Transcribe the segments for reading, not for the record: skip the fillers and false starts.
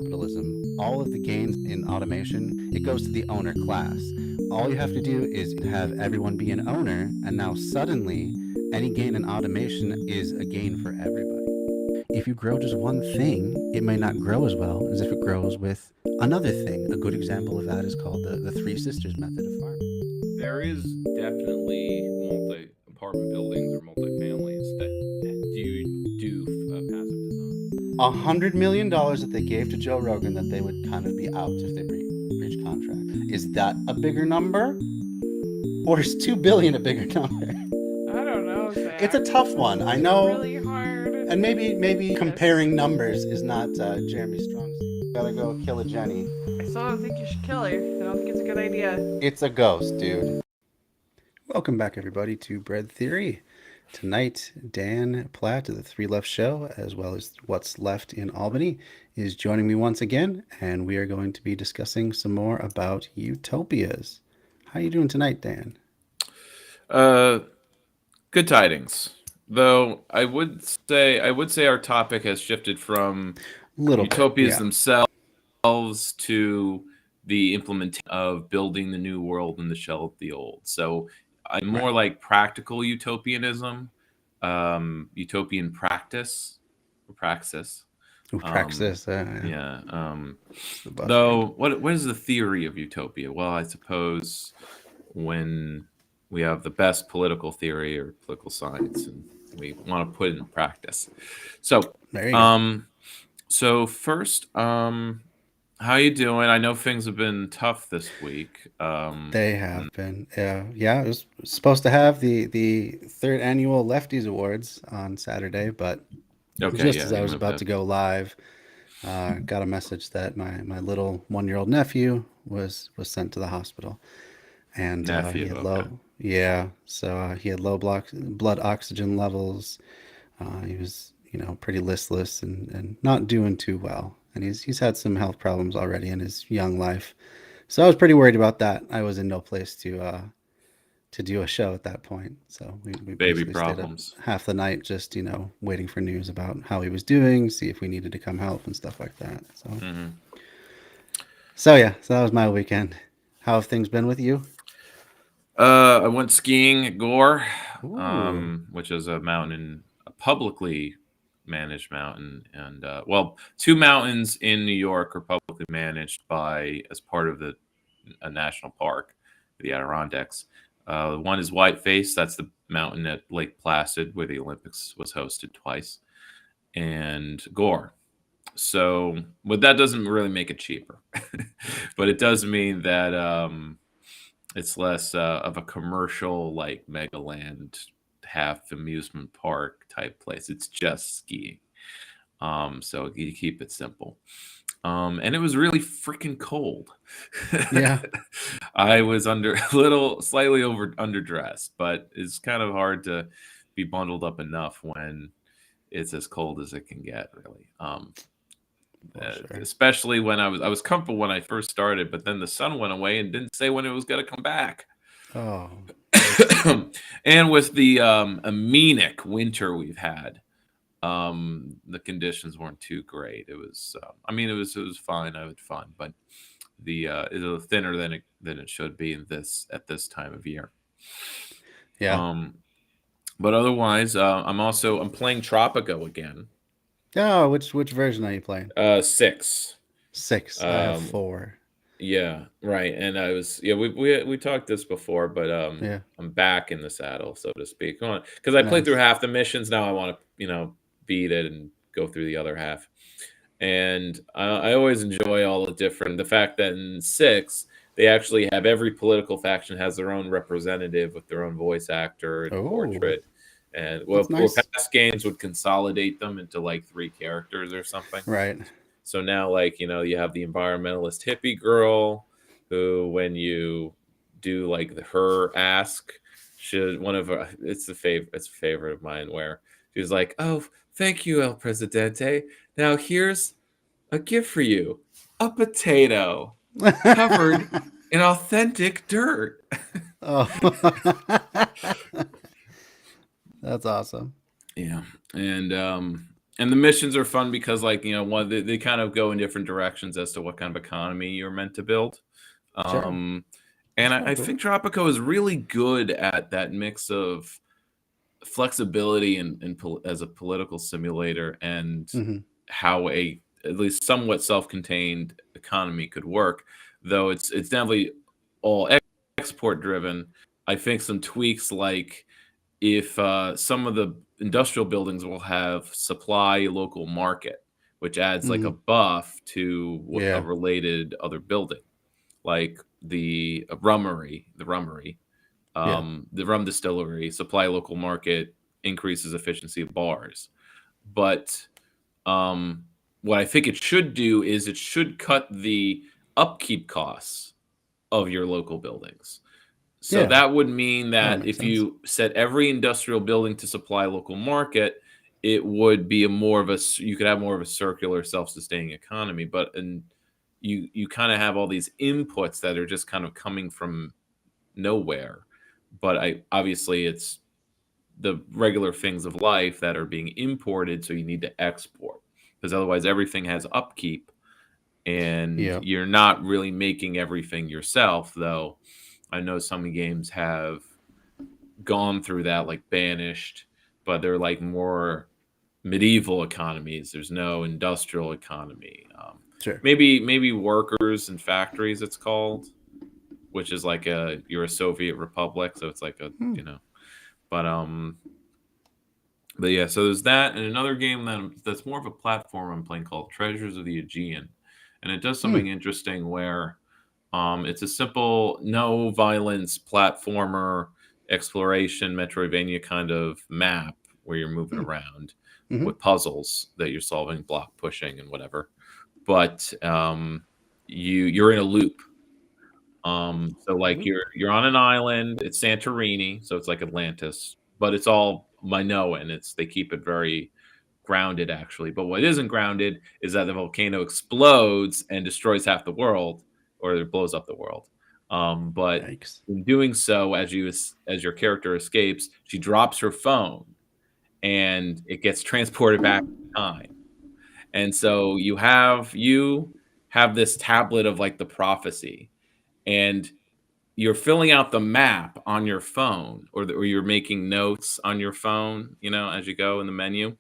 capitalism, all of the gains in automation, it goes to the owner class. All you have to do is have everyone be an owner, and now suddenly any gain in automation is a gain for everybody. If you grow just one thing, it may not grow as well as if it grows with another thing. A good example of that is called the Three Sisters method of farming. There is definitely multi-apartment buildings or multifamilies that do passive design. $100 million that they gave to Joe Rogan that they would kind of be out if they breach contract. Is that a bigger number? Or is 2 billion a bigger number? I don't know, Zach. It's a tough one. I It's know. really hard. And maybe comparing numbers is not Jeremy's strong suit. Gotta go kill a Jenny. I still don't think you should kill her. I don't think it's a good idea. It's a ghost, dude. Welcome back, everybody, to Bread Theory. Tonight, Dan Platt of the Three Left Show, as well as What's Left in Albany, is joining me once again, and we are going to be discussing some more about Utopias. How you doing tonight, Dan? Good tidings. Though I would say our topic has shifted from Utopias themselves to the implementation of building the new world in the shell of the old. So I'm more like practical utopianism, utopian practice or praxis. Praxis. Though, what is the theory of utopia? Well, I suppose when we have the best political theory or political science, and we want to put it in practice. So, there you go. So first, how you doing? I know things have been tough this week. They have been. Yeah. It was supposed to have the third annual Lefties Awards on Saturday, but as I was about to go live, got a message that my little 1-year-old nephew was sent to the hospital, and he had low. Yeah, so he had low blood oxygen levels. He was, pretty listless and not doing too well. And he's had some health problems already in his young life. So I was pretty worried about that. I was in no place to do a show at that point. So we baby problems. Stayed up half the night just, waiting for news about how he was doing, see if we needed to come help and stuff like that. So, so that was my weekend. How have things been with you? I went skiing at Gore, which is a publicly managed mountain, and two mountains in New York are publicly managed as part of a national park, the Adirondacks. One is Whiteface. That's the mountain at Lake Placid where the Olympics was hosted twice, and Gore. So, but that doesn't really make it cheaper, but it does mean that it's less of a commercial, like Megaland, half amusement park type place. It's just skiing. So you keep it simple. And it was really freaking cold. Yeah. I was slightly underdressed, but it's kind of hard to be bundled up enough when it's as cold as it can get, really. Sure. Especially when I was comfortable when I first started, but then the sun went away and didn't say when it was going to come back. Oh. And with the anemic winter we've had, the conditions weren't too great. It was, it was fine. I had fun, but it was thinner than it should be at this time of year. Yeah. But otherwise, I'm playing Tropico again. Oh, which version are you playing? 6. 6. I have 4. Yeah, right. And we talked this before, but I'm back in the saddle, so to speak. Because I played through half the missions. Now I want to beat it and go through the other half. And I always enjoy the fact that in 6 they actually have every political faction has their own representative with their own voice actor and portrait. And past games would consolidate them into like 3 characters or something. Right. So now, you have the environmentalist hippie girl who, when you do her ask, it's a favorite of mine where she's like, "Oh, thank you, El Presidente. Now here's a gift for you, a potato covered in authentic dirt." Oh. That's awesome. Yeah. And And the missions are fun because, like, they kind of go in different directions as to what kind of economy you're meant to build. Sure. And I cool. think Tropico is really good at that mix of flexibility and as a political simulator, and how a at least somewhat self-contained economy could work. Though it's definitely all export driven. I think some tweaks, like if some of the industrial buildings will have supply local market, which adds like a buff to a Yeah. related other building, like the rummery, the rum distillery, supply local market increases efficiency of bars. But what I think it should do is it should cut the upkeep costs of your local buildings. So Yeah. that would mean that makes if sense. you set every industrial building to supply local market, it would be you could have more of a circular, self-sustaining economy. But you kind of have all these inputs that are just kind of coming from nowhere. But obviously it's the regular things of life that are being imported, so you need to export, because otherwise everything has upkeep, and you're not really making everything yourself. Though I know some games have gone through that, like Banished, but they're like more medieval economies. There's no industrial economy. Sure. Maybe workers and factories, it's called, which is like you're a Soviet republic, so it's like but yeah, so there's that, and another game that's more of a platform I'm playing called Treasures of the Aegean, and it does something interesting where it's a simple, no violence platformer exploration Metroidvania kind of map where you're moving around with puzzles that you're solving, block pushing and whatever. But you're in a loop. So like you're on an island. It's Santorini, so it's like Atlantis, but it's all Minoan. They keep it very grounded, actually. But what isn't grounded is that the volcano explodes and destroys half the world, or it blows up the world. But in doing so, as your character escapes, she drops her phone, and it gets transported back in time. And so you have this tablet of like the prophecy, and you're filling out the map on your phone, or you're making notes on your phone, as you go in the menu.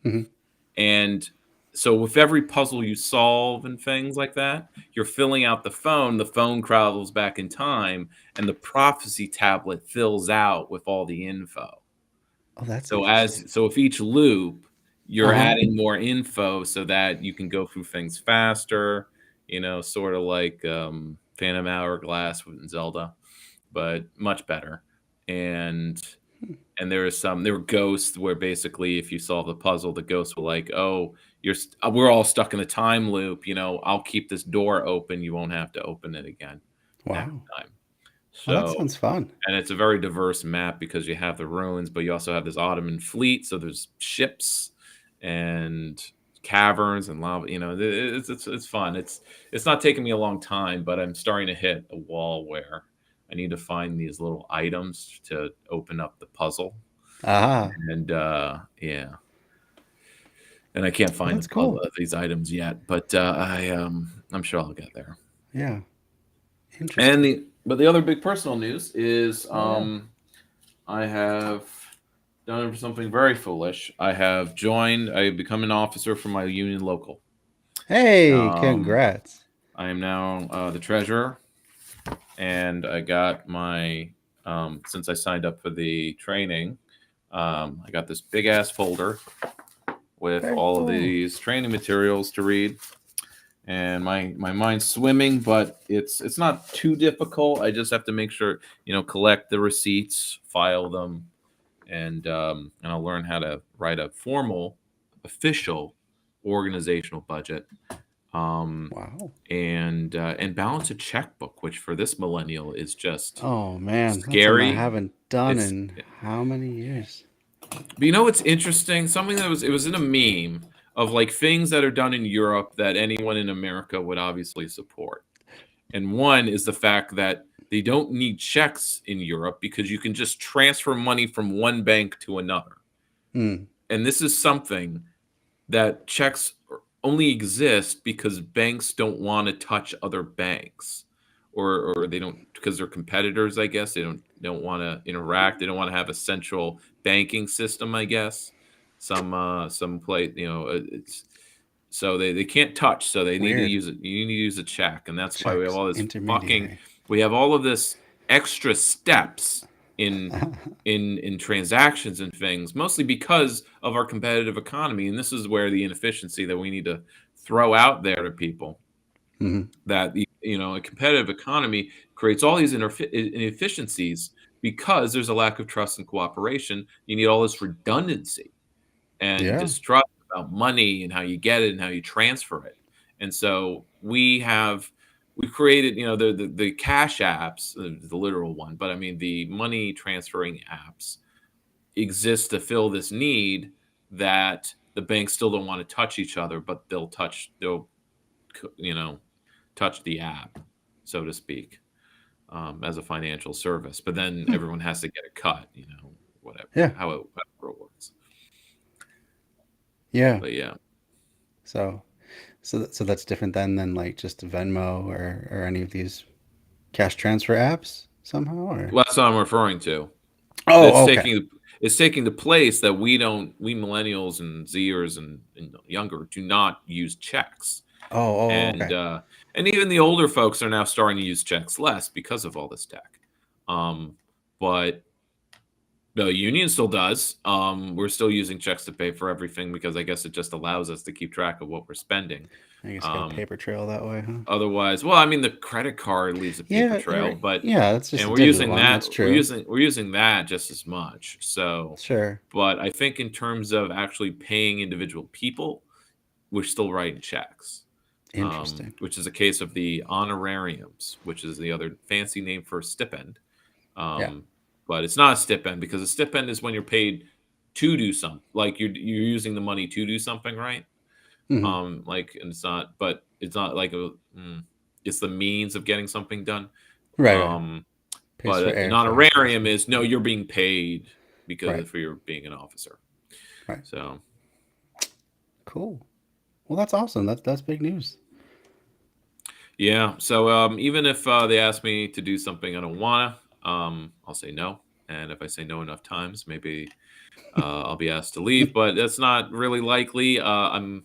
And so with every puzzle you solve and things like that, you're filling out the phone travels back in time, and the prophecy tablet fills out with all the info. Oh, that's so with each loop, you're adding more info so that you can go through things faster, sort of like Phantom Hourglass with Zelda, but much better. And there were ghosts where basically if you solve the puzzle, the ghosts were like, "Oh, we're all stuck in a time loop. I'll keep this door open. You won't have to open it again next time." So that sounds fun. And it's a very diverse map because you have the ruins, but you also have this Ottoman fleet. So there's ships and caverns and lava. It's fun. It's not taking me a long time, but I'm starting to hit a wall where I need to find these little items to open up the puzzle. And yeah, and I can't find these items yet, but I'm sure I'll get there. Yeah, interesting. But the other big personal news is I have done something very foolish. I have become an officer for my union local. Hey, congrats. I am now the treasurer, and I got my since I signed up for the training, I got this big ass folder with all of these training materials to read. And my mind's swimming, but it's not too difficult. I just have to make sure, collect the receipts, file them, and I'll learn how to write a formal, official organizational budget. And balance a checkbook, which for this millennial is just scary. I haven't done in how many years? But what's interesting? Something it was in a meme of like things that are done in Europe that anyone in America would obviously support. And one is the fact that they don't need checks in Europe because you can just transfer money from one bank to another. And this is something that checks only exist because banks don't want to touch other banks, or they don't, because they're competitors. I guess they don't want to interact. They don't want to have a central banking system. I guess some place, it's so they can't touch. So they need to Weird. use it. You need to use a check, and that's why we have Checks. all this Intermediary. we have all of this extra steps in transactions and things, mostly because of our competitive economy. And this is where the inefficiency that we need to throw out there to people, that a competitive economy creates all these inefficiencies because there's a lack of trust and cooperation. You need all this redundancy and Yeah. distrust about money and how you get it and how you transfer it. And so we've created, the cash apps, the literal one, but I mean the money transferring apps exist to fill this need that the banks still don't want to touch each other, but they'll touch the app, so to speak, as a financial service. But then everyone has to get a cut, whatever, Yeah. however it works. Yeah. But yeah. So that's different than like just Venmo or any of these cash transfer apps somehow, or? Well, that's what I'm referring to. Oh, okay. It's taking the place that we millennials and Zers and younger do not use checks. Okay. And even the older folks are now starting to use checks less because of all this tech. But the union still does. We're still using checks to pay for everything because I guess it just allows us to keep track of what we're spending. I guess get a paper trail that way, huh? Otherwise, well, I mean, the credit card leaves a paper trail, but that's just and a we're digital using one. that. That's true. We're using that just as much. So Sure. But I think in terms of actually paying individual people, we're still writing checks. Interesting. Which is a case of the honorariums, which is the other fancy name for a stipend. But it's not a stipend, because a stipend is when you're paid to do something, like you're using the money to do something, right? Like, and it's not like it's the means of getting something done. Right. But an honorarium is, no, you're being paid because for your being an officer. Right. So cool. Well, that's awesome. That's big news. Yeah. So even if they ask me to do something I don't wanna, I'll say no. And if I say no enough times, maybe I'll be asked to leave. But that's not really likely. I'm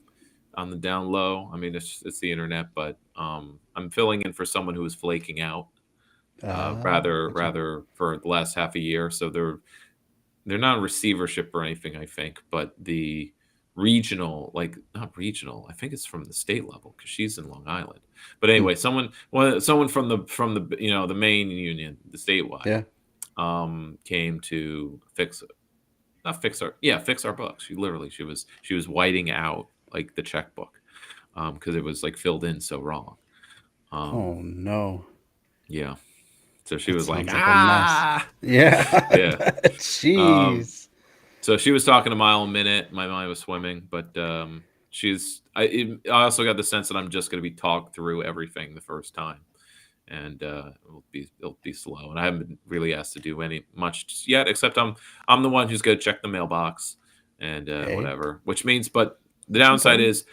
on the down low. I mean, it's the internet, but I'm filling in for someone who is flaking out. Rather for the last half a year. So they're not in receivership or anything, I think, but the regional, not regional, I think it's from the state level, because she's in Long Island. But anyway, someone from the the main union, the statewide, came to fix our books. She was whiting out like the checkbook, because it was like filled in so wrong. Oh no. Yeah. So she was like, a mess. Yeah. Yeah. Jeez. So she was talking a mile a minute. My mind was swimming, but I also got the sense that I'm just going to be talked through everything the first time, and it'll be slow. And I haven't been really asked to do much yet, except I'm the one who's going to check the mailbox and whatever. Which means, but the downside is,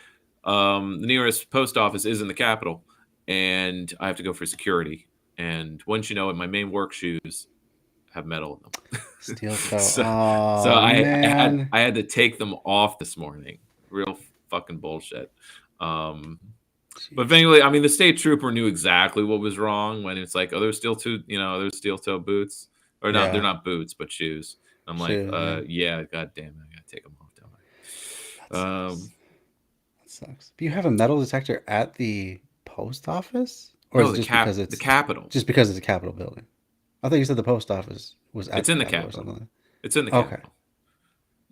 the nearest post office is in the Capitol, and I have to go for security. And once you know it, my main work shoes have metal in them. Steel toe. So Man. I had to take them off this morning. Real fucking bullshit. But anyway, I mean, the state trooper knew exactly what was wrong when it's like, oh, there's steel toe boots, or not? They're not boots, but shoes. I'm like, yeah, god damn it, I gotta take them off, don't I? That sucks. Do you have a metal detector at the post office? Or no, because it's the Capitol. Just because it's a Capitol building. I thought you said the post office was at the Capitol. Or something like that. It's in the Capitol. Okay.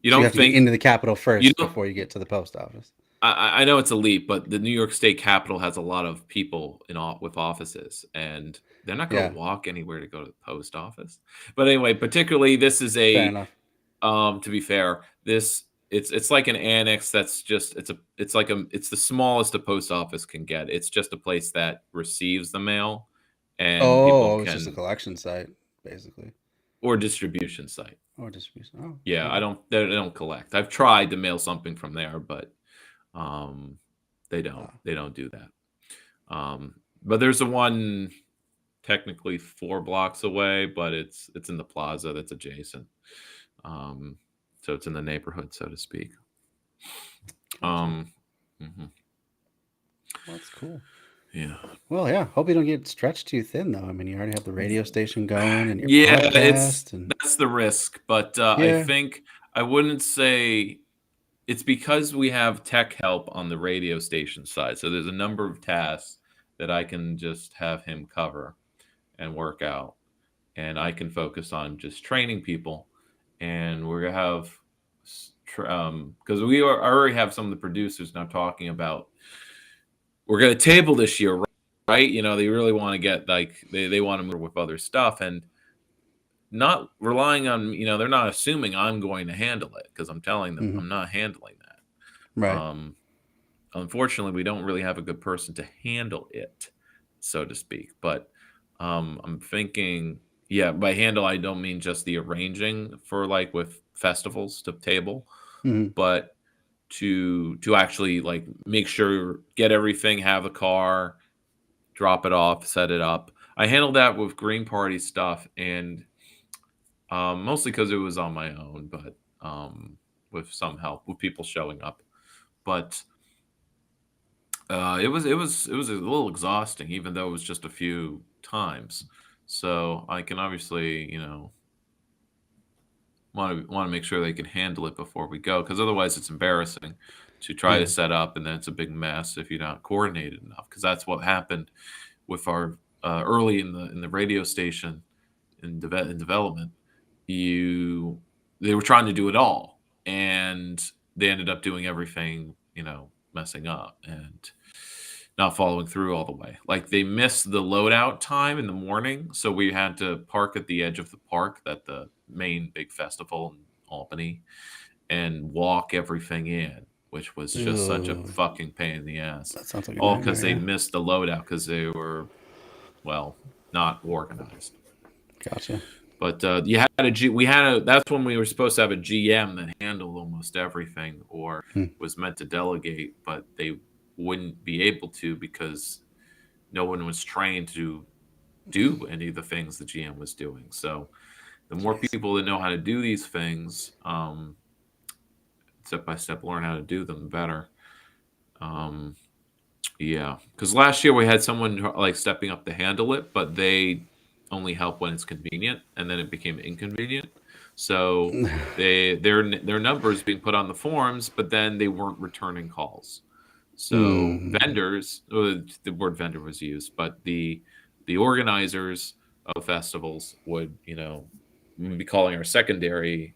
You have to get into the Capitol first before you get to the post office. I know it's a leap, but the New York State Capitol has a lot of people with offices, and they're not going to walk anywhere to go to the post office. But anyway, particularly this is fair enough. To be fair, it's like an annex that's just it's the smallest a post office can get. It's just a place that receives the mail, and it's just a collection site, basically, or distribution site. Oh, yeah, okay. They don't collect. I've tried to mail something from there, but They don't do that. But there's the one technically 4 blocks away, but it's in the plaza that's adjacent. So it's in the neighborhood, so to speak. Gotcha. Well, that's cool. Yeah. Well, yeah. Hope you don't get stretched too thin, though. I mean, you already have the radio station going and your Yeah, podcast. that's the risk. But I think I wouldn't say it's because we have tech help on the radio station side. So there's a number of tasks that I can just have him cover and work out. And I can focus on just training people. And we're going to have, because I already have some of the producers now talking about, we're going to table this year, right? You know, they really want to get they want to move with other stuff and not relying on, they're not assuming I'm going to handle it because I'm telling them I'm not handling that. Right. Unfortunately, we don't really have a good person to handle it, so to speak. But I'm thinking, by handle, I don't mean just the arranging for with festivals to table, but to actually make sure, get everything, have a car, drop it off, set it up. I handled that with Green Party stuff, and mostly because it was on my own, but with some help, with people showing up. But it was a little exhausting, even though it was just a few times. So I can obviously, want to make sure they can handle it before we go, because otherwise it's embarrassing to try to set up, and then it's a big mess if you're not coordinated enough. Because that's what happened with our early in the radio station in development. They were trying to do it all, and they ended up doing everything, messing up and not following through all the way. Like, they missed the loadout time in the morning, so we had to park at the edge of the park, that the main big festival in Albany, and walk everything in, which was just such a fucking pain in the ass. That sounds like all because they missed the loadout because they were, not organized. Gotcha. But that's when we were supposed to have a GM that handled almost everything, or was meant to delegate, but they wouldn't be able to because no one was trained to do any of the things the GM was doing. So the more people that know how to do these things, step by step, learn how to do them, the better. Because last year we had someone stepping up to handle it, but they only help when it's convenient, and then it became inconvenient. So their numbers being put on the forms, but then they weren't returning calls. So vendors, the word vendor was used, but the organizers of festivals would, be calling our secondary,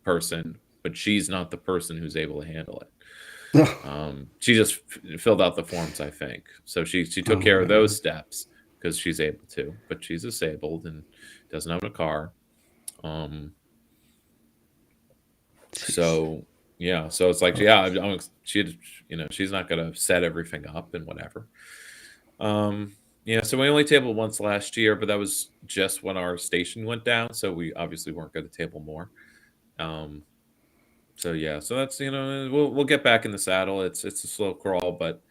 person, but she's not the person who's able to handle it. She just filled out the forms, I think. So she took care of those steps because she's able to, but she's disabled and doesn't have a car. So it's like, she's not gonna set everything up and whatever. So we only tabled once last year, but that was just when our station went down, so we obviously weren't going to table more. So that's, we'll get back in the saddle. It's a slow crawl, but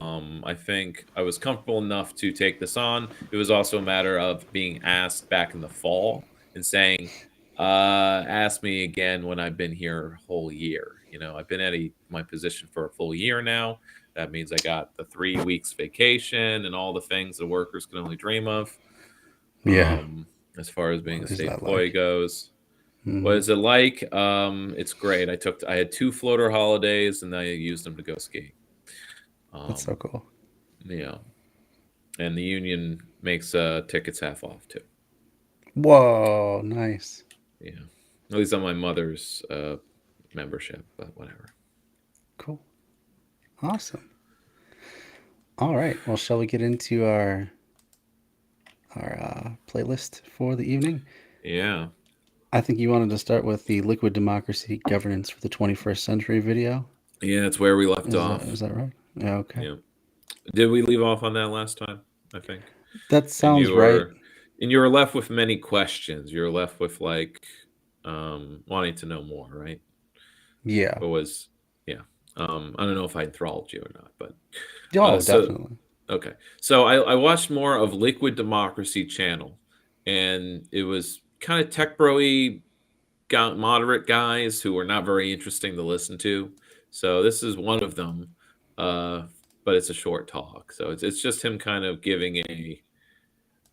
I think I was comfortable enough to take this on. It was also a matter of being asked back in the fall and saying, ask me again when I've been here a whole year. I've been at my position for a full year now. That means I got the 3 weeks vacation and all the things the workers can only dream of. As far as being a state employee goes. What is it like? It's great. I had 2 floater holidays, and I used them to go skiing. That's so cool. Yeah. And the union makes tickets half off too. Whoa, nice. Yeah. At least on my mother's membership, but whatever. Cool. Awesome. All right. Well, shall we get into our playlist for the evening? Yeah. I think you wanted to start with the Liquid Democracy Governance for the 21st Century video. Yeah, that's where we left off. Is that right? Yeah, okay. Yeah. Did we leave off on that last time? I think. That sounds right. And you were left with many questions. You were left with wanting to know more, right? Yeah. I don't know if I enthralled you or not, but definitely. Okay, so I watched more of Liquid Democracy channel, and it was kind of tech bro-y, moderate guys who were not very interesting to listen to. So this is one of them, but it's a short talk. So it's just him kind of giving a,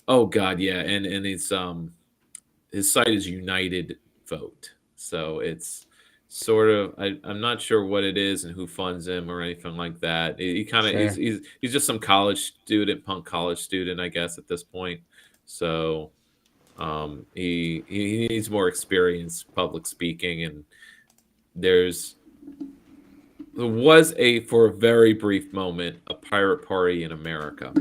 oh god, yeah, and it's his site is United Vote, so it's sort of I'm not sure what it is and who funds him or anything like that. He kind of he's just some college student, punk college student, I guess, at this point. So he needs more experience public speaking, and there was for a very brief moment a pirate party in America.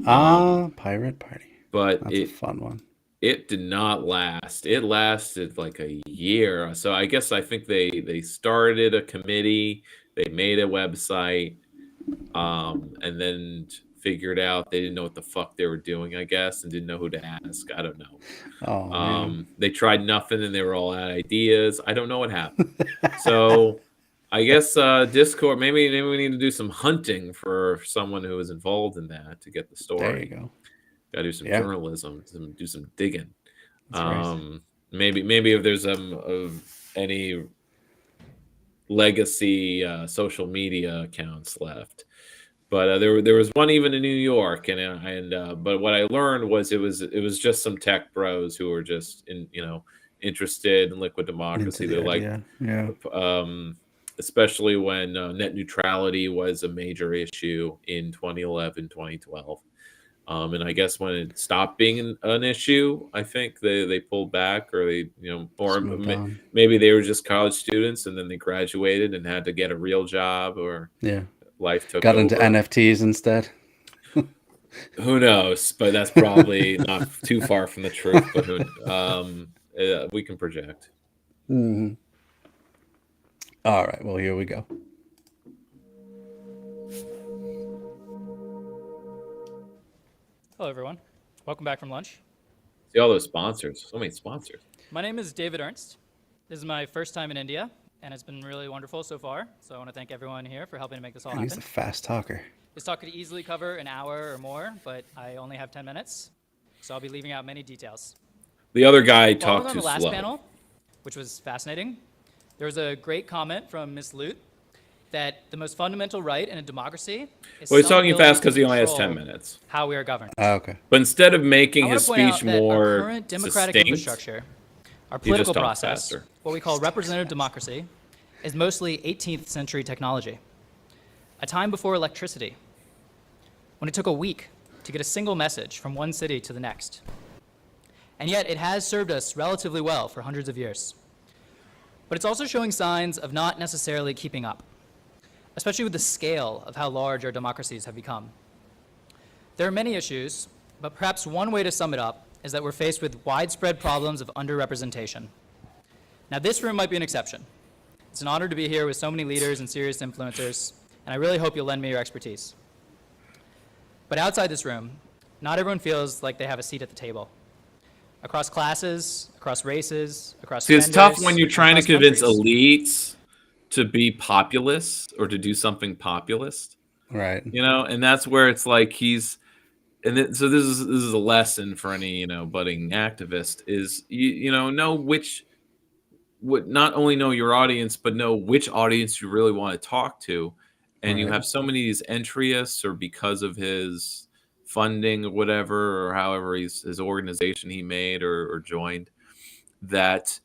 Pirate party, but that's a fun one. It did not last. It lasted like a year. So I think they started a committee, they made a website, and then figured out they didn't know what the fuck they were doing, I guess, and didn't know who to ask. I don't know. They tried nothing and they were all out of ideas. I don't know what happened. So I guess Discord, maybe we need to do some hunting for someone who was involved in that to get the story. There you go. Got to do some journalism, do some digging. Right. Maybe if there's of any legacy social media accounts left, but there was one even in New York, and but what I learned was it was just some tech bros who were just interested in liquid democracy. They're like, especially when net neutrality was a major issue in 2011, 2012. And I guess when it stopped being an issue, I think they pulled back, or they, or maybe they were just college students and then they graduated and had to get a real job, or life took over. Into NFTs instead. Who knows? But that's probably not too far from the truth. But we can project. Mm-hmm. All right. Well, here we go. Hello, everyone. Welcome back from lunch. See all those sponsors. So many sponsors. My name is David Ernst. This is my first time in India, and it's been really wonderful so far. So I want to thank everyone here for helping to make this all happen. He's a fast talker. This talk could easily cover an hour or more, but I only have 10 minutes, so I'll be leaving out many details. The other guy talked too slow. On the last panel, which was fascinating, there was a great comment from Ms. Lute that the most fundamental right in a democracy is he's talking fast because he only has 10 minutes. How we are governed. Okay. But instead of making his speech more our current democratic infrastructure, our political process, what we call representative democracy, is mostly 18th century technology. A time before electricity, when it took a week to get a single message from one city to the next. And yet it has served us relatively well for hundreds of years. But it's also showing signs of not necessarily keeping up, especially with the scale of how large our democracies have become. There are many issues, but perhaps one way to sum it up is that we're faced with widespread problems of underrepresentation. Now, this room might be an exception. It's an honor to be here with so many leaders and serious influencers, and I really hope you'll lend me your expertise. But outside this room, not everyone feels like they have a seat at the table. Across classes, across races, across genders, it's tough when you're trying to convince elites to be populist or to do something populist, right? And that's where it's like so this is a lesson for any budding activist is know not only know your audience, but know which audience you really want to talk to, and you have so many of these entryists, or because of his funding or whatever, or however his organization he made or joined, that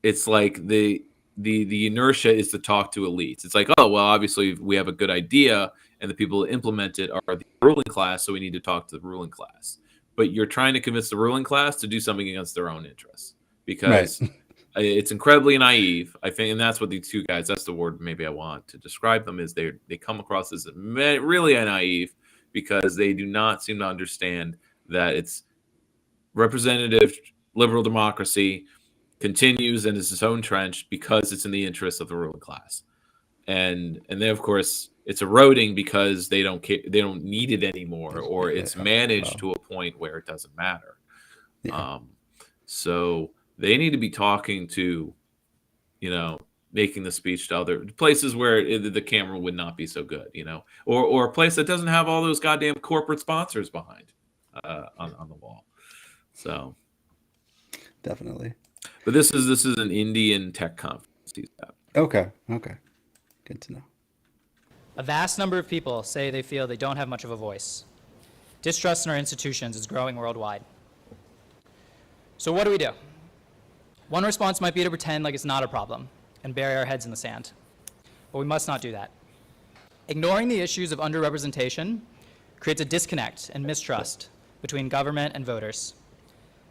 it's like the inertia is to talk to elites. It's like, oh, well, obviously we have a good idea and the people that implement it are the ruling class, so we need to talk to the ruling class. But you're trying to convince the ruling class to do something against their own interests, because it's incredibly naive, I think. And that's what these two guys, that's the word maybe I want to describe them, is they come across as really naive, because they do not seem to understand that it's representative liberal democracy continues and is its own trench because it's in the interest of the ruling class, and then of course it's eroding because they don't need it anymore, or it's managed to a point where it doesn't matter. So they need to be talking to, they making the speech to other places where the camera would not be so good, or a place that doesn't have all those goddamn corporate sponsors behind on the wall. So definitely. But this is an Indian tech conference. Okay. Good to know. A vast number of people say they feel they don't have much of a voice. Distrust in our institutions is growing worldwide. So what do we do? One response might be to pretend like it's not a problem and bury our heads in the sand. But we must not do that. Ignoring the issues of underrepresentation creates a disconnect and mistrust between government and voters.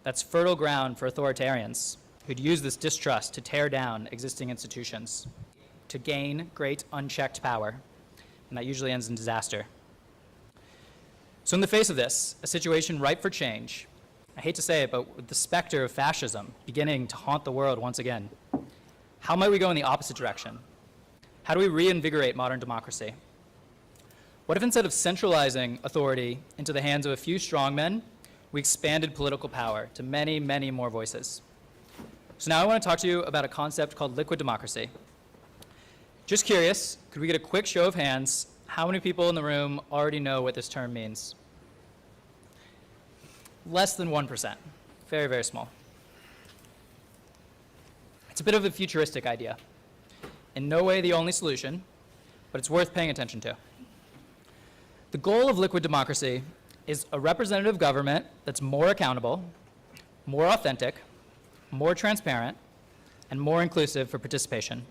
That's fertile ground for authoritarians who'd use this distrust to tear down existing institutions, to gain great unchecked power, and that usually ends in disaster. So in the face of this, a situation ripe for change, I hate to say it, but with the specter of fascism beginning to haunt the world once again, how might we go in the opposite direction? How do we reinvigorate modern democracy? What if instead of centralizing authority into the hands of a few strongmen, we expanded political power to many, many more voices? So now I want to talk to you about a concept called liquid democracy. Just curious, could we get a quick show of hands? How many people in the room already know what this term means? Less than 1%. Very, very small. It's a bit of a futuristic idea. In no way the only solution, but it's worth paying attention to. The goal of liquid democracy is a representative government that's more accountable, more authentic, more transparent, and more inclusive for participation.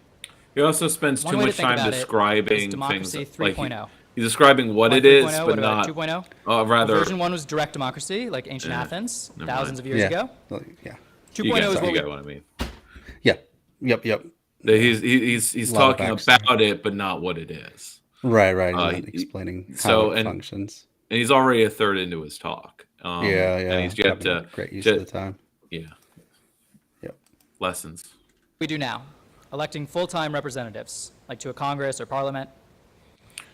He also spends too much time describing democracy things 3.0. He's describing what it is, but what not 2.0. Rather, version 1 was direct democracy, like ancient Athens, thousands of years ago. Yeah. 2.0 is what I mean. Yeah. Yep. He's talking about it, but not what it is. Right. He's not explaining how it functions. And he's already a third into his talk. And he's yet to great use of the time. Yeah. Yep. Lessons. We do now, electing full-time representatives, like to a Congress or Parliament.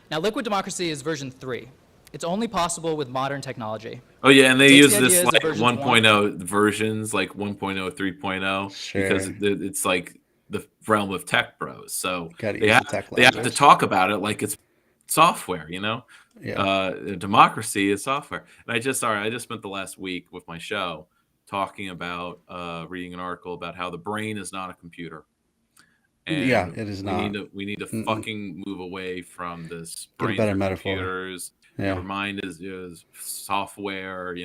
Now, liquid democracy is version 3. It's only possible with modern technology. Oh, yeah, and they use this like 1.0 versions, like 1.0, 3.0, because it's like the realm of tech bros. So they have to talk about it like it's software, democracy is software. And I just spent the last week with my show talking about reading an article about how the brain is not a computer. And it is not. We need to fucking move away from this brain better computers. Your mind is software,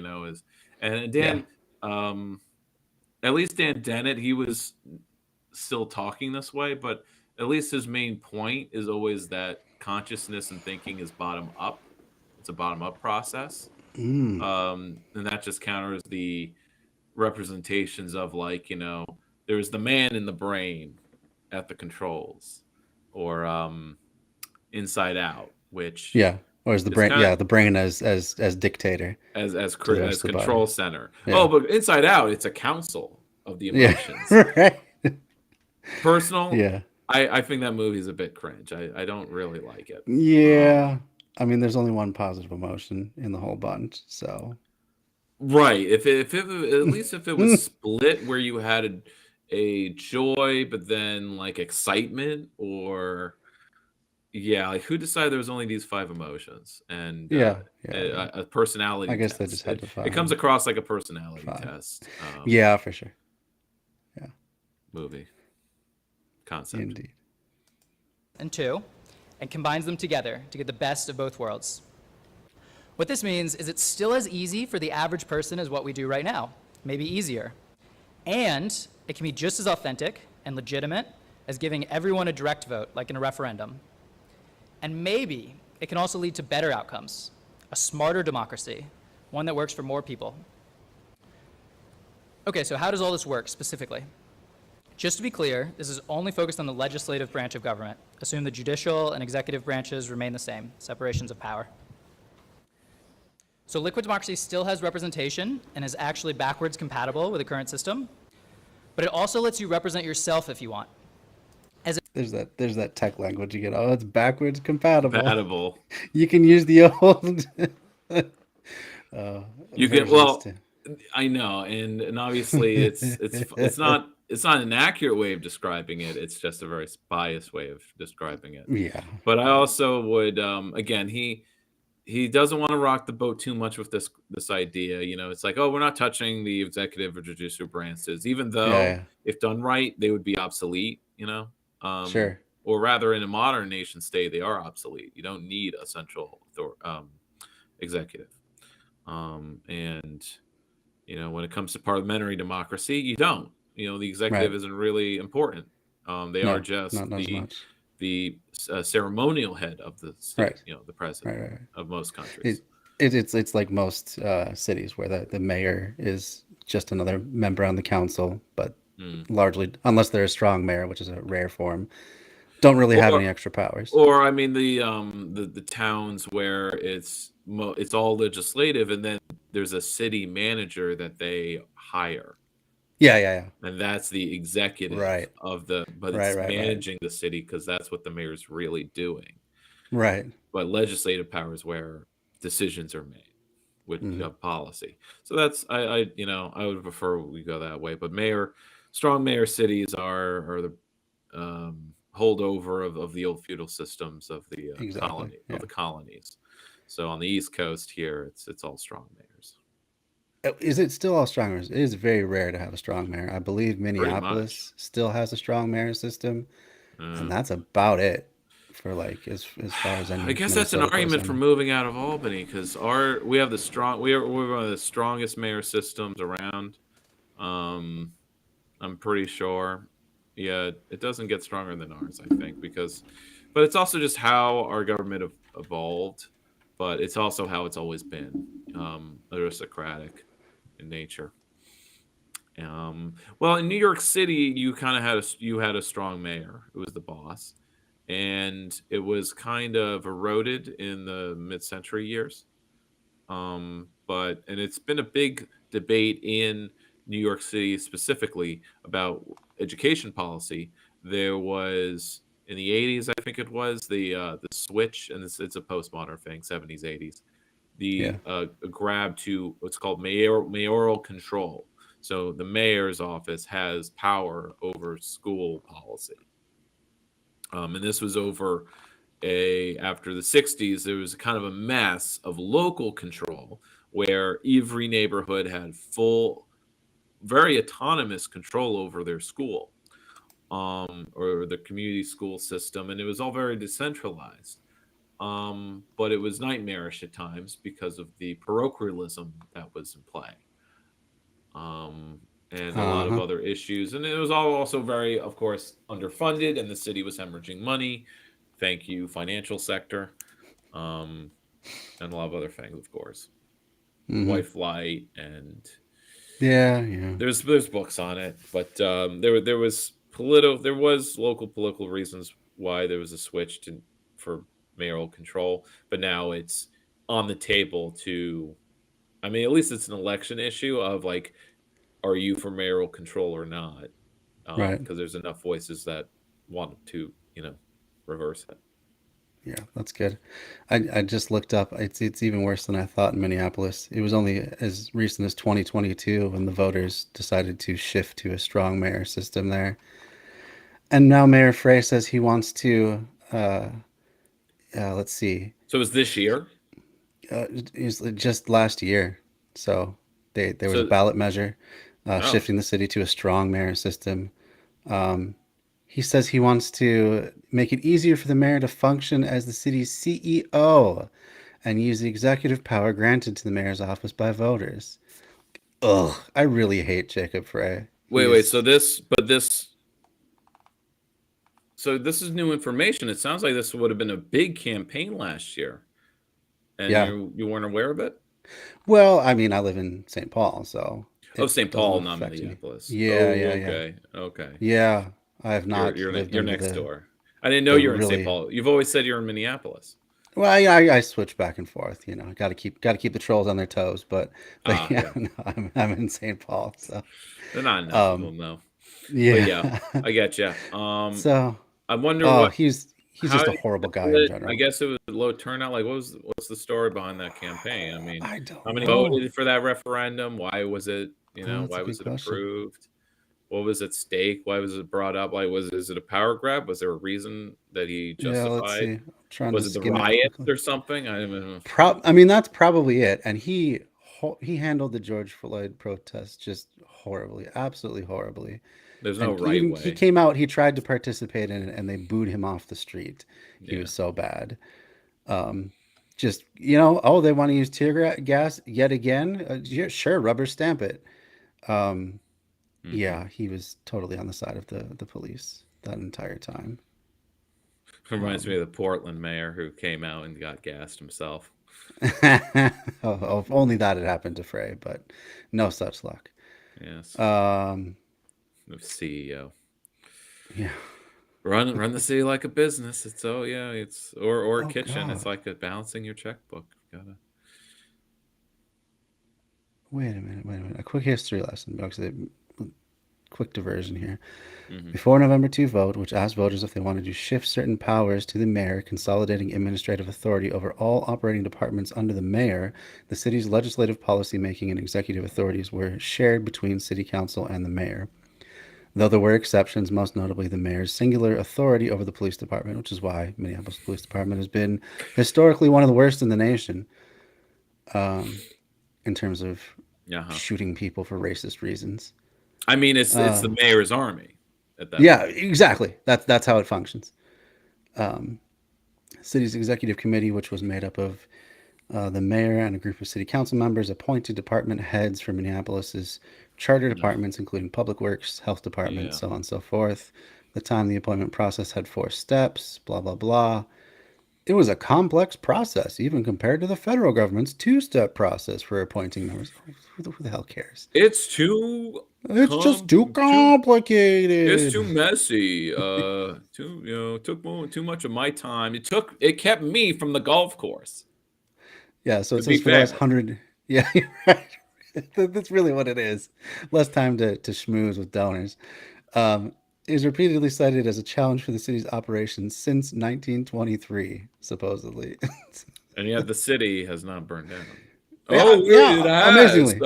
and Dan, at least Dan Dennett, he was still talking this way, but at least his main point is always that consciousness and thinking is bottom up. It's a bottom up process, and that just counters the representations of there's the man in the brain at the controls, or Inside Out, which or is the brain the brain as dictator, as control center. But Inside Out, it's a council of the emotions. Right. Personal, I think that movie's a bit cringe. I don't really like it. I mean, there's only one positive emotion in the whole bunch, so right. If it at least if it was split where you had a joy, but then like excitement, or who decided there was only these 5 emotions, and a personality I guess test. They just had to find it comes across like a personality test. For sure. Movie concept. Indeed. And 2, and combines them together to get the best of both worlds. What this means is it's still as easy for the average person as what we do right now, maybe easier. And it can be just as authentic and legitimate as giving everyone a direct vote, like in a referendum. And maybe it can also lead to better outcomes, a smarter democracy, one that works for more people. Okay, so how does all this work specifically? Just to be clear, this is only focused on the legislative branch of government. Assume the judicial and executive branches remain the same, separations of power. So liquid democracy still has representation and is actually backwards compatible with the current system, but it also lets you represent yourself if you want. There's that tech language you get. Oh, it's backwards compatible. You can use the old. You can. Well, I know, and obviously it's not it's not an accurate way of describing it. It's just a very biased way of describing it. Yeah. But I also would, again, he doesn't want to rock the boat too much with this idea. You know, it's like, oh, we're not touching the executive or judicial branches, even though if done right, they would be obsolete. You know, Sure. Or rather, in a modern nation state, they are obsolete. You don't need a central executive, and you know, when it comes to parliamentary democracy, you don't. You know, the executive isn't really important. They are just the ceremonial head of the state. You know, the president of most countries. It's like most cities where the mayor is just another member on the council, but largely, unless they're a strong mayor, which is a rare form, don't really have any extra powers. Or I mean, the towns where it's all legislative, and then there's a city manager that they hire. Yeah. And that's the executive of but it's managing the city, because that's what the mayor's really doing. Right. But legislative powers where decisions are made with policy. So that's I would prefer we go that way. But strong mayor cities are the holdover of the old feudal systems of the of the colonies. So on the East Coast here, it's all strong mayors. Is it still all strong mayors? It is very rare to have a strong mayor. I believe Minneapolis still has a strong mayor system, and that's about it for like as far as any. I guess that's an argument for moving out of Albany, because we have we're one of the strongest mayor systems around. I'm pretty sure. Yeah, it doesn't get stronger than ours, I think, but it's also just how our government evolved, but it's also how it's always been, aristocratic in nature. Well, in New York City, you kind of had a strong mayor. It was the boss, and it was kind of eroded in the mid-century years. And it's been a big debate in New York City specifically about education policy. There was in the 80s, I think it was, the switch, and it's a postmodern thing, 70s, 80s, a grab to what's called mayoral control. So the mayor's office has power over school policy. And this was after the 60s, there was kind of a mess of local control where every neighborhood had full, very autonomous control over their school, or the community school system. And it was all very decentralized. But it was nightmarish at times because of the parochialism that was in play. And a lot of other issues. And it was all also very, of course, underfunded, and the city was hemorrhaging money. Thank you, financial sector. And a lot of other things, of course. White flight, and there's books on it, but there was local political reasons why there was a switch for mayoral control, but now it's on the table at least it's an election issue of like, are you for mayoral control or not? Because there's enough voices that want to, reverse it. Yeah, that's good. I just looked up. It's even worse than I thought in Minneapolis. It was only as recent as 2022 when the voters decided to shift to a strong mayor system there. And now Mayor Frey says he wants to, let's see. So it was this year? It was just last year. So there was a ballot measure shifting the city to a strong mayor system. He says he wants to make it easier for the mayor to function as the city's CEO and use the executive power granted to the mayor's office by voters. Ugh, I really hate Jacob Frey. Wait. So this is new information. It sounds like this would have been a big campaign last year, and you weren't aware of it? Well, I mean, I live in St. Paul, so. St. Paul, not Minneapolis. Yeah. Okay. Yeah. I have not. You're next door. I didn't know you were in St. Paul. You've always said you're in Minneapolis. Well, I switch back and forth. Got to keep the trolls on their toes. But no, I'm in St. Paul, so they're not enough people know. Yeah, I get you. So I wonder what he's just a horrible guy in general. I guess it was a low turnout. Like, what's the story behind that campaign? I mean, I don't how many know. voted for that referendum? Why was it? Why was it approved? what was at stake? Why was it brought up? Like, is it a power grab? Was there a reason that he justified? Yeah, let's see. I'm trying was to it the skim it riots quickly. or something? I don't know. I mean, that's probably it. And he handled the George Floyd protest just horribly, absolutely horribly. There's no And right even way. he came out, he tried to participate in it, and they booed him off the street. He Yeah. was so bad. Just, you know, oh, they want to use tear gas yet again? Yeah, sure, rubber stamp it. Yeah, he was totally on the side of the police that entire time. Reminds me of the Portland mayor who came out and got gassed himself. Oh, if only that had happened to Frey, but no such luck. Yes. The CEO. Yeah. Run the city like a business. It's or a kitchen. God. It's like balancing your checkbook. Gotta. Wait a minute. A quick history lesson. Quick diversion here. Before November 2 vote, which asked voters if they wanted to shift certain powers to the mayor, consolidating administrative authority over all operating departments under the mayor, the city's legislative policy-making and executive authorities were shared between city council and the mayor. Though there were exceptions, most notably the mayor's singular authority over the police department, which is why Minneapolis Police Department has been historically one of the worst in the nation in terms of shooting people for racist reasons. I mean, it's the mayor's army. Exactly. That's how it functions. City's executive committee, which was made up of the mayor and a group of city council members, appointed department heads for Minneapolis's charter departments, including public works, health department, so on and so forth. At the time, the appointment process had 4 steps, blah, blah, blah. It was a complex process, even compared to the federal government's 2-step process for appointing members. Who the hell cares? It's just too complicated. It's too messy. Took too much of my time. It kept me from the golf course. Yeah, so it says for the last 100. Yeah, you're right. That's really what it is. Less time to schmooze with donors. Is repeatedly cited as a challenge for the city's operations since 1923, supposedly. And yet the city has not burned down. Amazingly.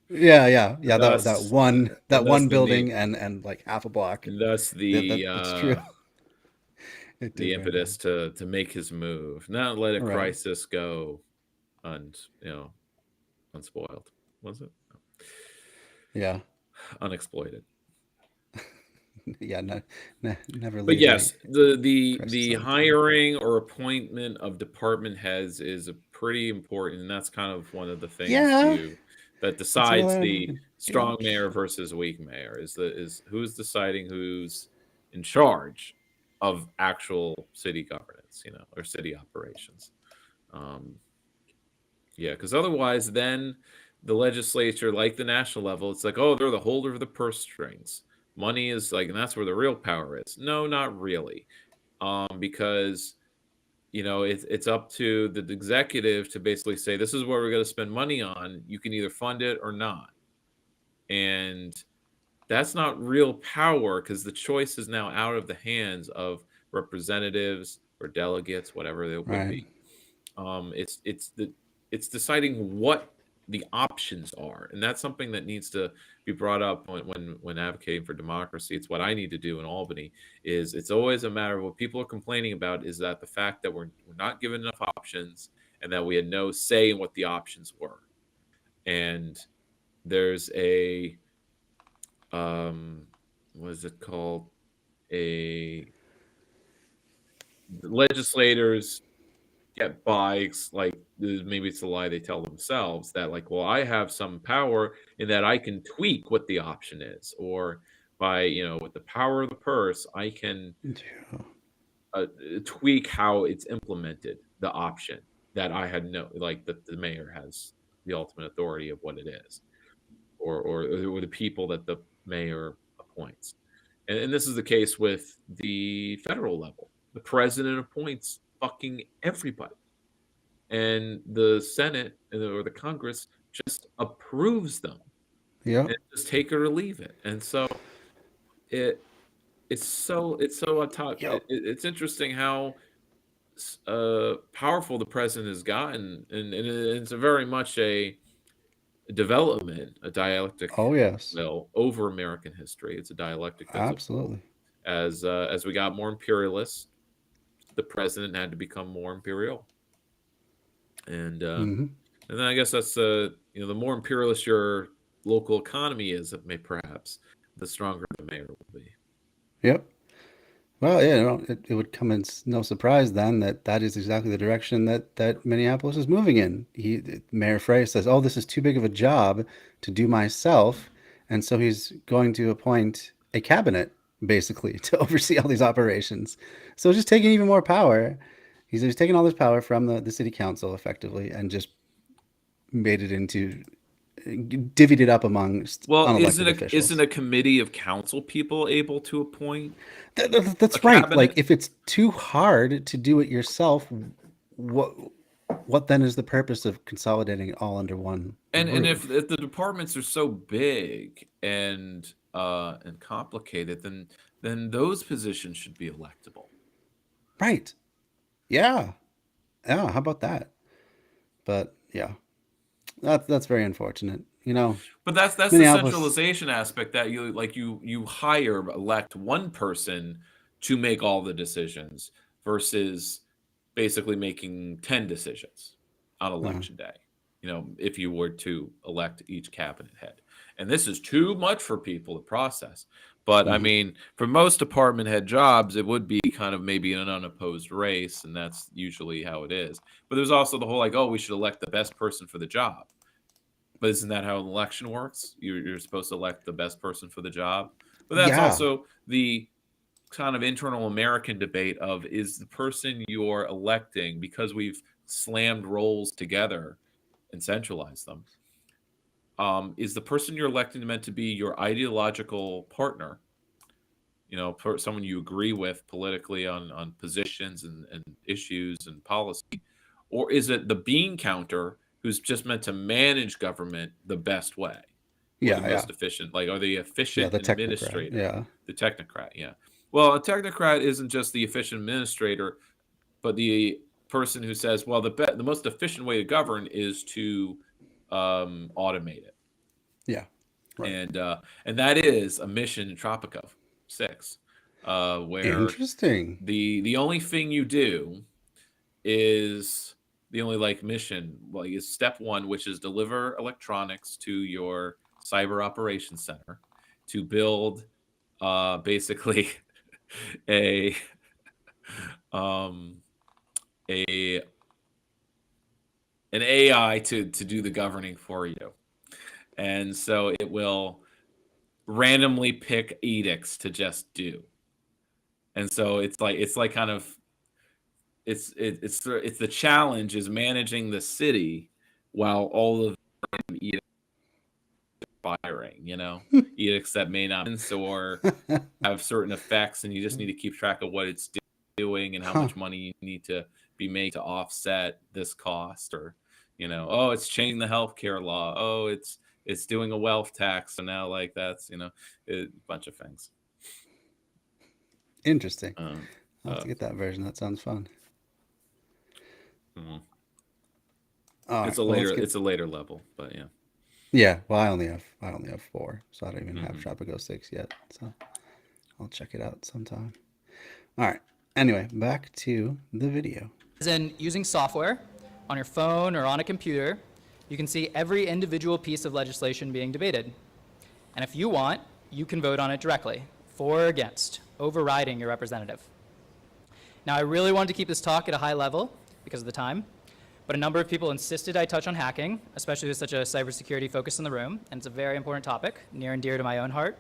Yeah. That one building and like half a block. And that's that's true. The impetus to make his move, not let a crisis go unspoiled. Was it? Yeah. Unexploited. Yeah, never. But yes, the hiring or appointment of department heads is a pretty important, and that's kind of one of the things that decides the strong mayor versus weak mayor is who's deciding who's in charge of actual city governance, or city operations. Because otherwise, then the legislature, like the national level, it's like, oh, they're the holder of the purse strings. Money is like, and that's where the real power is. No, not really. Because, it's up to the executive to basically say, this is what we're going to spend money on. You can either fund it or not. And that's not real power because the choice is now out of the hands of representatives or delegates, whatever it would be. It's deciding what the options are, and that's something that needs to be brought up when advocating for democracy. It's what I need to do in Albany. It's always a matter of what people are complaining about is that the fact that we're not given enough options and that we had no say in what the options were. And there's a what is it called? Legislators get by, like, maybe it's a lie they tell themselves that, like, well, I have some power in that I can tweak what the option is, or by with the power of the purse I can tweak how it's implemented, the option that I had that the mayor has the ultimate authority of what it is, or the people that the mayor appoints. And this is the case with the federal level. The president appoints fucking everybody, and the Senate or the Congress just approves them. Yeah, just take it or leave it. And so it's so on top. It's interesting how powerful the president has gotten, and it's very much a development, a dialectic. Oh yes. Well, over American history, it's a dialectic. That's Absolutely. As we got more imperialist, the president had to become more imperial, and then I guess that's the more imperialist your local economy is, perhaps the stronger the mayor will be. Yep. Well, yeah, it would come as no surprise then that is exactly the direction that Minneapolis is moving in. Mayor Frey says, "Oh, this is too big of a job to do myself," and so he's going to appoint a cabinet basically to oversee all these operations. So just taking even more power. He's taking all this power from the city council effectively and just made it into divvied it up amongst unelected officials. Isn't a committee of council people able to appoint? That's right. Cabinet? Like if it's too hard to do it yourself, what then is the purpose of consolidating it all under one? And if the departments are so big and complicated, then those positions should be electable. Right. Yeah. Yeah. How about that? But yeah. That's very unfortunate, But that's the centralization aspect that you elect one person to make all the decisions versus basically making 10 decisions on election day. If you were to elect each cabinet head, and this is too much for people to process. But I mean, for most department head jobs, it would be kind of maybe an unopposed race, and that's usually how it is. But there's also the whole we should elect the best person for the job. But isn't that how an election works? You're supposed to elect the best person for the job. But that's also the kind of internal American debate of, is the person you're electing, because we've slammed roles together and centralized them, is the person you're electing meant to be your ideological partner? Someone you agree with politically on positions and issues and policy? Or is it the bean counter who's just meant to manage government the best way? The most efficient, or the efficient administrator? The technocrat, yeah. Well, a technocrat isn't just the efficient administrator, but the person who says, well, the most efficient way to govern is to automate it. Yeah. Right. And that is a mission in Tropico 6, where interesting. The only thing you do is the only mission is step 1, which is deliver electronics to your cyber operations center to build basically an AI to do the governing for you. And so it will randomly pick edicts to just do. And so it's the challenge is managing the city while all of the edicts are firing, edicts that may not or have certain effects, and you just need to keep track of what it's doing and how much money you need to be made to offset this cost, or it's changing the healthcare law, it's doing a wealth tax, so now that's a bunch of things. Interesting. I'll have to get that version. That sounds fun. It's a later level, but yeah. Yeah, well, I only have 4, so I don't even have Tropico 6 yet. So I'll check it out sometime. All right. Anyway, back to the video. Then using software on your phone or on a computer, you can see every individual piece of legislation being debated. And if you want, you can vote on it directly, for or against, overriding your representative. Now, I really wanted to keep this talk at a high level because of the time, but a number of people insisted I touch on hacking, especially with such a cybersecurity focus in the room, and it's a very important topic, near and dear to my own heart,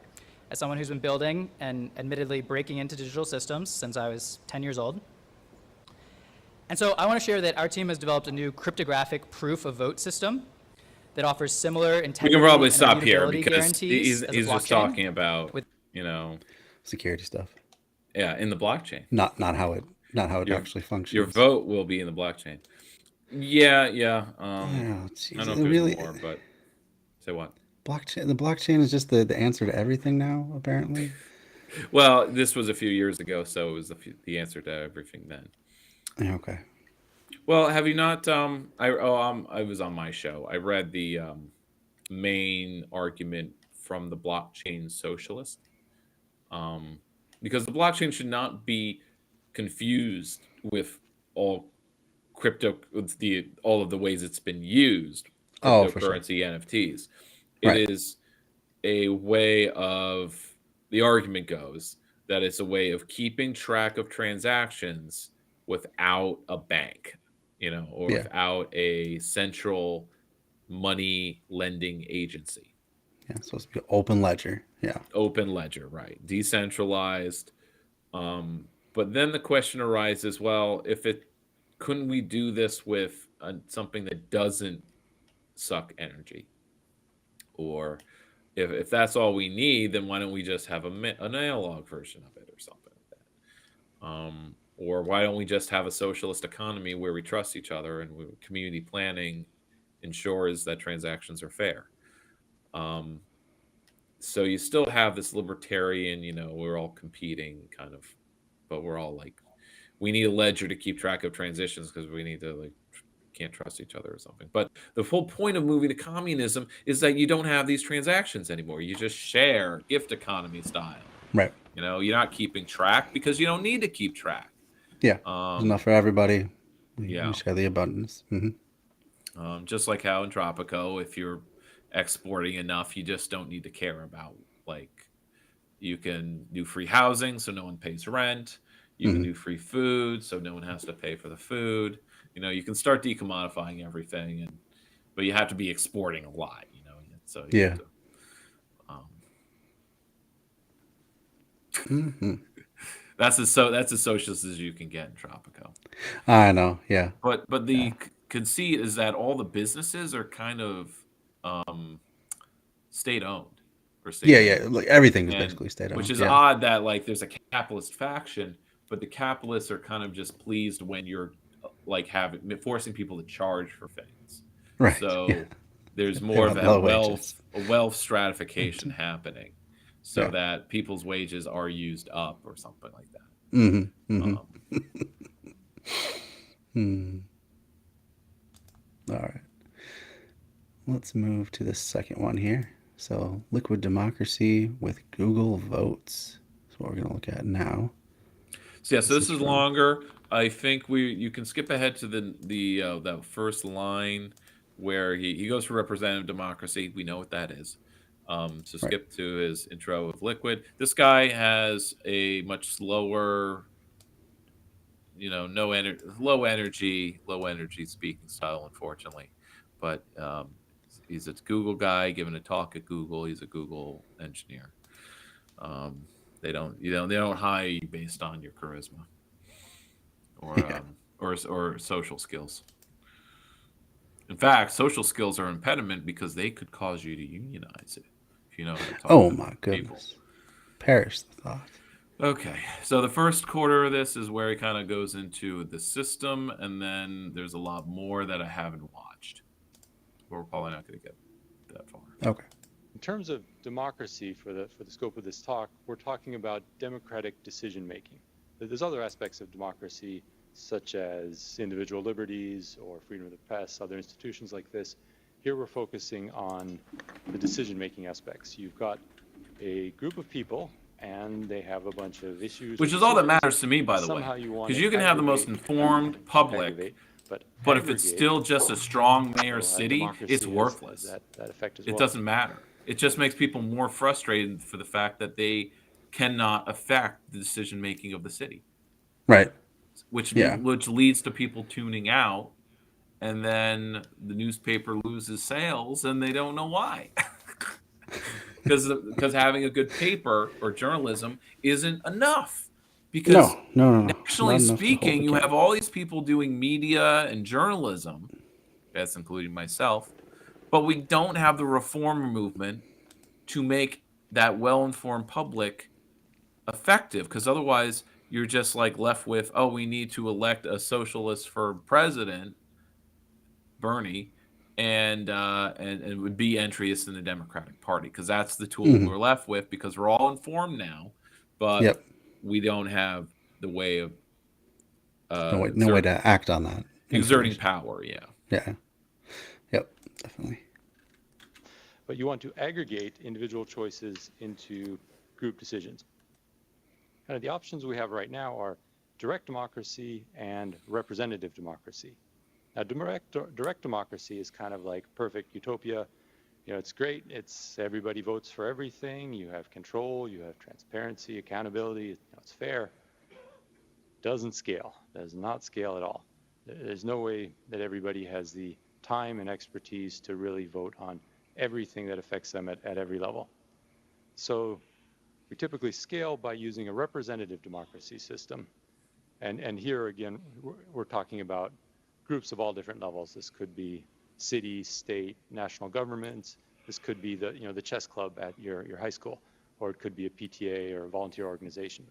as someone who's been building and admittedly breaking into digital systems since I was 10 years old. And so I want to share that our team has developed a new cryptographic proof of vote system that offers similar integrity. We can probably stop here because he's just talking about security stuff. Yeah, in the blockchain. Not how it actually functions. Your vote will be in the blockchain. Yeah. I don't know if there's more, but say what? The blockchain is just the answer to everything now, apparently. Well, this was a few years ago, so it was the answer to everything then. Okay. Well, have you not? I was on my show. I read the main argument from the blockchain socialist, because the blockchain should not be confused with all all of the ways it's been used, For sure. cryptocurrency, NFTs. It Right. is a way of, the argument goes that it's a way of keeping track of transactions without a bank, or without a central money lending agency. Yeah, it's supposed to be open ledger. Yeah. Open ledger, right. Decentralized. But then the question arises, well, couldn't we do this with something that doesn't suck energy? Or if that's all we need, then why don't we just have an analog version of it or something like that? Or why don't we just have a socialist economy where we trust each other and community planning ensures that transactions are fair? So you still have this libertarian, we're all competing kind of, but we're all like, we need a ledger to keep track of transitions because we need to can't trust each other or something. But the whole point of moving to communism is that you don't have these transactions anymore. You just share gift economy style. Right. You're not keeping track because you don't need to keep track. Yeah. There's enough for everybody. We share the abundance. Just like how in Tropico, if you're exporting enough, you just don't need to care about, you can do free housing so no one pays rent. You can do free food so no one has to pay for the food. You can start decommodifying everything, but you have to be exporting a lot, so you have to, that's as socialist as you can get in Tropico. I know, yeah. But the conceit is that all the businesses are kind of state owned. Like everything is basically state owned, which is odd that there's a capitalist faction, but the capitalists are kind of just pleased when you're forcing people to charge for things. Right. So there's more of a wealth stratification happening, so that people's wages are used up or something like that. All right. Let's move to the second one here. So liquid democracy with Google votes. That's what we're going to look at now. So this is longer. I think you can skip ahead to that first line where he goes for representative democracy. We know what that is. So skip to his intro of liquid. This guy has a much slower, low energy speaking style, unfortunately. But he's a Google guy giving a talk at Google. He's a Google engineer. They don't hire you based on your charisma or social skills. In fact, social skills are an impediment because they could cause you to unionize it if you know how to talk. Oh my goodness! People. Perish the thought. Okay, so the first quarter of this is where he kind of goes into the system, and then there's a lot more that I haven't watched. But we're probably not going to get that far. Okay. In terms of democracy, for the scope of this talk, we're talking about democratic decision making. There's other aspects of democracy, such as individual liberties or freedom of the press, other institutions like this. Here we're focusing on the decision making aspects. You've got a group of people, and they have a bunch of issues. Which is all that matters to me, by the way. Because you can have the most informed public, but if it's still just a strong mayor city, it's worthless. It doesn't matter. It just makes people more frustrated for the fact that they cannot affect the decision making of the city. Right. Which leads to people tuning out, and then the newspaper loses sales, and they don't know why. Because having a good paper or journalism isn't enough. Because no. Nationally speaking, you have all these people doing media and journalism, that's including myself, but we don't have the reform movement to make that well-informed public effective. Because otherwise, you're just left with, we need to elect a socialist for president, Bernie, and would be entryist in the Democratic Party, because that's the tool we're left with, because we're all informed now, but we don't have the way of no way to act on that. Exerting power, Yeah. Yep, definitely. but you want to aggregate individual choices into group decisions. Kind of the options we have right now are direct democracy and representative democracy. Now, direct democracy is kind of like perfect utopia. You know, it's great. It's everybody votes for everything. You have control. You have transparency, accountability. You know, it's fair. Doesn't scale. Does not scale at all. There's no way that everybody has the time and expertise to really vote on everything that affects them at every level. So we typically scale by using a representative democracy system. And here again, we're talking about groups of all different levels. This could be city, state, national governments. This could be the chess club at your high school, or it could be a PTA or a volunteer organization.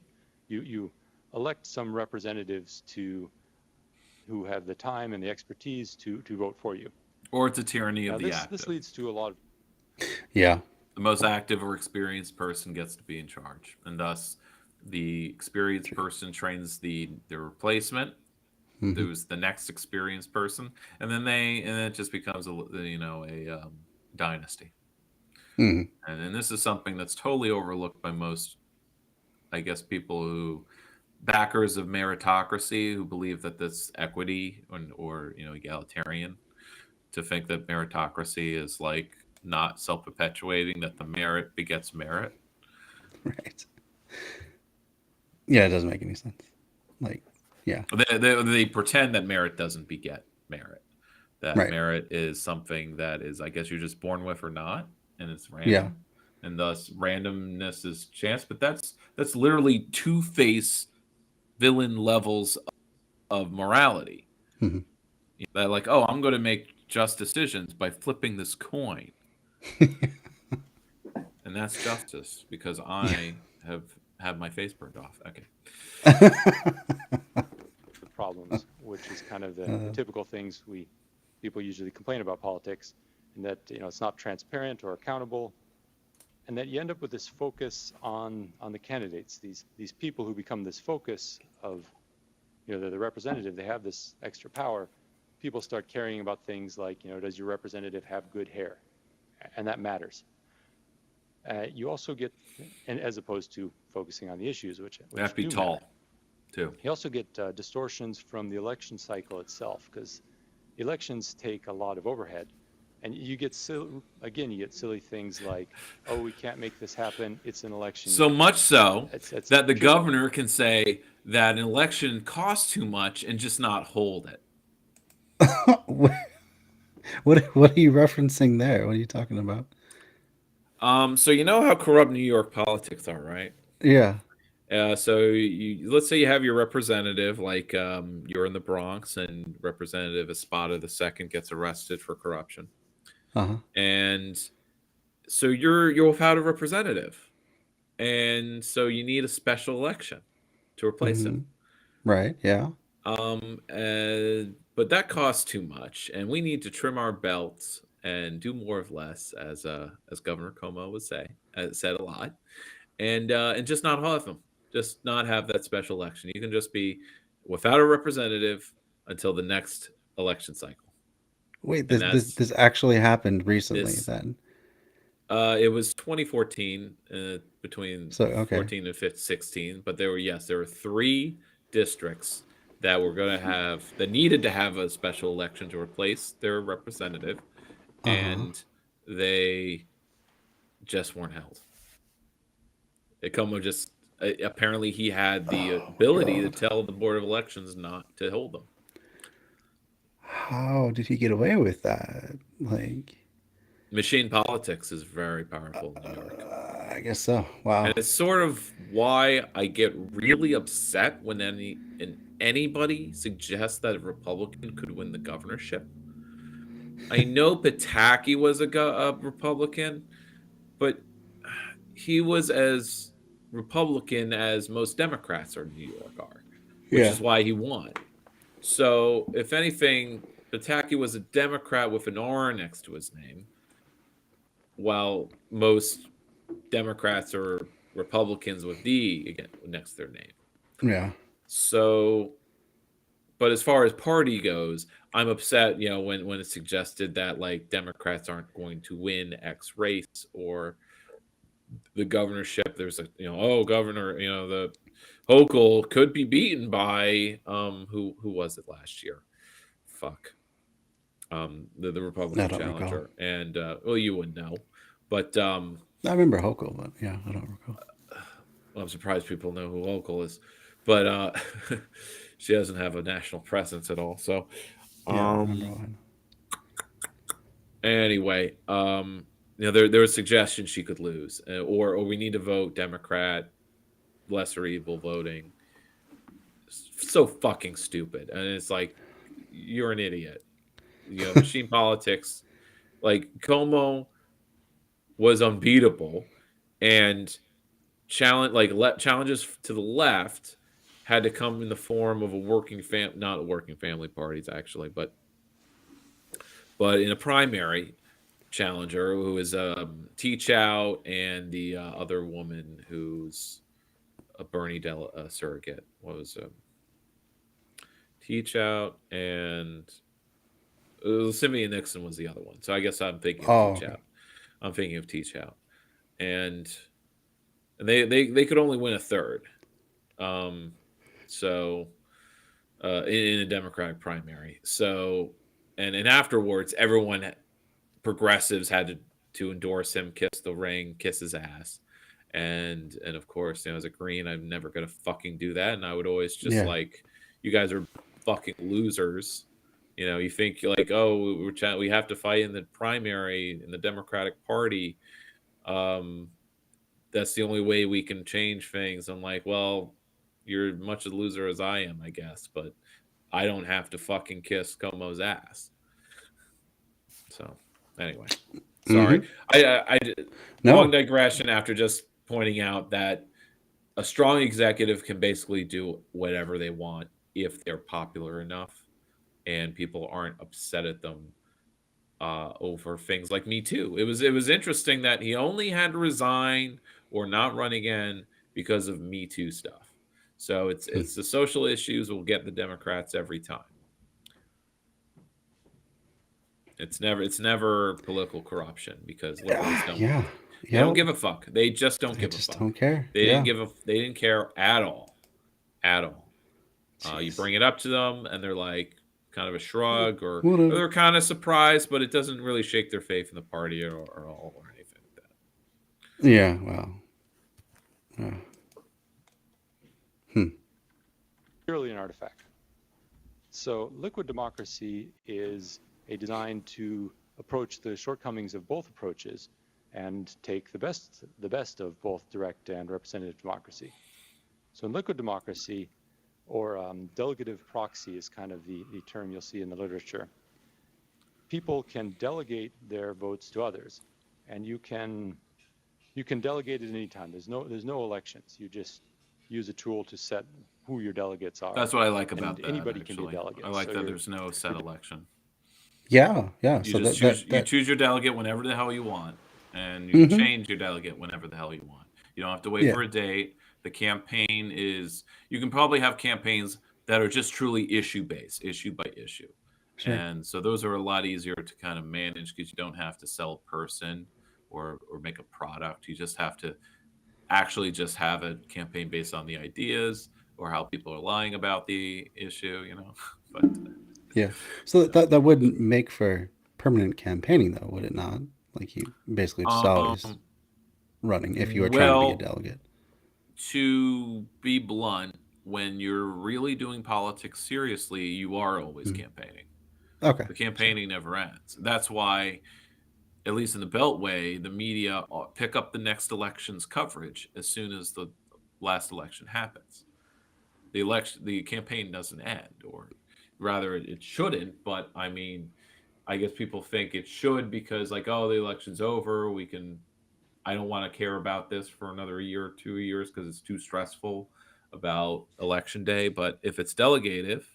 You elect some representatives who have the time and the expertise to vote for you. Or it's a tyranny of the active. This leads to a lot of... Yeah. The most active or experienced person gets to be in charge. And thus, the experienced person trains the replacement, who's the next experienced person. And then it just becomes a dynasty. And this is something that's totally overlooked by most, I guess, people who... backers of meritocracy, who believe that this equity or egalitarian, to think that meritocracy is like not self-perpetuating, that the merit begets merit. Right. Yeah, it doesn't make any sense. Like, yeah. They pretend that merit doesn't beget merit. That right. merit is something that is, I guess, you're just born with or not, and it's random. Yeah. And thus randomness is chance. But that's literally two-face villain levels of morality. That like, oh, I'm going to make just decisions by flipping this coin. And that's justice because I have had my face burned off. Okay. Problems, which is kind of the typical things people usually complain about politics, and that it's not transparent or accountable, and that you end up with this focus on the candidates. These people who become this focus of, they're the representative. They have this extra power. People start caring about things like, does your representative have good hair, and that matters. You also get, and as opposed to focusing on the issues, which they have to be tall, too. You also get distortions from the election cycle itself, because elections take a lot of overhead. And you get silly things like, oh, we can't make this happen. It's an election. So much so that the governor can say that an election costs too much and just not hold it. What are you referencing there? What are you talking about? So you know how corrupt New York politics are, right? Yeah. So let's say you have your representative, like you're in the Bronx, and Representative Espada II gets arrested for corruption. And so you're without a representative, and so you need a special election to replace him. Right. Yeah. But that costs too much, and we need to trim our belts and do more of less, as Governor Cuomo would say, said a lot, and just not have them, just not have that special election. You can just be without a representative until the next election cycle. Wait, this actually happened recently then? It was 2014, between 14 and 16, but there were 3 districts that needed to have a special election to replace their representative, and they just weren't held. Cuomo just apparently he had the ability to tell the Board of Elections not to hold them. How did he get away with that? Like, machine politics is very powerful in New York. I guess so. Wow. And it's sort of why I get really upset when anybody suggests that a Republican could win the governorship. I know Pataki was a Republican, but he was as Republican as most Democrats in New York are, which is why he won. So, if anything, Pataki was a Democrat with an R next to his name, while most Democrats are Republicans with D again next to their name. Yeah. So, but as far as party goes, I'm upset, when it's suggested that like Democrats aren't going to win X race or the governorship. There's governor, the Hochul could be beaten by who was it last year? Fuck. The Republican challenger. Recall. And well, you wouldn't know. But I remember Hochul, but yeah, I don't recall. Well, I'm surprised people know who Hochul is. But she doesn't have a national presence at all. So anyway, there was suggestions she could lose, or we need to vote Democrat, lesser evil voting. So fucking stupid, and it's like you're an idiot. Machine politics. Like Como was unbeatable, and challenges to the left had to come in the form of not a working family parties actually, but in a primary challenger who is Teach Out and the other woman who's a Bernie surrogate. What was Teach Out and Symphony Nixon was the other one. So I guess I'm thinking of Teach Out. I'm thinking of Teach Out, and they could only win a third. So in a Democratic primary. So and afterwards, everyone. Progressives had to endorse him, kiss the ring, kiss his ass, and of course, as a Green, I'm never gonna fucking do that, and I would always just like, you guys are fucking losers. You think like, oh, we have to fight in the primary in the Democratic Party. That's the only way we can change things. I'm like, well, you're as much a loser as I am, I guess, but I don't have to fucking kiss Como's ass. So. Anyway, sorry. I long digression after just pointing out that a strong executive can basically do whatever they want if they're popular enough and people aren't upset at them over things like Me Too. It was interesting that he only had to resign or not run again because of Me Too stuff. So it's the social issues will get the Democrats every time. It's never political corruption because liberals don't. They don't give a fuck. They just don't give a fuck. Don't care. They didn't care at all. You bring it up to them, and they're like kind of a shrug, or they're kind of surprised, but it doesn't really shake their faith in the party or anything like that. Yeah. Well. Purely an artifact. So liquid democracy is a design to approach the shortcomings of both approaches and take the best of both direct and representative democracy. So in liquid democracy, or delegative proxy is kind of the term you'll see in the literature, people can delegate their votes to others, and you can delegate it at any time. There's no elections. You just use a tool to set who your delegates are. That's what I like about that. Anybody can be a delegate. I like that there's no set election. Yeah. You choose your delegate whenever the hell you want, and you can change your delegate whenever the hell you want. You don't have to wait for a date. The campaign you can probably have campaigns that are just truly issue based, issue by issue. Sure. And so those are a lot easier to kind of manage because you don't have to sell a person or make a product. You just have to actually just have a campaign based on the ideas or how people are lying about the issue, But yeah. So that wouldn't make for permanent campaigning, though, would it not? Like you basically just always running if you were trying to be a delegate. To be blunt, when you're really doing politics seriously, you are always campaigning. Okay. The campaigning never ends. That's why, at least in the Beltway, the media pick up the next election's coverage as soon as the last election happens. The campaign doesn't end, or rather it shouldn't, but I mean, I guess people think it should because like, oh, the election's over, I don't want to care about this for another year or 2 years because it's too stressful about election day. But if it's delegative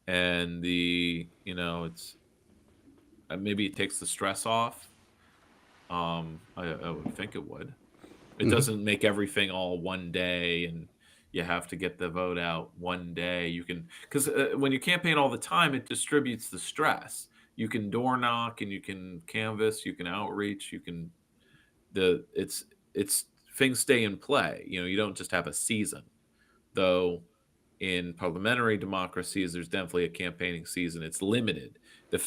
and it's maybe it takes the stress off. I would think it would. It doesn't make everything all one day and you have to get the vote out one day. You can, because when you campaign all the time, it distributes the stress. You can door knock and you can canvass, you can outreach, you can it's things stay in play. You don't just have a season, though. In parliamentary democracies, there's definitely a campaigning season. It's limited.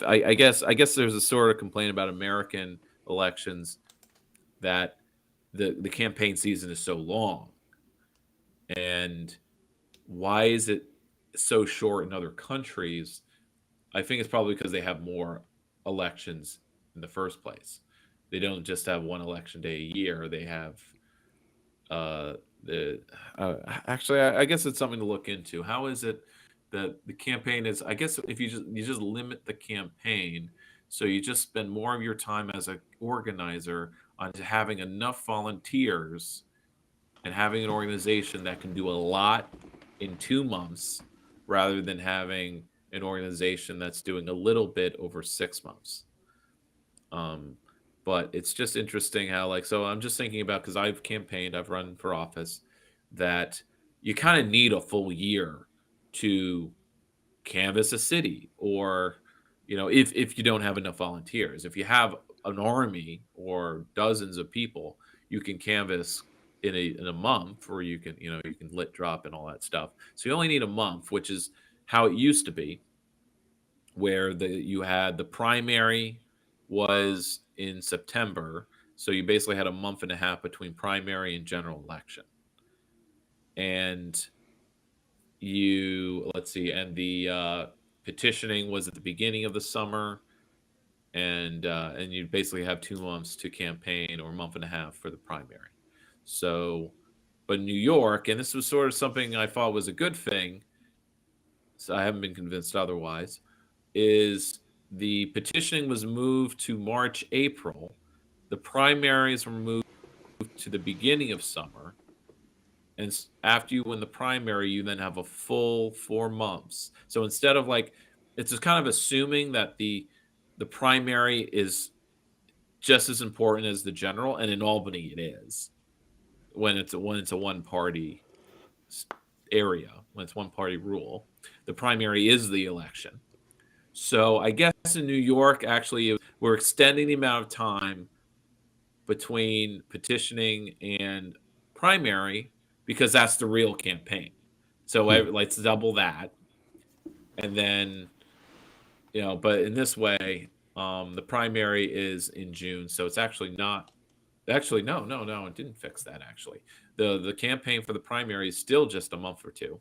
I guess there's a sort of complaint about American elections that the campaign season is so long. And why is it so short in other countries? I think it's probably because they have more elections in the first place. They don't just have one election day a year. They have actually, I guess it's something to look into. How is it that the campaign is? I guess if you just limit the campaign, so you just spend more of your time as an organizer on having enough volunteers and having an organization that can do a lot in 2 months, rather than having an organization that's doing a little bit over 6 months. But it's just interesting how, so I'm just thinking about, because I've campaigned, I've run for office, that you kind of need a full year to canvass a city, or, if you don't have enough volunteers. If you have an army or dozens of people, you can canvass in a month, or you can lit drop and all that stuff. So you only need a month, which is how it used to be, where you had the primary was in September. So you basically had a month and a half between primary and general election. And the petitioning was at the beginning of the summer. And you basically have 2 months to campaign, or a month and a half for the primary. So, but New York, and this was sort of something I thought was a good thing, so I haven't been convinced otherwise, is the petitioning was moved to March, April. The primaries were moved to the beginning of summer. And after you win the primary, you then have a full 4 months. So instead of it's just kind of assuming that the primary is just as important as the general, and in Albany it is, when it's a one party area, when it's one party rule. The primary is the election. So I guess in New York, actually, we're extending the amount of time between petitioning and primary, because that's the real campaign. So let's double that. And then, but in this way, the primary is in June. So it's actually not, no, it didn't fix that, actually. The campaign for the primary is still just a month or two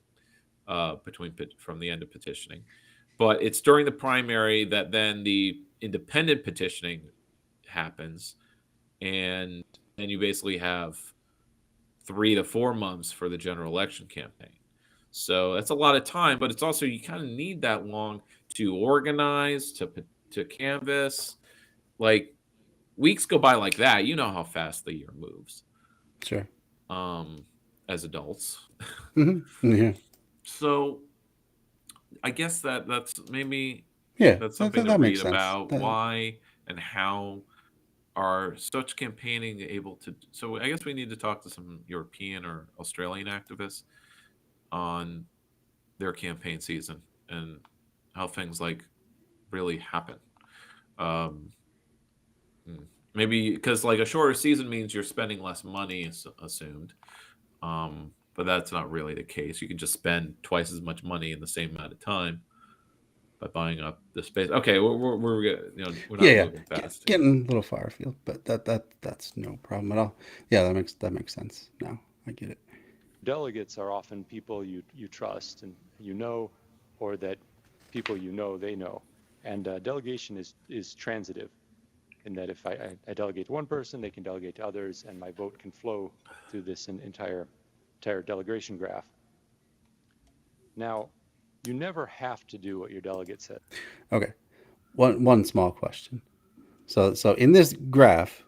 from the end of petitioning. But it's during the primary that then the independent petitioning happens. And then you basically have 3 to 4 months for the general election campaign. So that's a lot of time, but it's also, you kind of need that long to organize, to canvass. Weeks go by like that. You know how fast the year moves. Sure. As adults. Mm-hmm. Yeah. So I guess that's maybe that's something to read about. That... Why and how are such campaigning able to? So I guess we need to talk to some European or Australian activists on their campaign season and how things really happen. Maybe because a shorter season means you're spending less money, assumed. But that's not really the case. You can just spend twice as much money in the same amount of time by buying up the space. Okay, we're not moving fast. Getting a little far afield, but that's no problem at all. Yeah, that makes sense now. I get it. Delegates are often people you trust and or that people they know. And delegation is transitive, in that if I delegate to one person, they can delegate to others, and my vote can flow through this entire delegation graph. Now, you never have to do what your delegate said. Okay. One small question. So in this graph,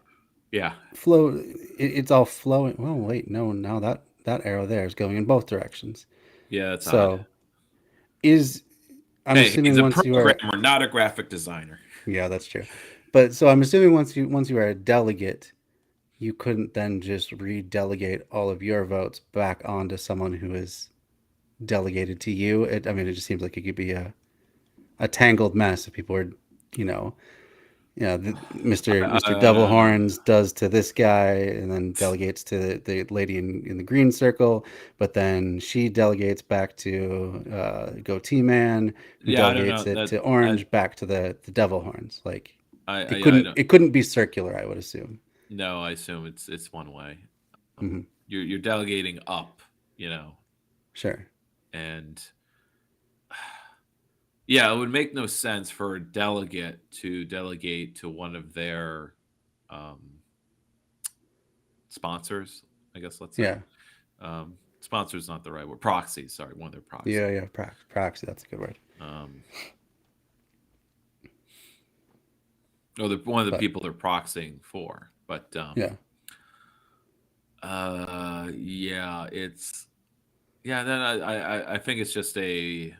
it's all flowing. Well, wait, no, now that arrow there is going in both directions. Yeah, that's so odd. I'm assuming he's a once you are not a graphic designer. Yeah, that's true. But so I'm assuming once you are a delegate, you couldn't then just redelegate all of your votes back onto someone who is delegated to you. It just seems like it could be a tangled mess if people are, you know, Mr. Double Horns does to this guy and then delegates to the lady in the green circle, but then she delegates back to Goatee Man, who delegates it to Orange back to the Devil Horns. Like it couldn't be circular, I would assume. No, I assume it's one way. Mm-hmm. You're delegating up, you know. Sure. And yeah, it would make no sense for a delegate to delegate to one of their sponsors, I guess, let's say. Yeah. Sponsor is not the right word. Proxy, sorry, one of their proxies. Yeah, proxy, that's a good word. One of the people they're proxying for. But yeah. Then I think it's just a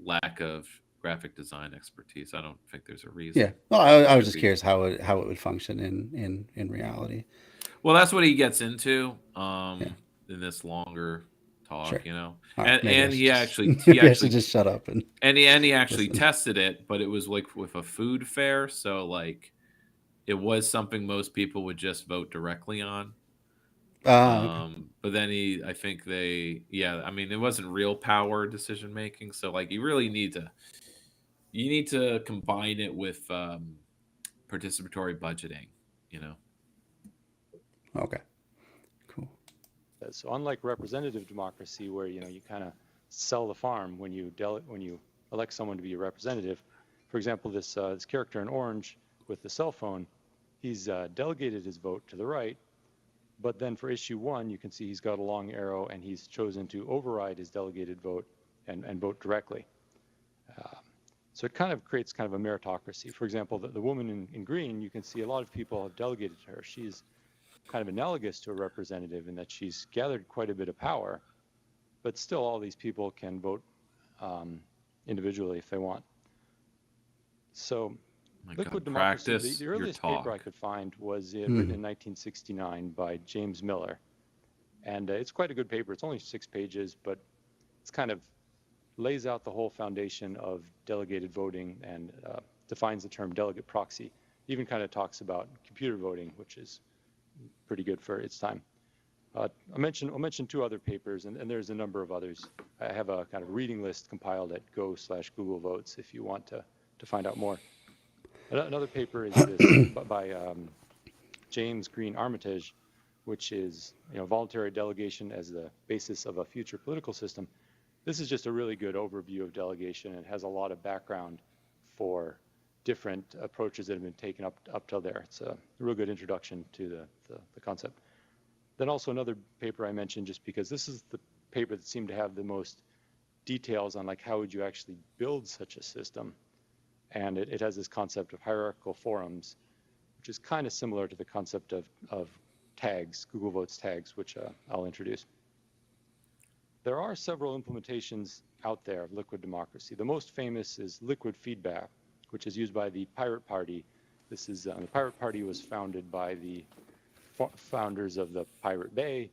lack of graphic design expertise. I don't think there's a reason. Yeah. Well, I was just curious how it would function in reality. Well, that's what he gets into in this longer talk, sure. you know. Right, and he actually just shut up and he actually tested it, but it was like with a food fair, so like it was something most people would just vote directly on. Okay. But then it wasn't real power decision making, so like you really need to combine it with participatory budgeting, you know. Okay, cool. So unlike representative democracy, where you kind of sell the farm when you elect someone to be a representative, for example, this character in orange with the cell phone, he's delegated his vote to the right, but then for issue 1, you can see he's got a long arrow and he's chosen to override his delegated vote and vote directly. So it kind of creates kind of a meritocracy. For example, the woman in green, you can see a lot of people have delegated to her. She's kind of analogous to a representative in that she's gathered quite a bit of power, but still all these people can vote individually if they want. So liquid democracy, the earliest paper I could find was written in 1969 by James Miller. And it's quite a good paper. It's only 6 pages, but it's kind of lays out the whole foundation of delegated voting and defines the term delegate proxy. Even kind of talks about computer voting, which is pretty good for its time. I'll mention 2 other papers, and there's a number of others. I have a kind of reading list compiled at go/Google Votes if you want to find out more. Another paper is this by James Green Armitage, which is voluntary delegation as the basis of a future political system. This is just a really good overview of delegation and has a lot of background for different approaches that have been taken up till there. It's a real good introduction to the concept. Then also another paper I mentioned just because this is the paper that seemed to have the most details on like how would you actually build such a system. And it has this concept of hierarchical forums, which is kind of similar to the concept of tags, Google Votes tags, which I'll introduce. There are several implementations out there of liquid democracy. The most famous is liquid feedback, which is used by the Pirate Party. This is the Pirate Party was founded by the founders of the Pirate Bay,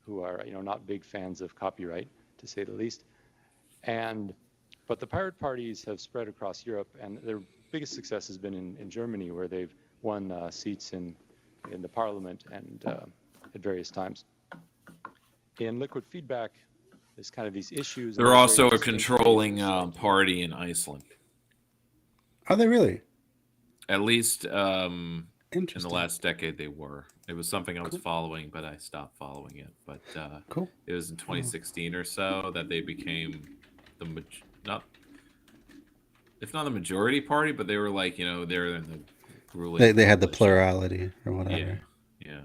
who are not big fans of copyright, to say the least. But the pirate parties have spread across Europe, and their biggest success has been in Germany, where they've won seats in the parliament and at various times. In liquid feedback, there's kind of these issues. They're also a controlling party in Iceland. Are they really? At least in the last decade they were. It was something I was following, but I stopped following it. But cool. It was in 2016 or so that they became if not the majority party, but they were like, they're in the ruling. They had the plurality or whatever. Yeah.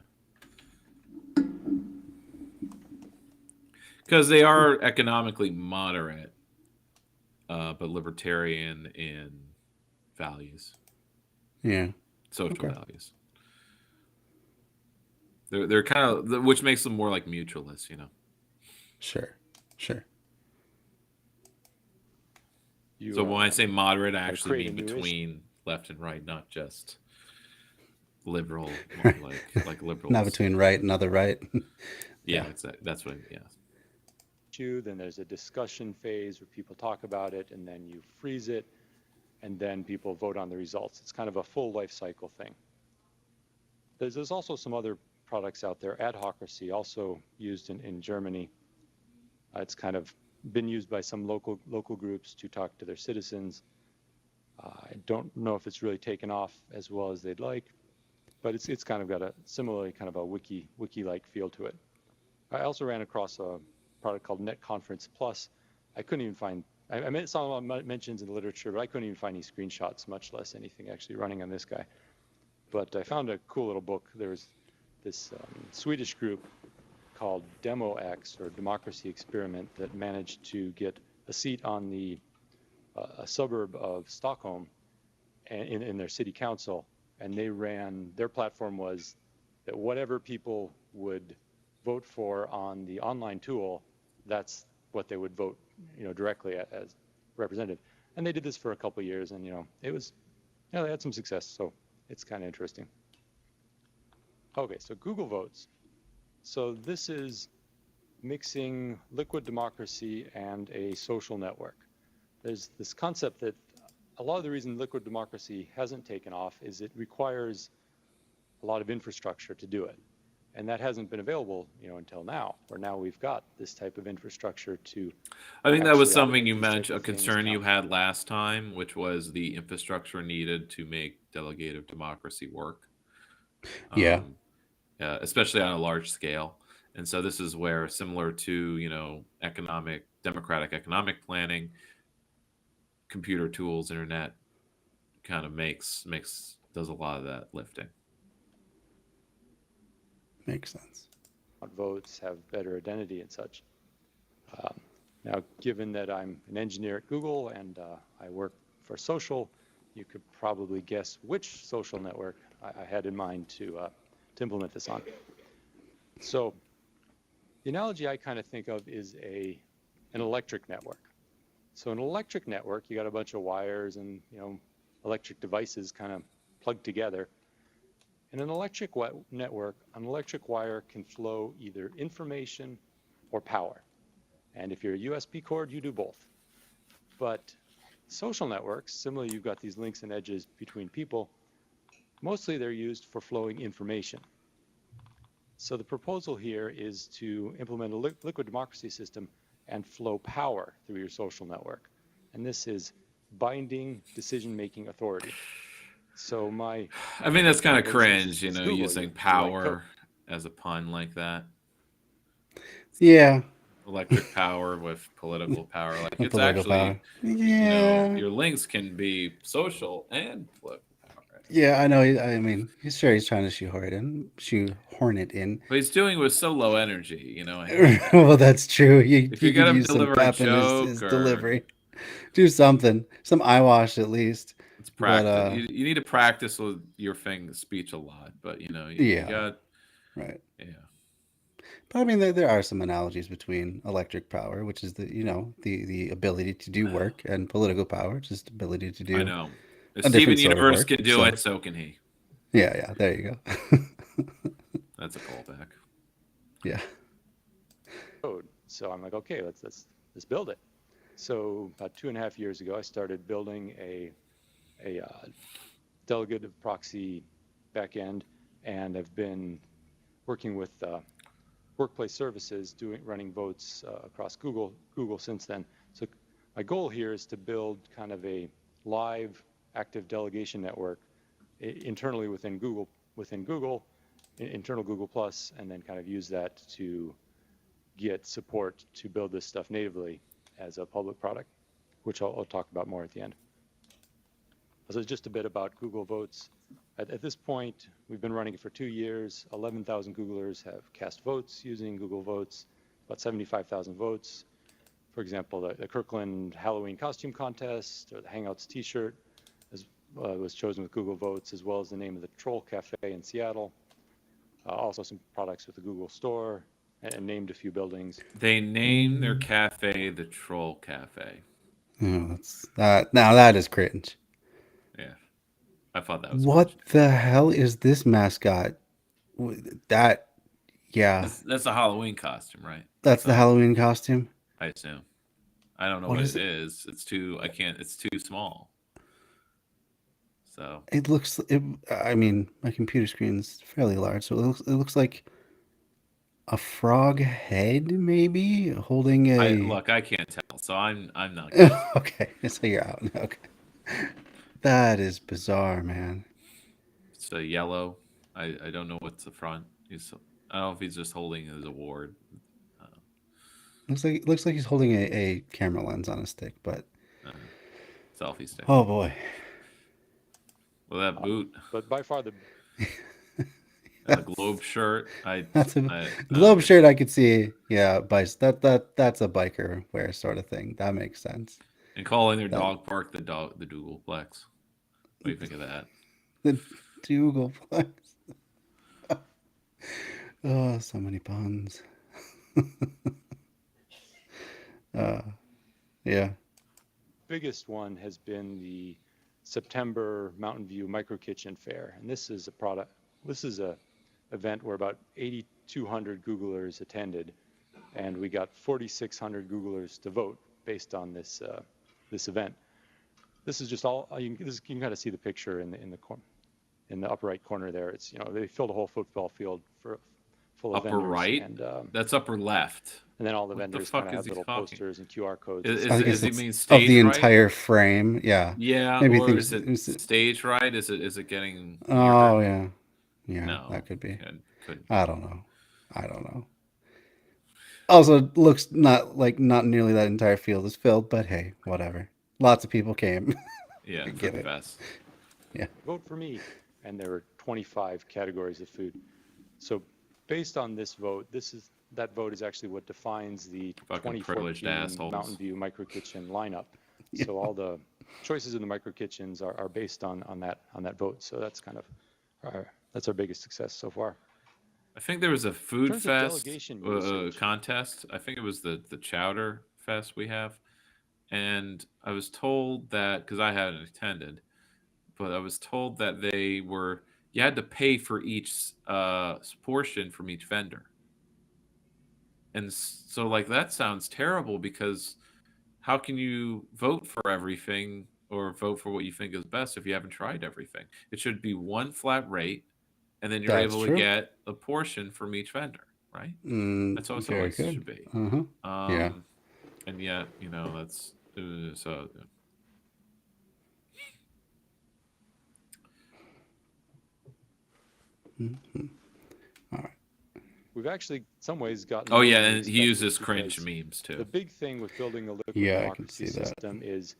Because they are economically moderate, but libertarian in values. Yeah. Social values. They're kind of, which makes them more like mutualists, Sure. So when I say moderate, I actually mean between left and right, not just liberal, like liberals. Not between right and other right. Yeah, exactly. That's what. Yeah. Then there's a discussion phase where people talk about it, and then you freeze it, and then people vote on the results. It's kind of a full life cycle thing. There's also some other products out there. Adhocracy, also used in Germany. It's kind of been used by some local groups to talk to their citizens. I don't know if it's really taken off as well as they'd like, but it's kind of got a similarly kind of a wiki-like feel to it. I also ran across a product called Net Conference Plus. I couldn't even find, I saw mentions in the literature, but I couldn't even find any screenshots, much less anything actually running on this guy. But I found a cool little book. There was this Swedish group called Demo X, or Democracy Experiment, that managed to get a seat on the a suburb of Stockholm in their city council, and their platform was that whatever people would vote for on the online tool, that's what they would vote, directly as representative. And they did this for a couple of years, and it was, they had some success, so it's kind of interesting. Okay, so Google Votes. So this is mixing liquid democracy and a social network. There's this concept that a lot of the reason liquid democracy hasn't taken off is it requires a lot of infrastructure to do it. And that hasn't been available, until now, where now we've got this type of infrastructure to. I think that was something you mentioned, a concern you had last time, which was the infrastructure needed to make delegative democracy work. Yeah. Especially on a large scale. And so this is where, similar to, democratic economic planning, computer tools, internet kind of does a lot of that lifting. Makes sense. Votes have better identity and such. Now, given that I'm an engineer at Google and I work for social, you could probably guess which social network I had in mind to implement this on. So the analogy I kind of think of is an electric network. So an electric network, you got a bunch of wires and electric devices kind of plugged together. In an electric network, an electric wire can flow either information or power. And if you're a USB cord, you do both. But social networks, similarly, you've got these links and edges between people. Mostly they're used for flowing information. So the proposal here is to implement a liquid democracy system and flow power through your social network. And this is binding decision-making authority. So I mean, that's kind of cringe, using power as a pun like that. Yeah. Electric power with political power. Like, it's political actually, power. Yeah. your links can be social and political. Yeah, I know. I mean, he's he's trying to shoehorn it in. But he's doing it with so low energy, Well, that's true. If you got to use deliver some a pep in joke his or delivery. Do something. Some eyewash at least. It's practice. But, you need to practice with your speech a lot, but you got right. Yeah. But I mean, there are some analogies between electric power, which is the ability to do work, and political power, just ability to do. I know. If Steven Universe can do it, so can he. Yeah. There you go. That's a callback. Yeah. So I'm like, okay, let's build it. So about 2.5 years ago, I started building a delegative proxy backend, and I've been working with workplace services running votes across Google since then. So my goal here is to build kind of a live active delegation network internally within Google, internal Google Plus, and then kind of use that to get support to build this stuff natively as a public product, which I'll talk about more at the end. So just a bit about Google Votes. At this point, we've been running it for 2 years. 11,000 Googlers have cast votes using Google Votes, about 75,000 votes. For example, the Kirkland Halloween costume contest or the Hangouts t-shirt was chosen with Google Votes, as well as the name of the Troll Cafe in Seattle. Also some products with the Google Store, and named a few buildings. They named their cafe the Troll Cafe. Oh, now that is cringe. Yeah. I thought that was what the hell is this mascot? That, yeah. That's a Halloween costume, right? That's the Halloween costume? I assume. I don't know what it is. It's too small. So it looks. I mean, my computer screen's fairly large, so it looks like a frog head, maybe holding a. Look, I can't tell, so I'm not. Okay, so you're out. Okay, that is bizarre, man. It's a yellow. I don't know what's the front. I don't know if he's just holding his award. Looks like he's holding a camera lens on a stick, but selfie stick. Oh boy. Well, that boot. But by far the and the globe shirt. Globe shirt I could see. Yeah, that's a biker wear sort of thing. That makes sense. And calling their dog park the Dougleplex. What do you think of that? The Dougleplex. Oh, so many puns. Yeah. biggest one has been the September Mountain View Micro Kitchen Fair, and this is a event where about 8,200 Googlers attended, and we got 4,600 Googlers to vote based on this event. This is just all you can kind of see the picture in the upper right corner there. It's they filled a whole football field full of vendors. Upper right? And, that's upper left. And then all the vendors kind of have little posters and QR codes. Is he mean stage of the right? entire frame? Yeah. Yeah. Maybe or is it stage right? Is it getting? Oh yeah. Yeah. No, that could be. Could. I don't know. Also, looks not nearly that entire field is filled, but hey, whatever. Lots of people came. Yeah, Get the it. best. Yeah. Vote for me. And there were 25 categories of food. So based on this vote, that vote is actually what defines the Fucking privileged 2014 assholes. Mountain View Micro Kitchen lineup. Yeah. So all the choices in the micro kitchens are based on that vote. So that's kind of that's our biggest success so far. I think there was a food terms of fest delegation research. contest. I think it was the chowder fest we have. And I was told that, because I hadn't attended, but I was told that you had to pay for each portion from each vendor. And so, like, that sounds terrible, because how can you vote for everything or vote for what you think is best if you haven't tried everything? It should be one flat rate, and then you're able to get a portion from each vendor, right? That's how it always should be. Yeah. And yet, that's so. Mm-hmm. All right. We've actually, in some ways, gotten. Oh yeah, and he uses cringe memes too. The big thing with building a liquid democracy system is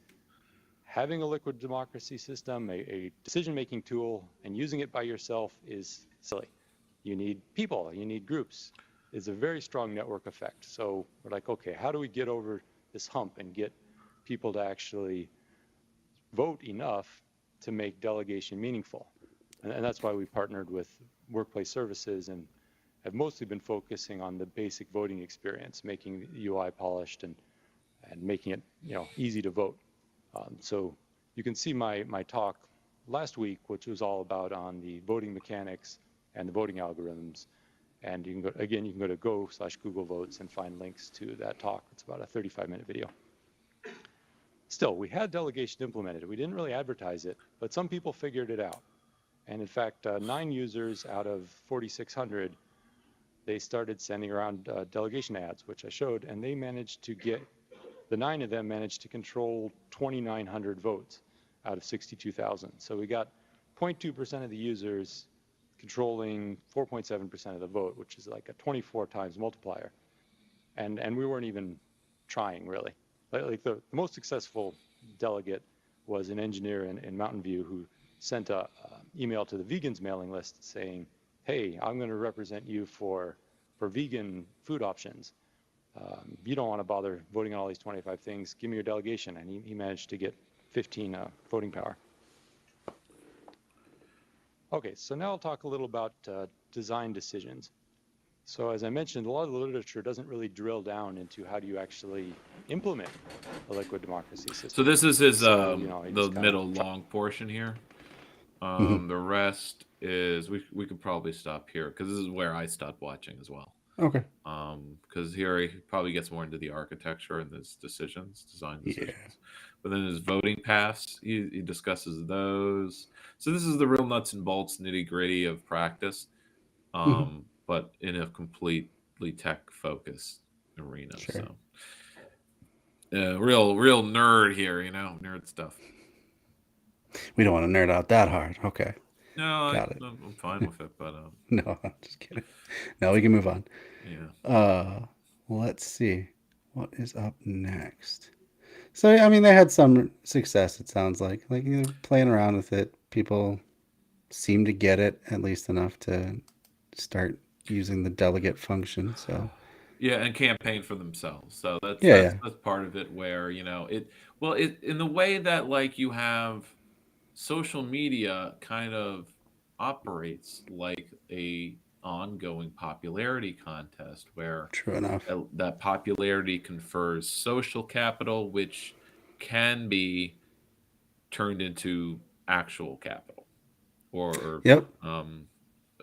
having a liquid democracy system, a decision-making tool, and using it by yourself is silly. You need people, you need groups. It's a very strong network effect. So we're like, okay, how do we get over this hump and get people to actually vote enough to make delegation meaningful? And that's why we partnered with Workplace Services and have mostly been focusing on the basic voting experience, making the UI polished and making it easy to vote. So you can see my talk last week, which was all about on the voting mechanics and the voting algorithms. And you can go to go/Google Votes and find links to that talk. It's about a 35-minute video. Still, we had delegation implemented. We didn't really advertise it, but some people figured it out. And in fact, 9 users out of 4,600, they started sending around delegation ads, which I showed, and the 9 of them managed to control 2,900 votes out of 62,000. So we got 0.2% of the users controlling 4.7% of the vote, which is like a 24 times multiplier. And we weren't even trying, really. Like the most successful delegate was an engineer in Mountain View who sent an email to the vegans mailing list saying, hey, I'm going to represent you for vegan food options. You don't want to bother voting on all these 25 things. Give me your delegation. And he managed to get 15 voting power. Okay, so now I'll talk a little about design decisions. So as I mentioned, a lot of the literature doesn't really drill down into how do you actually implement a liquid democracy system. So this is his the middle long portion here. The rest is we could probably stop here because this is where I stopped watching as well. Okay. Because here he probably gets more into the architecture and his design decisions. But then his voting paths, he discusses those. So this is the real nuts and bolts, nitty gritty of practice, but in a completely tech focused arena. Sure. So, real nerd here, nerd stuff. We don't want to nerd out that hard. Okay. No, I'm fine with it, but no, I'm just kidding. No, we can move on. Yeah. Let's see what is up next. So I mean, they had some success. It sounds like playing around with it. People seem to get it at least enough to start using the delegate function. So yeah, and campaign for themselves. So that's part of it. Where it in the way that like you have social media kind of operates like a ongoing popularity contest where true enough that popularity confers social capital, which can be turned into actual capital or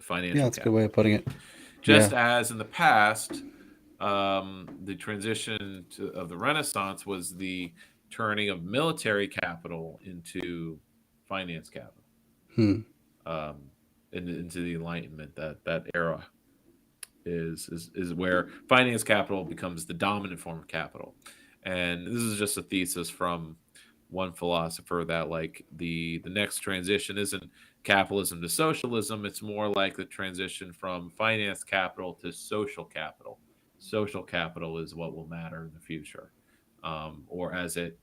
financial that's capital. a good way of putting it. Just as in the past, the transition of the Renaissance was the turning of military capital into finance capital. Into the Enlightenment, that era is where finance capital becomes the dominant form of capital. And this is just a thesis from one philosopher that like the next transition isn't capitalism to socialism. It's more like the transition from finance capital to social capital. Social capital is what will matter in the future, or as it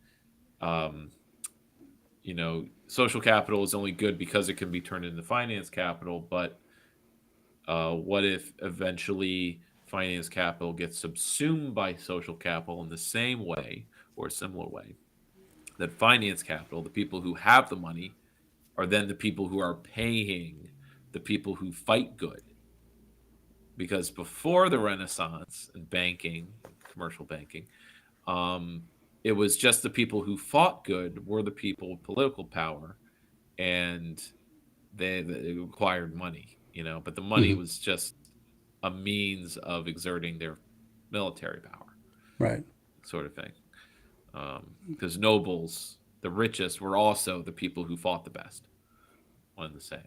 social capital is only good because it can be turned into finance capital. But what if eventually finance capital gets subsumed by social capital in the same way or a similar way that finance capital, the people who have the money, are then the people who are paying the people who fight good? Because before the Renaissance and banking, commercial banking, it was just the people who fought good were the people with political power, and they required money, but the money was just a means of exerting their military power, right? Sort of thing. Because nobles, the richest, were also the people who fought the best. One and the same.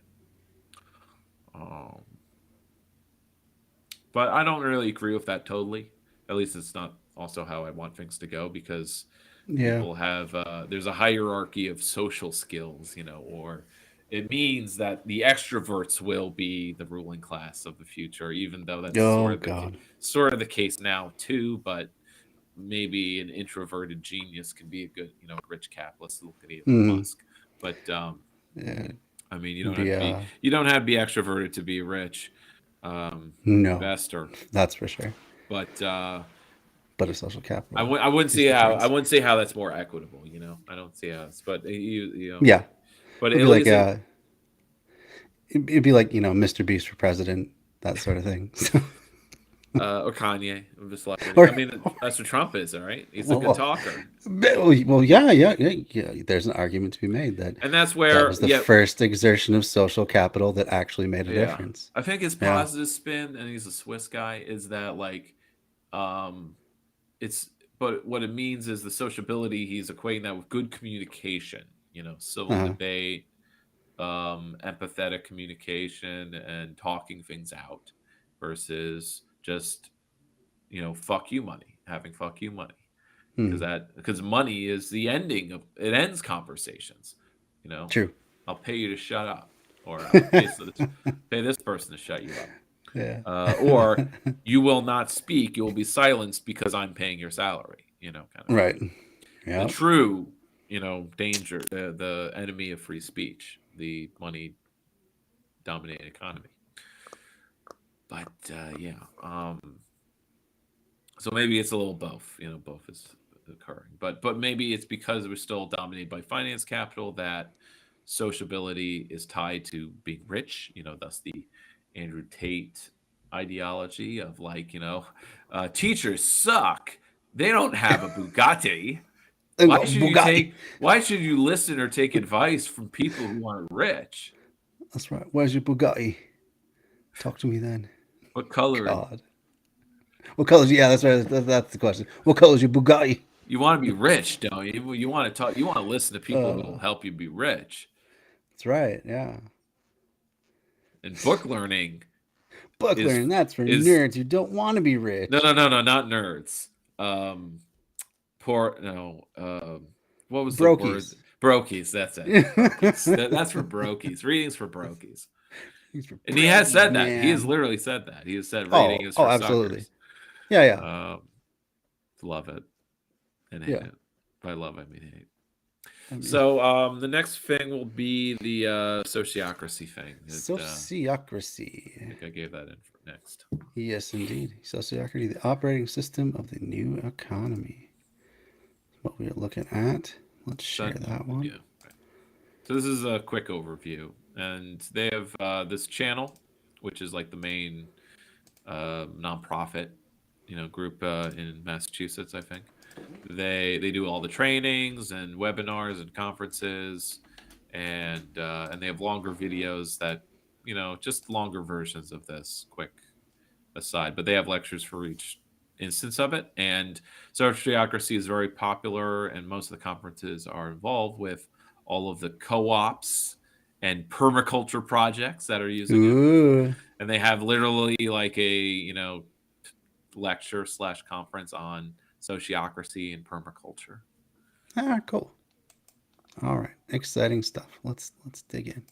But I don't really agree with that totally. At least it's not also how I want things to go, because people have there's a hierarchy of social skills, or it means that the extroverts will be the ruling class of the future, even though that's sort of the case now too. But maybe an introverted genius can be a good, rich capitalist. Look at Elon Musk. But I mean, you don't have to be extroverted to be rich. No, investor. That's for sure. But a social capital. I wouldn't see how that's more equitable. I don't see how it's. But yeah. But it'd be like Mr. Beast for president, that sort of thing. Or Kanye. I'm just like, I mean, that's what Trump is, all right? He's a good talker. Well, yeah. There's an argument to be made and that's where that was the first exertion of social capital that actually made a difference. I think his positive spin, and he's a Swiss guy, is that like, but what it means is the sociability. He's equating that with good communication, civil debate, empathetic communication, and talking things out, versus just fuck you money, having fuck you money, because money is the ending of it, ends conversations. True. I'll pay you to shut up, or I'll pay this person to shut you up. Or you will not speak, you will be silenced because I'm paying your salary, kind of right. Yeah. The true danger, the enemy of free speech, the money dominated economy. But so maybe it's a little both. Both is occurring. But maybe it's because we're still dominated by finance capital that sociability is tied to being rich. Thus the Andrew Tate ideology of like, teachers suck. They don't have a Bugatti. Why should you listen or take advice from people who aren't rich? That's right. Where's your Bugatti? Talk to me then. What color? God. What color? Yeah, that's right. That's the question. What color is your Bugatti? You want to be rich, don't you? You want to talk. You want to listen to people who will help you be rich. That's right. Yeah. And book learning. Book learning. That's for nerds who don't want to be rich. No, not nerds. What was the word? Brokies. That's it. Brokies. That's for brokies. Reading's for brokies. And he has said that. He has literally said that. He has said reading is for absolutely. suckers. Yeah. Love it and hate it. By love, I mean hate. So the next thing will be the sociocracy thing. Sociocracy. I think I gave that in for next. Yes, indeed. Sociocracy, the operating system of the new economy. What we are looking at. Let's share that one. Yeah. So this is a quick overview, and they have this channel, which is like the main nonprofit, group in Massachusetts, I think. They do all the trainings and webinars and conferences, and they have longer videos that, just longer versions of this quick aside. But they have lectures for each instance of it, and sociocracy is very popular, and most of the conferences are involved with all of the co-ops and permaculture projects that are using it. And they have literally like a lecture / conference on sociocracy and permaculture. Cool. All right, exciting stuff. Let's dig in.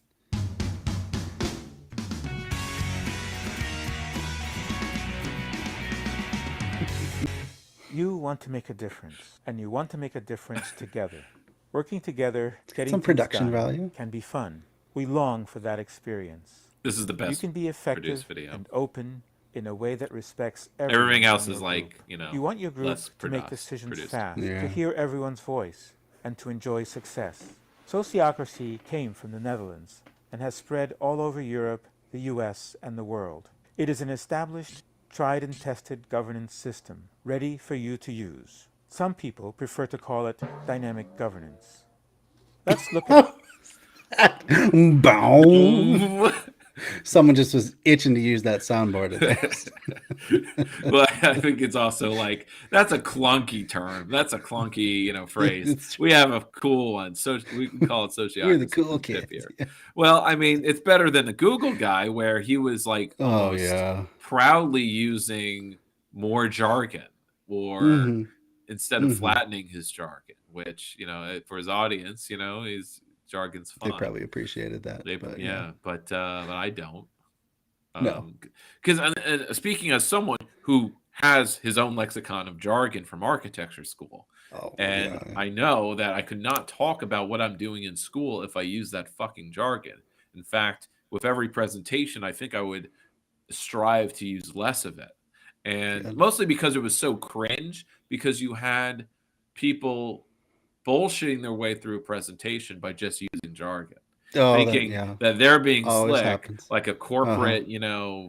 You want to make a difference, and you want to make a difference together. Working together, getting some production things done value can be fun. We long for that experience. This is the best. You can be effective video and open in a way that respects everything else is group. like, You want your group to make decisions fast, to hear everyone's voice, and to enjoy success. Sociocracy came from the Netherlands and has spread all over Europe, the US, and the world. It is an established, tried and tested governance system, ready for you to use. Some people prefer to call it dynamic governance. Let's look at Boom. Someone just was itching to use that soundboard today. Well, I think it's also like, that's a clunky term. That's a clunky, phrase. We have a cool one. So we can call it sociocracy. We're the cool kids. Yeah. Well, I mean, it's better than the Google guy where he was like proudly using more jargon or instead of flattening his jargon, which, for his audience, his jargon's fun. They probably appreciated that. But I don't. No. Because speaking as someone who has his own lexicon of jargon from architecture school, I know that I could not talk about what I'm doing in school if I use that fucking jargon. In fact, with every presentation, I think I would strive to use less of it. And mostly because it was so cringe, because you had people bullshitting their way through a presentation by just using jargon, thinking that they're being slick, like a corporate,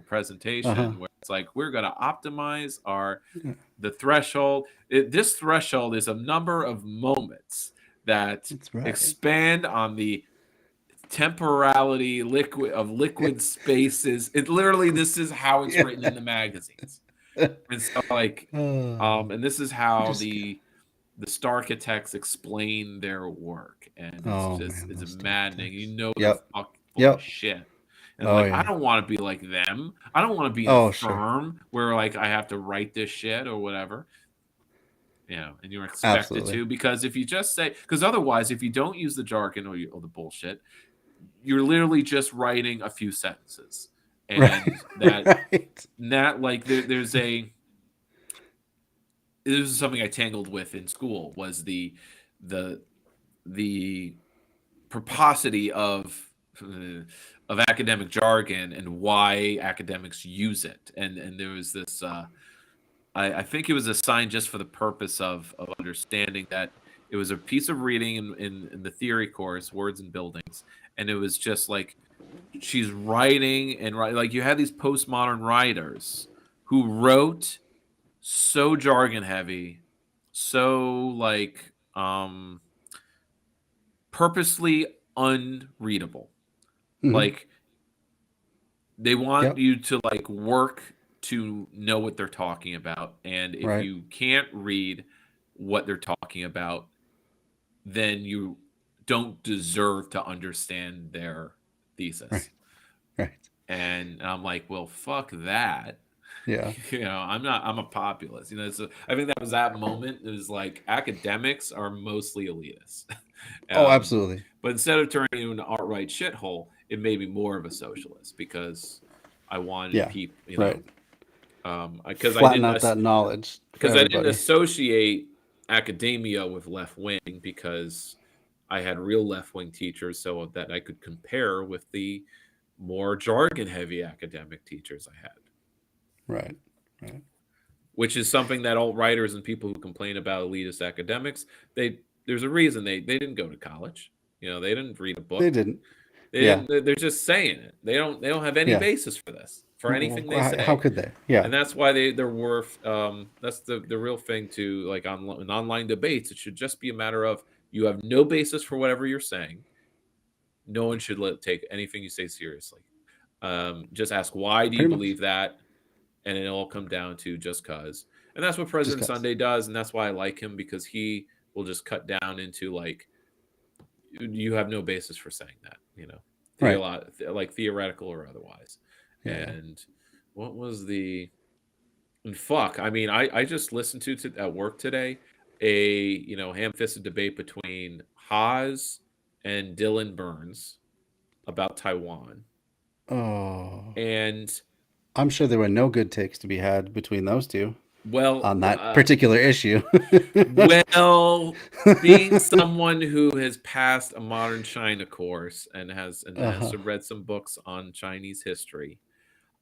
presentation where it's like, we're going to optimize the threshold. This threshold is a number of moments that expand on the temporality liquid spaces. It literally, this is how it's written in the magazines. And so and this is how the Starchitects explain their work, and it's maddening. They're full of shit. And I don't want to be like them. I don't want to be in a firm where I have to write this shit or whatever. And you're expected to, because if you just say, because otherwise, if you don't use the jargon or the bullshit, you're literally just writing a few sentences. And there's this is something I tangled with in school, was the purposity of academic jargon and why academics use it. And there was this, I think it was assigned just for the purpose of understanding that it was a piece of reading in the theory course, Words and Buildings. And it was just like, she's writing and like, you had these postmodern writers who wrote so jargon heavy, so purposely unreadable. Like they want you to like work to know what they're talking about, and if you can't read what they're talking about, then you don't deserve to understand their thesis. Right. And I'm like, well, fuck that. Yeah. I'm a populist. So I think that was that moment. It was like academics are mostly elitists. Oh, absolutely. But instead of turning into an outright shithole, it made me more of a socialist because I wanted people, because flatten out that knowledge. Because I didn't associate academia with left wing because I had real left wing teachers, so that I could compare with the more jargon heavy academic teachers I had. Right. Which is something that alt writers and people who complain about elitist academics, there's a reason they didn't go to college. They didn't read a book. They didn't. They're just saying it. They don't have any basis for this, for anything they say. How could they? Yeah. And that's why they're worth. That's the real thing to like in online debates. It should just be a matter of you have no basis for whatever you're saying. No one should take anything you say seriously. Just ask, why do you believe that? And it'll all come down to just cause. And that's what President Sunday does. And that's why I like him, because he will just cut down into like, you have no basis for saying that, like theoretical or otherwise. Yeah. And what was I just listened to at work today, a, ham-fisted debate between Haas and Dylan Burns about Taiwan. Oh. And I'm sure there were no good takes to be had between those two. Well, on that particular issue. Well, being someone who has passed a modern China course and has read some books on Chinese history,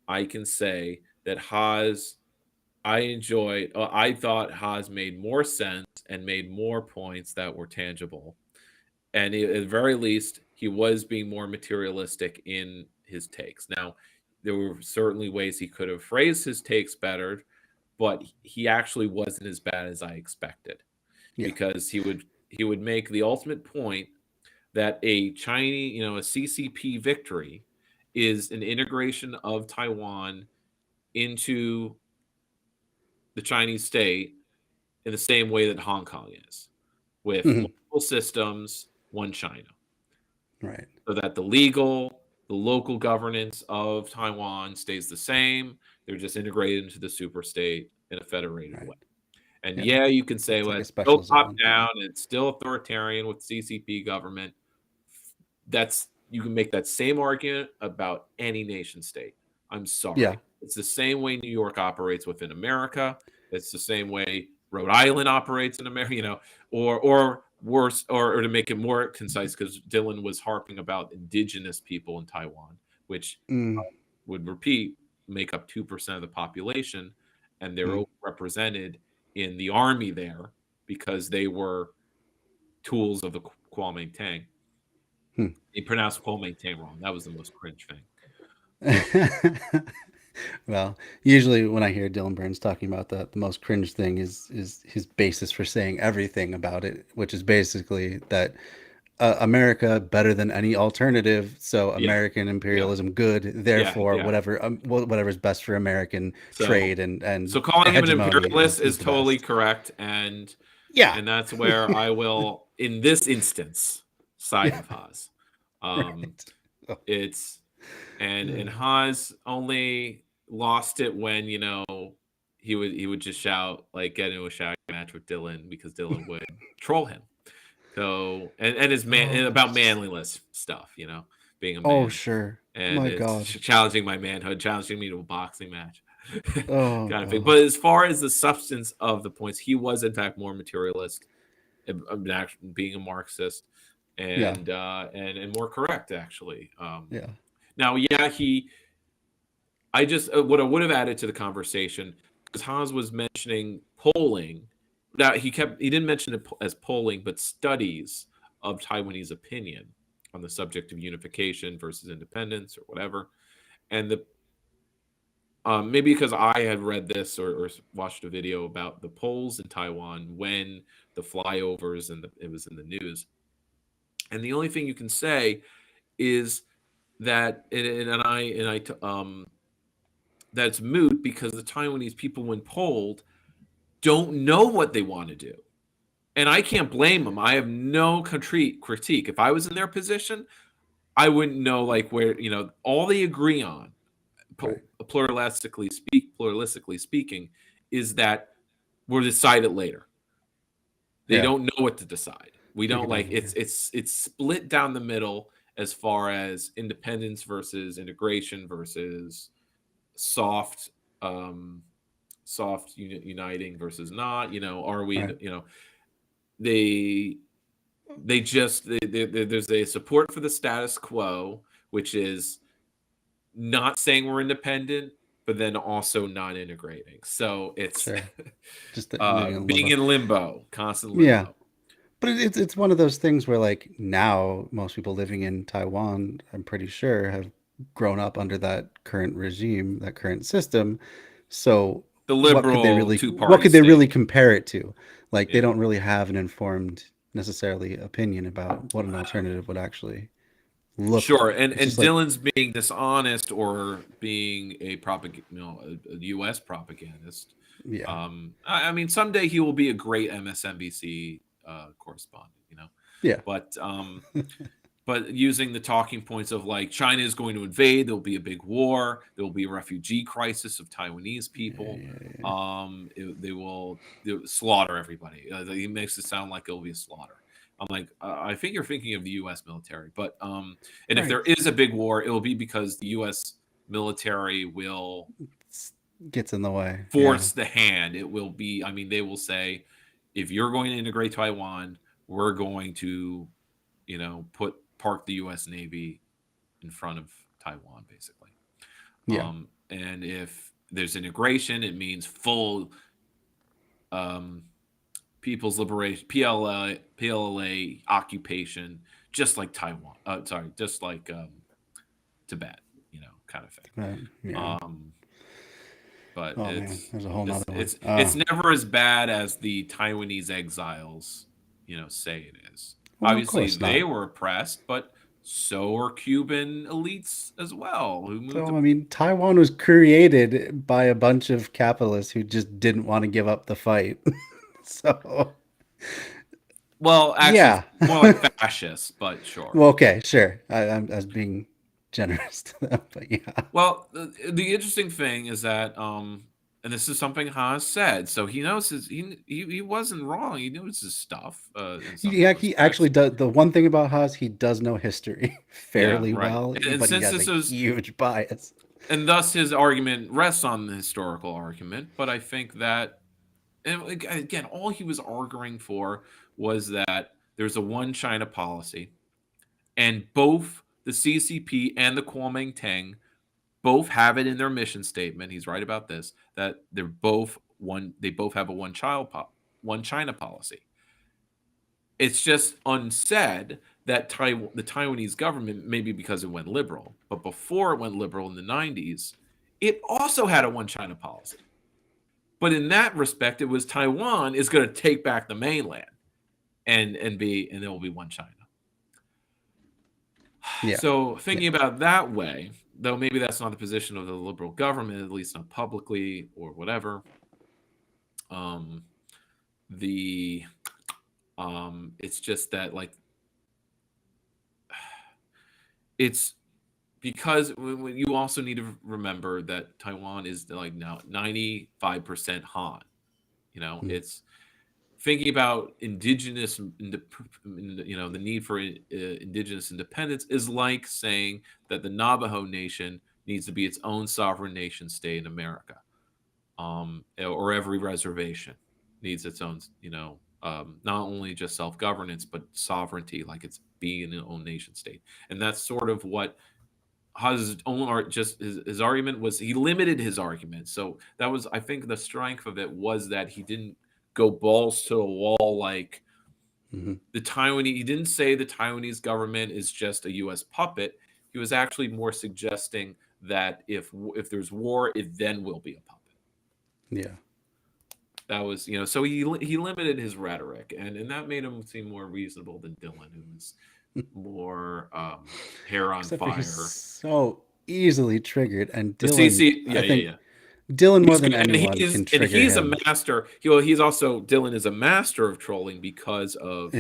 I can say that I thought Haas made more sense and made more points that were tangible. And at the very least, he was being more materialistic in his takes. Now, there were certainly ways he could have phrased his takes better, but he actually wasn't as bad as I expected, because he would make the ultimate point that a Chinese, a CCP victory is an integration of Taiwan into the Chinese state in the same way that Hong Kong is, with multiple systems, one China. Right. So that the local governance of Taiwan stays the same. They're just integrated into the super state in a federated way. And you can say, well, it's still top down, and it's still authoritarian with CCP government. You can make that same argument about any nation state. I'm sorry. Yeah. It's the same way New York operates within America. It's the same way Rhode Island operates in America, or worse, or to make it more concise, because Dylan was harping about indigenous people in Taiwan, which would make up 2% of the population, and they're overrepresented in the army there because they were tools of the Kuomintang. They pronounced Kuomintang wrong. That was the most cringe thing. Well, usually when I hear Dylan Burns talking about that, the most cringe thing is his basis for saying everything about it, which is basically that America better than any alternative, so American imperialism good, therefore whatever's best for American trade and so calling him an imperialist is totally correct, and that's where I will, in this instance, side with Haas. It's and Haas only lost it when he would just shout, like, get into a shouting match with Dylan, because Dylan would troll him. So and his about manliness stuff, being a man. Oh sure. And my it's God. challenging my manhood, challenging me to a boxing match. Kind of thing. But as far as the substance of the points, he was in fact more materialist, being a Marxist, and more correct, actually. Now, what I would have added to the conversation, because Hans was mentioning polling. Now he didn't mention it as polling, but studies of Taiwanese opinion on the subject of unification versus independence or whatever. And maybe because I had read this or watched a video about the polls in Taiwan when the flyovers and it was in the news. And the only thing you can say is that, that's moot because the Taiwanese people, when polled, don't know what they want to do. And I can't blame them. I have no critique. If I was in their position, I wouldn't know like where, all they agree on, pluralistically speaking, is that we'll decide it later. They don't know what to decide. We don't it's split down the middle as far as independence versus integration versus soft uniting versus not. Are we? There's a support for the status quo, which is not saying we're independent, but then also not integrating. So it's just being in limbo, constant limbo. Yeah, but it's one of those things where like now most people living in Taiwan, I'm pretty sure, have grown up under that current regime, that current system. So the liberal what could they really compare it to? Like they don't really have an informed necessarily opinion about what an alternative would actually look like. And Dylan's being dishonest or being a U.S. propagandist. Yeah. I mean, someday he will be a great MSNBC correspondent, Yeah. But using the talking points of like China is going to invade, there'll be a big war, there'll be a refugee crisis of Taiwanese people. They'll slaughter everybody. He makes it sound like it'll be a slaughter. I'm like, I think you're thinking of the U.S. military, but if there is a big war, it'll be because the U.S. military will gets in the way, force the hand. It will be. I mean, they will say, if you're going to integrate Taiwan, we're going to, park the U.S. Navy in front of Taiwan, basically. Yeah. And if there's integration, it means full People's Liberation, PLA occupation, just like Taiwan. Just like Tibet, kind of thing. Right. Yeah. But there's a whole nother one. It's never as bad as the Taiwanese exiles, say it is. Well, obviously, they were oppressed, but so are Cuban elites as well. I mean, Taiwan was created by a bunch of capitalists who just didn't want to give up the fight. So, well, actually, more like fascists, but sure. Well, okay, sure. I was being generous to them, but yeah. Well, the interesting thing is that, and this is something Haas said, so he knows he wasn't wrong. He knows his stuff. He actually does. The one thing about Haas, he does know history fairly well, but since he has a huge bias. And thus his argument rests on the historical argument. But I think that, and again, all he was arguing for was that there's a one China policy, and both the CCP and the Kuomintang both have it in their mission statement. He's right about this, that they both have a one China policy. It's just unsaid that the Taiwanese government, maybe because it went liberal, but before it went liberal in the 90s, it also had a one China policy. But in that respect, it was Taiwan is going to take back the mainland and it will be one China. Yeah. So thinking about that way, though maybe that's not the position of the liberal government, at least not publicly or whatever, it's just that, like, it's because you also need to remember that Taiwan is like now 95% Han. It's thinking about indigenous, the need for indigenous independence is like saying that the Navajo Nation needs to be its own sovereign nation state in America, or every reservation needs its own, not only just self-governance, but sovereignty, like it's being an own nation state. And that's sort of what his own his argument was. He limited his argument. So that was, I think, the strength of it was that he didn't go balls to the wall like the Taiwanese. He didn't say the Taiwanese government is just a U.S. puppet. He was actually more suggesting that if there's war, it then will be a puppet. Yeah. That was, so he limited his rhetoric, and that made him seem more reasonable than Dylan, who's more hair on Except fire. He's so easily triggered, and Dylan. I think Dylan more than anyone can trigger and he's him. a master. He's also Dylan is a master of trolling because of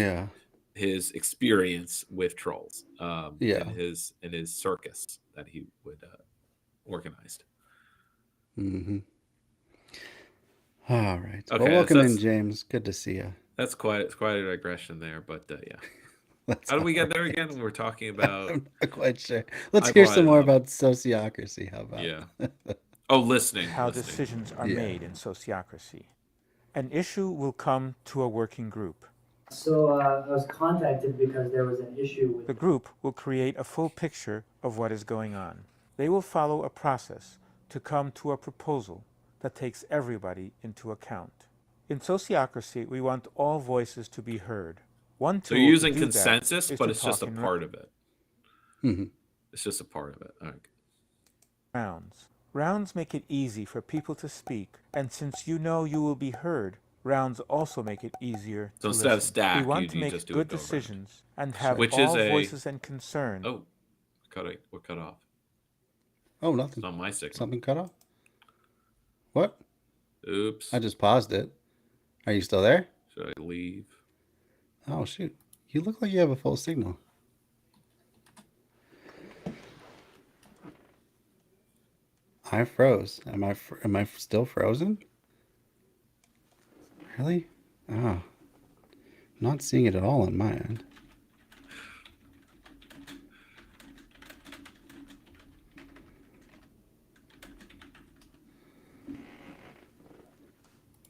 his experience with trolls. And his circus that he would organized. Mm-hmm. All right. Okay, well, welcome in, James. Good to see you. That's quite a digression there, but yeah. How do we get there again? We're talking about. I'm not quite sure. Let's hear some more about sociocracy. How about? Yeah. Oh, listening. How decisions are made in sociocracy. An issue will come to a working group. So I was contacted because there was an issue with... The group will create a full picture of what is going on. They will follow a process to come to a proposal that takes everybody into account. In sociocracy, we want all voices to be heard. So you're using consensus, but it's just a part of it. Mm-hmm. It's just a part of it. All right. Rounds make it easy for people to speak, and since you know you will be heard, rounds also make it easier to listen. Instead of stack, we want to make good decisions and have all voices and concerns. Oh, we're cut off. Oh, nothing. It's on my signal. Something cut off? What? Oops. I just paused it. Are you still there? Should I leave? Oh, shoot. You look like you have a full signal. I froze. Am I still frozen? Really? Oh. I'm not seeing it at all on my end.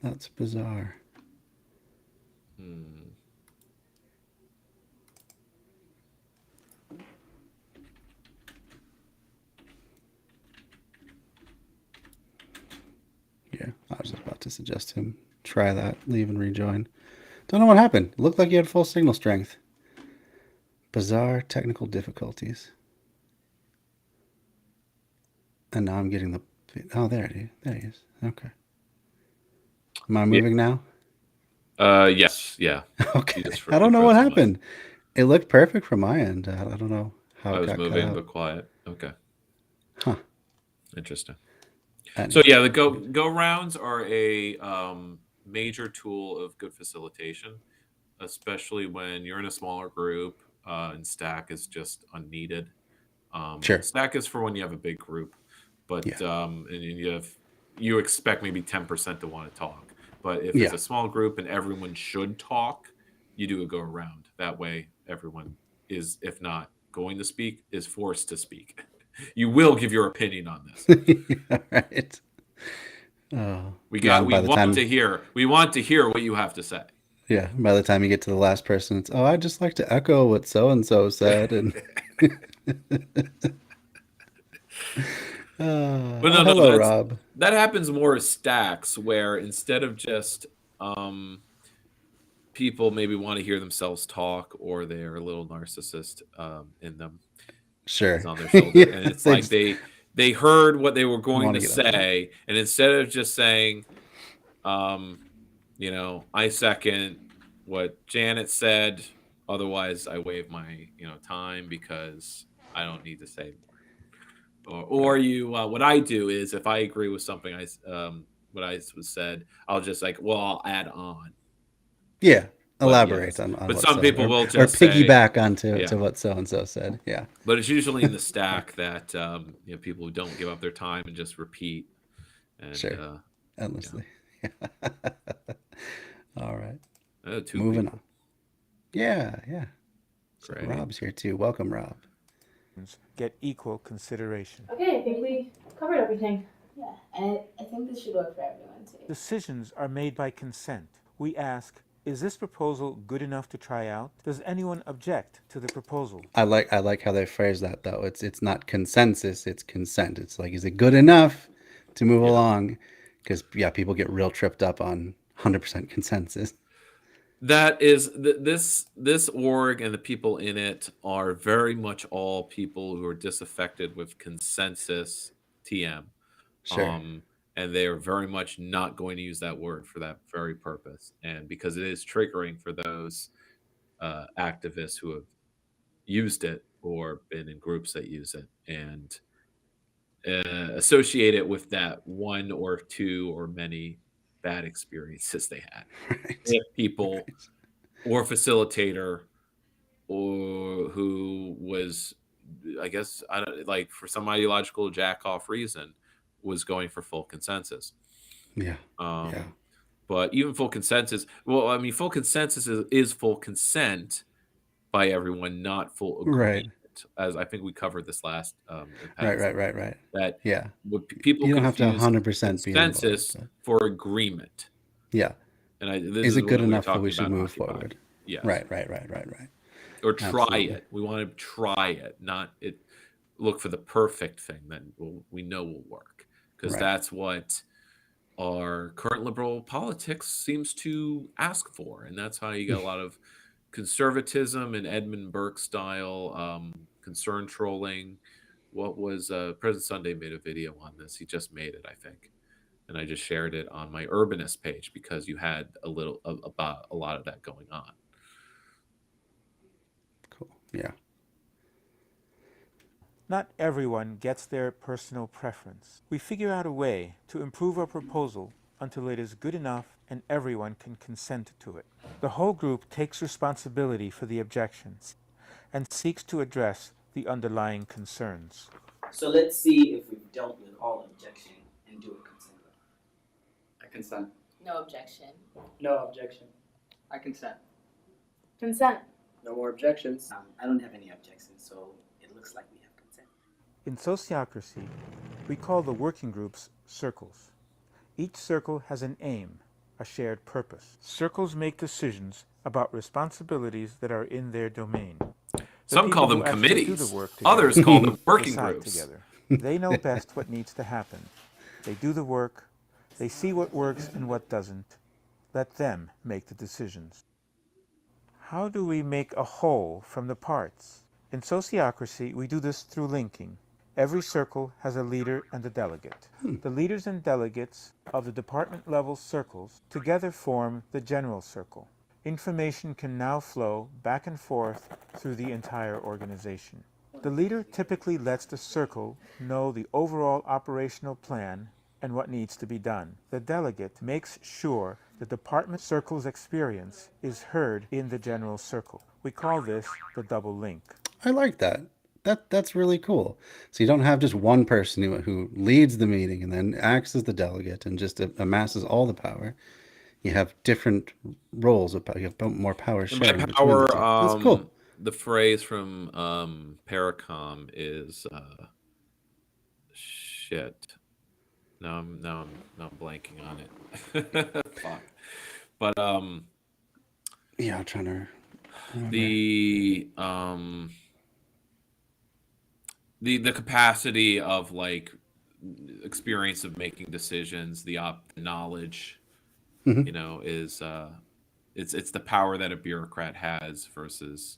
That's bizarre. Yeah, I was just about to suggest him try that, leave and rejoin. Don't know what happened. It looked like you had full signal strength. Bizarre technical difficulties. And now I'm getting the... Oh, there he is. Okay. Am I moving now? Yes. Yeah. Okay. I don't know what happened. It looked perfect from my end. I don't know how I it was got moving, cut out. but quiet. Okay. Huh. Interesting. And So yeah, the go rounds are a major tool of good facilitation, especially when you're in a smaller group and stack is just unneeded. Sure. Stack is for when you have a big group, but and you expect maybe 10% to want to talk. But if it's a small group and everyone should talk, you do a go around. That way, everyone is, if not going to speak, is forced to speak. You will give your opinion on this. All right. We want to hear what you have to say. Yeah. By the time you get to the last person, it's, I'd just like to echo what so-and-so said. And hello, Rob. That happens more as stacks, where instead of just people maybe want to hear themselves talk, or they're a little narcissist in them. Sure. It's on their shoulder, and it's like they heard what they were going to say, and instead of just saying, I second what Janet said. Otherwise, I waive my time because I don't need to say more. Or what I do is if I agree with something what I was said, I'll just I'll add on. Yeah. Elaborate on but what some people will just or piggyback onto to what so and so said. Yeah. But it's usually in the stack that people who don't give up their time and just repeat. And, sure. Endlessly. Yeah. All right. Moving on. Yeah. So Rob's here too. Welcome, Rob. Get equal consideration. Okay, I think we covered everything. Yeah, and I think this should work for everyone too. Decisions are made by consent. We ask, is this proposal good enough to try out? Does anyone object to the proposal? I like how they phrase that though. It's not consensus, it's consent. It's like, is it good enough to move along? Because people get real tripped up on 100% consensus. That is this org and the people in it are very much all people who are disaffected with consensus TM. Sure. And they are very much not going to use that word for that very purpose. And because it is triggering for those activists who have used it or been in groups that use it, and associate it with that one or two or many bad experiences they had with people or facilitator, or who was, I guess, I don't like, for some ideological jack off reason, was going for full consensus. Yeah. But even full consensus, well, I mean, full consensus is full consent by everyone, not full agreement. As I think we covered this last. Right. That people you don't have to 100% be consensus for agreement. Yeah. And is it good enough that we should move forward? Yes. Right. Or try it. We want to try it, not it. Look for the perfect thing that we know will work, because that's what our current liberal politics seems to ask for, and that's how you get a lot of conservatism and Edmund Burke style concern trolling. What was President Sunday made a video on this? He just made it, I think, and I just shared it on my Urbanist page because you had about a lot of that going on. Cool. Yeah. Not everyone gets their personal preference. We figure out a way to improve our proposal until it is good enough and everyone can consent to it. The whole group takes responsibility for the objections and seeks to address the underlying concerns. So let's see if we've dealt with all objection and do a consent. I consent. No objection. No objection. I consent. Consent. No more objections. I don't have any objections, so it looks like we have consent. In sociocracy, we call the working groups circles. Each circle has an aim, a shared purpose. Circles make decisions about responsibilities that are in their domain. Some call them committees. Others call them working groups. Together. They know best what needs to happen. They do the work. They see what works and what doesn't. Let them make the decisions. How do we make a whole from the parts? In sociocracy, we do this through linking. Every circle has a leader and a delegate. The leaders and delegates of the department-level circles together form the general circle. Information can now flow back and forth through the entire organization. The leader typically lets the circle know the overall operational plan and what needs to be done. The delegate makes sure the department circle's experience is heard in the general circle. We call this the double link. I like that. That's really cool. So you don't have just one person who leads the meeting and then acts as the delegate and just amasses all the power. You have different roles of power. You have more power sharing. That's cool. The phrase from Paracom is shit. No, I'm blanking on it. Fuck. But yeah, I'm trying to remember. The capacity of like experience of making decisions, the knowledge, you know, is it's the power that a bureaucrat has versus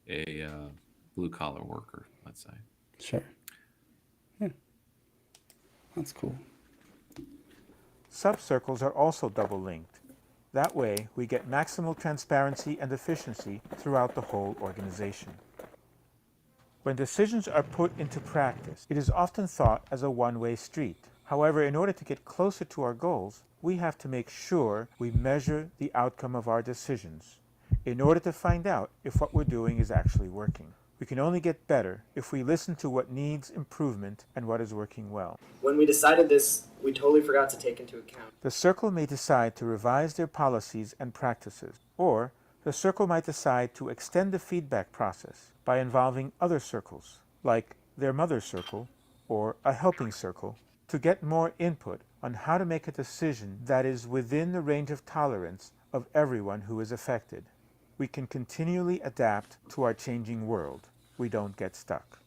a blue collar worker, let's say. Sure. Yeah. That's cool. Subcircles are also double linked. That way, we get maximal transparency and efficiency throughout the whole organization. When decisions are put into practice, it is often thought as a one-way street. However, in order to get closer to our goals, we have to make sure we measure the outcome of our decisions in order to find out if what we're doing is actually working. We can only get better if we listen to what needs improvement and what is working well. When we decided this, we totally forgot to take into account. The circle may decide to revise their policies and practices, or the circle might decide to extend the feedback process by involving other circles, like their mother circle or a helping circle, to get more input on how to make a decision that is within the range of tolerance of everyone who is affected. We can continually adapt to our changing world. We don't get stuck.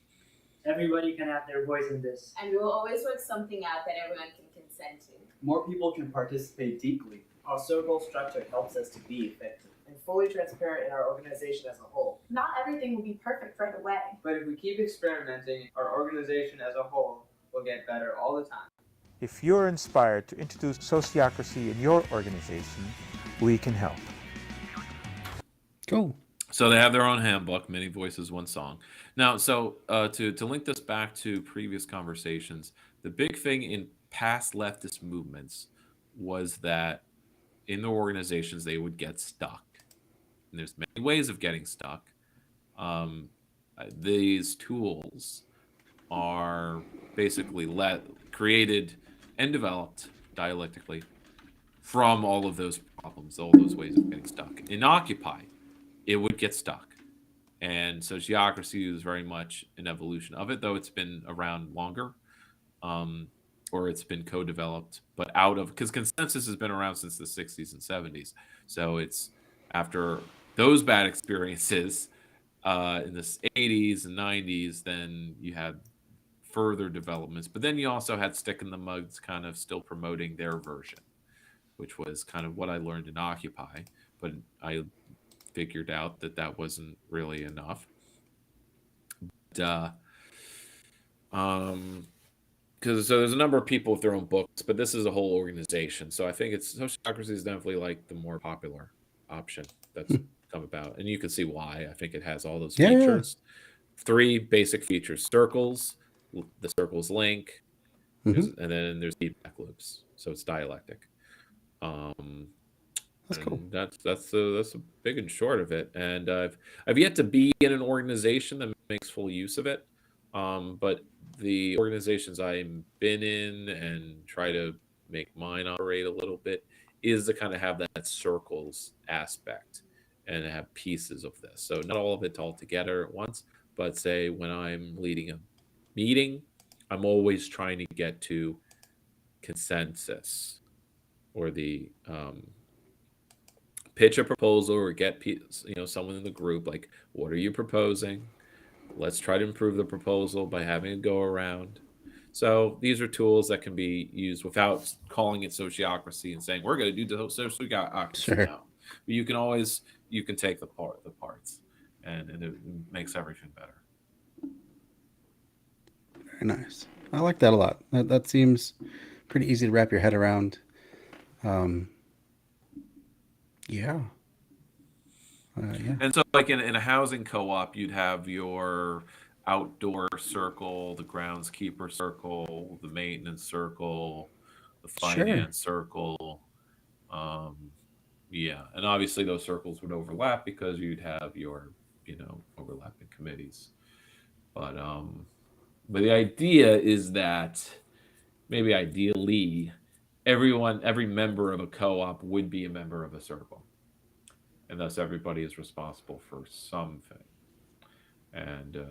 Everybody can have their voice in this. And we will always work something out that everyone can consent to. More people can participate deeply. Our circle structure helps us to be effective. and fully transparent in our organization as a whole. Not everything will be perfect right away. But if we keep experimenting, our organization as a whole will get better all the time. If you're inspired to introduce sociocracy in your organization, we can help. Cool. So they have their own handbook, Many Voices, One Song. Now, so to link this back to previous conversations, the big thing in past leftist movements was that in their organizations, they would get stuck. And there's many ways of getting stuck. These tools are basically created and developed dialectically from all of those problems, all those ways of getting stuck. In Occupy, it would get stuck. And sociocracy is very much an evolution of it, though it's been around longer, or it's been co-developed, but because consensus has been around since the 60s and 70s. So it's after those bad experiences in the 80s and 90s, then you had further developments. But then you also had Stick in the Mugs kind of still promoting their version, which was kind of what I learned in Occupy. But I figured out that wasn't really enough. But, because there's a number of people with their own books, but this is a whole organization. So I think sociocracy is definitely like the more popular option that's come about, and you can see why. I think it has all those features. 3 basic features: circles, the circles link, and then there's feedback loops. So it's dialectic. That's cool. That's a big and short of it. And I've yet to be in an organization that makes full use of it. But the organizations I've been in and try to make mine operate a little bit is to kind of have that circles aspect and have pieces of this. So not all of it all together at once, but say when I'm leading a meeting, I'm always trying to get to consensus or the pitch a proposal or get someone in the group like, what are you proposing? Let's try to improve the proposal by having a go around. So these are tools that can be used without calling it sociocracy and saying we're going to do sociocracy now. But you can take the parts, and it makes everything better. Very nice. I like that a lot. That seems pretty easy to wrap your head around. Yeah. And so like in a housing co-op, you'd have your outdoor circle, the groundskeeper circle, the maintenance circle, the finance circle. And obviously those circles would overlap because you'd have your overlapping committees. But the idea is that maybe ideally every member of a co-op would be a member of a circle. And thus everybody is responsible for something. And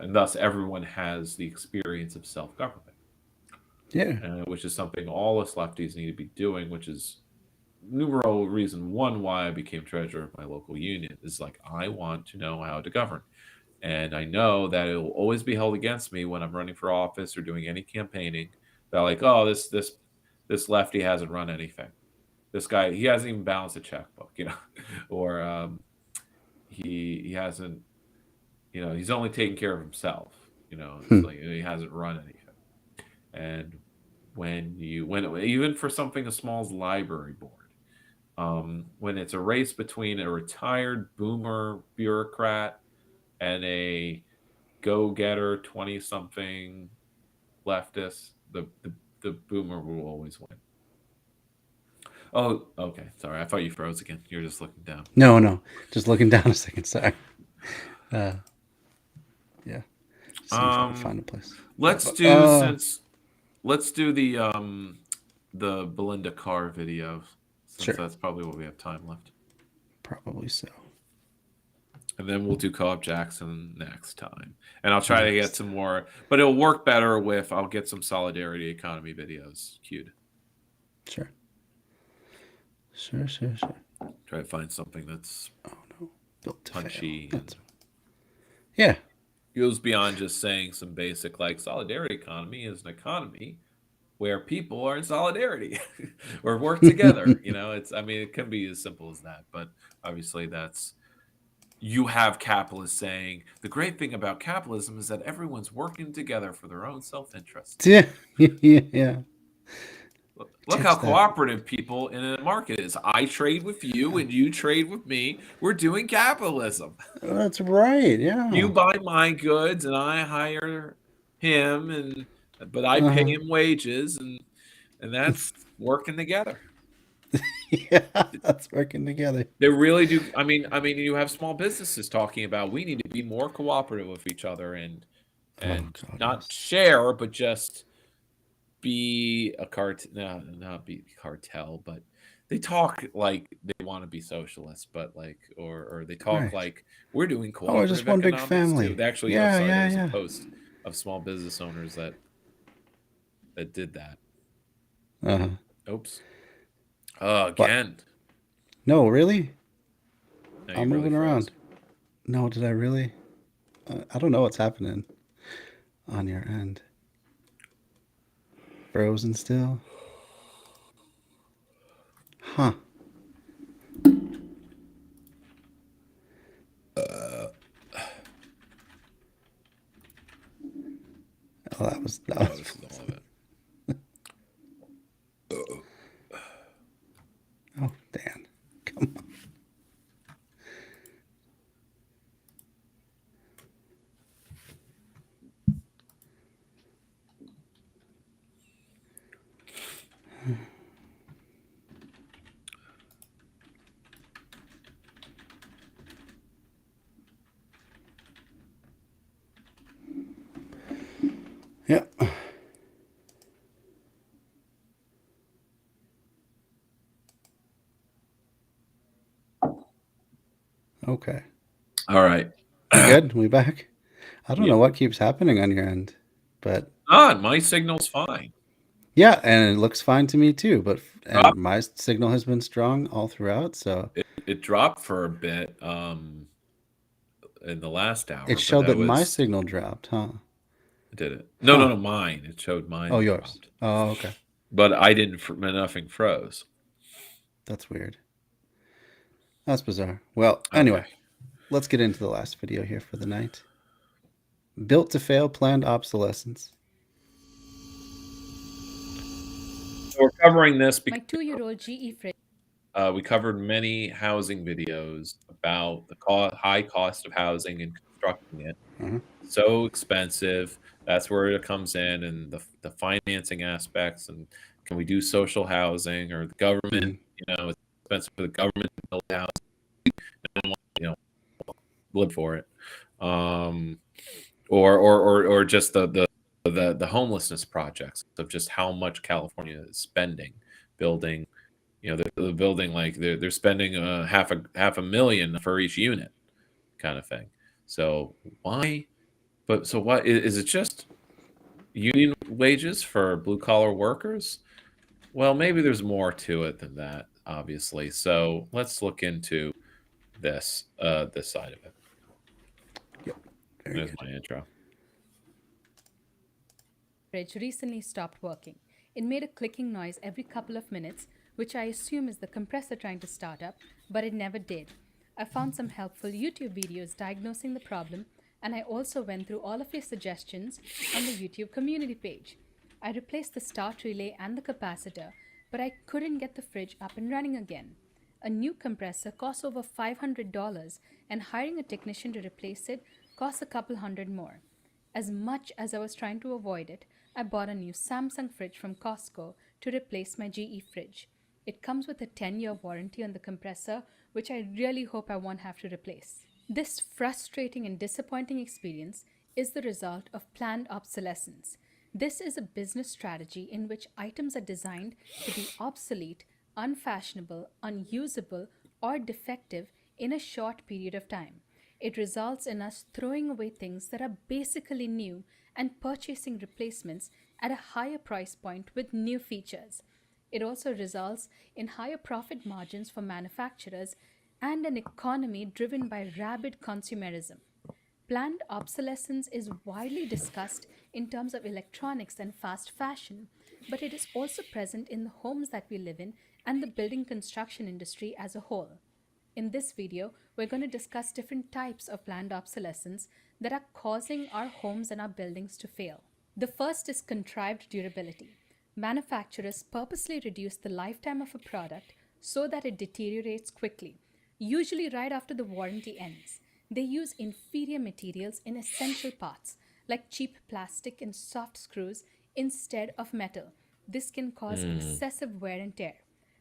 and thus everyone has the experience of self-government. Which is something all us lefties need to be doing, which is numero reason 1 why I became treasurer of my local union is like, I want to know how to govern. And I know that it will always be held against me when I'm running for office or doing any campaigning. They're like, oh, this lefty hasn't run anything. This guy, he hasn't even balanced a checkbook, or he hasn't, he's only taking care of himself, it's like he hasn't run anything. And when even for something as small as library board, when it's a race between a retired boomer bureaucrat and a go-getter 20-something leftist, the boomer will always win. Oh, okay. Sorry, I thought you froze again. You're just looking down. No, just looking down a second. Sorry. Yeah. See if I can find a place. Let's do the Belinda Carr video, since that's probably what we have time left. Probably so. And then we'll do Co-op Jackson next time. And I'll try to get some more, but it'll work better I'll get some solidarity economy videos queued. Sure. Try to find something that's built to punchy. Yeah. Goes beyond just saying some basic like solidarity economy is an economy where people are in solidarity or work together. You know, I mean, it can be as simple as that, but obviously you have capitalists saying the great thing about capitalism is that everyone's working together for their own self-interest. Yeah. Yeah. Look how cooperative people in a market is. I trade with you and you trade with me. We're doing capitalism. That's right. Yeah. You buy my goods and I hire him, but I pay him wages, and that's working together. Yeah, that's working together. They really do. I mean, you have small businesses talking about we need to be more cooperative with each other and not share, but just be a not be cartel, but they talk like they want to be socialists, but like or they talk like we're doing cooperative just one big family. too. They actually, there was a post of small business owners that did that. Oops. Again. No, really? No, I'm moving around. No, did I really? I don't know what's happening on your end. Frozen still? Huh. Oh, that was all of it. Oh, Dan. Come on. Yeah. Okay. All right. Good? We back? I don't know what keeps happening on your end, but my signal's fine. Yeah, and it looks fine to me too, but my signal has been strong all throughout, so it dropped for a bit in the last hour. It showed that my signal dropped, huh? Did it? No, mine. It showed mine. Oh, yours. Dropped. Oh, okay. But I didn't. Nothing froze. That's weird. That's bizarre. Well, anyway, let's get into the last video here for the night. Built to fail, planned obsolescence. So we're covering this because my 2-year-old GE fridge. We covered many housing videos about the high cost of housing and constructing it. So expensive. That's where it comes in, and the financing aspects, and can we do social housing, or the government? You know, it's expensive for the government to build housing. Live for it, or just the homelessness projects of just how much California is spending building. You know, they're building like they're spending half a million for each unit, kind of thing. So why? But so what is it? Just union wages for blue collar workers? Well, maybe there's more to it than that, obviously. So let's look into this side of it. Yep. There's my intro. Fridge recently stopped working. It made a clicking noise every couple of minutes, which I assume is the compressor trying to start up, but it never did. I found some helpful YouTube videos diagnosing the problem, and I also went through all of your suggestions on the YouTube community page. I replaced the start relay and the capacitor, but I couldn't get the fridge up and running again. A new compressor costs over $500, and hiring a technician to replace it costs a couple $100 more. As much as I was trying to avoid it, I bought a new Samsung fridge from Costco to replace my GE fridge. It comes with a 10-year warranty on the compressor, which I really hope I won't have to replace. This frustrating and disappointing experience is the result of planned obsolescence. This is a business strategy in which items are designed to be obsolete, unfashionable, unusable, or defective in a short period of time. It results in us throwing away things that are basically new and purchasing replacements at a higher price point with new features. It also results in higher profit margins for manufacturers and an economy driven by rabid consumerism. Planned obsolescence is widely discussed in terms of electronics and fast fashion, but it is also present in the homes that we live in and the building construction industry as a whole. In this video, we're going to discuss different types of planned obsolescence that are causing our homes and our buildings to fail. The first is contrived durability. Manufacturers purposely reduce the lifetime of a product so that it deteriorates quickly, usually right after the warranty ends. They use inferior materials in essential parts, like cheap plastic and soft screws, instead of metal. This can cause excessive wear and tear.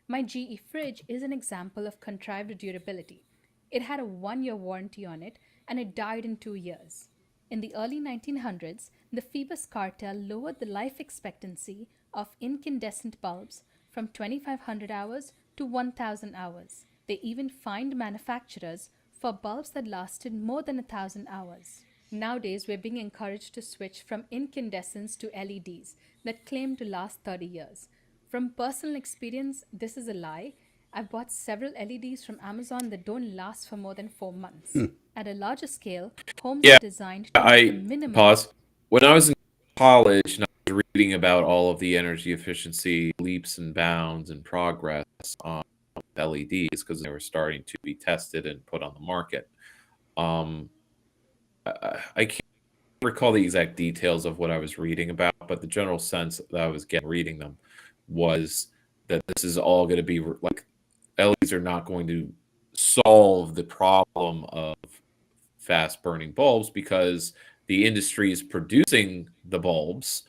My GE fridge is an example of contrived durability. It had a 1-year warranty on it, and it died in 2 years. In the early 1900s, the Phoebus cartel lowered the life expectancy of incandescent bulbs from 2,500 hours to 1,000 hours. They even fined manufacturers for bulbs that lasted more than 1,000 hours. Nowadays, we're being encouraged to switch from incandescents to LEDs that claim to last 30 years. From personal experience, this is a lie. I've bought several LEDs from Amazon that don't last for more than 4 months. At a larger scale, homes are designed to use the minimum. Pause. When I was in college and I was reading about all of the energy efficiency leaps and bounds and progress on LEDs because they were starting to be tested and put on the market. I can't recall the exact details of what I was reading about, but the general sense that I was getting reading them was that this is all going to be like LEDs are not going to solve the problem of fast burning bulbs because the industries producing the bulbs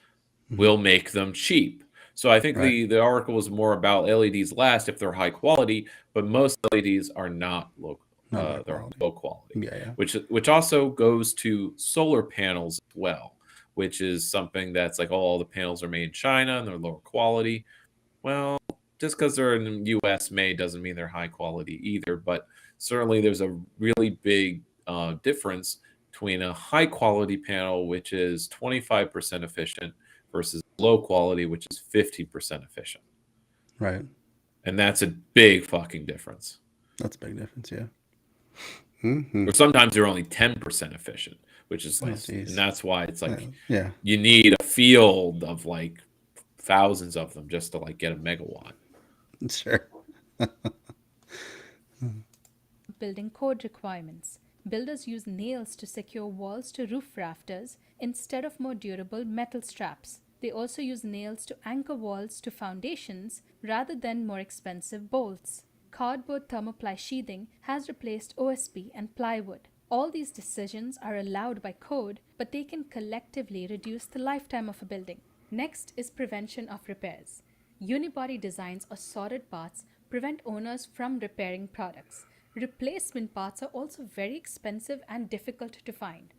will make them cheap. So I think the article was more about LEDs last if they're high quality, but most LEDs are not low. They're low quality, which also goes to solar panels as well, which is something that's like all the panels are made in China and they're lower quality. Well, just because they're in the U.S. made doesn't mean they're high quality either. But certainly there's a really big difference between a high quality panel, which is 25% efficient, versus low quality, which is 50% efficient. Right. And that's a big fucking difference. That's a big difference, yeah. Or sometimes they're only 10% efficient, which is like, and that's why it's like, you need a field of like thousands of them just to like get a megawatt. Sure. Building code requirements. Builders use nails to secure walls to roof rafters instead of more durable metal straps. They also use nails to anchor walls to foundations rather than more expensive bolts. Cardboard thermoply sheathing has replaced OSB and plywood. All these decisions are allowed by code, but they can collectively reduce the lifetime of a building. Next is prevention of repairs. Unibody designs or soldered parts prevent owners from repairing products. Replacement parts are also very expensive and difficult to find.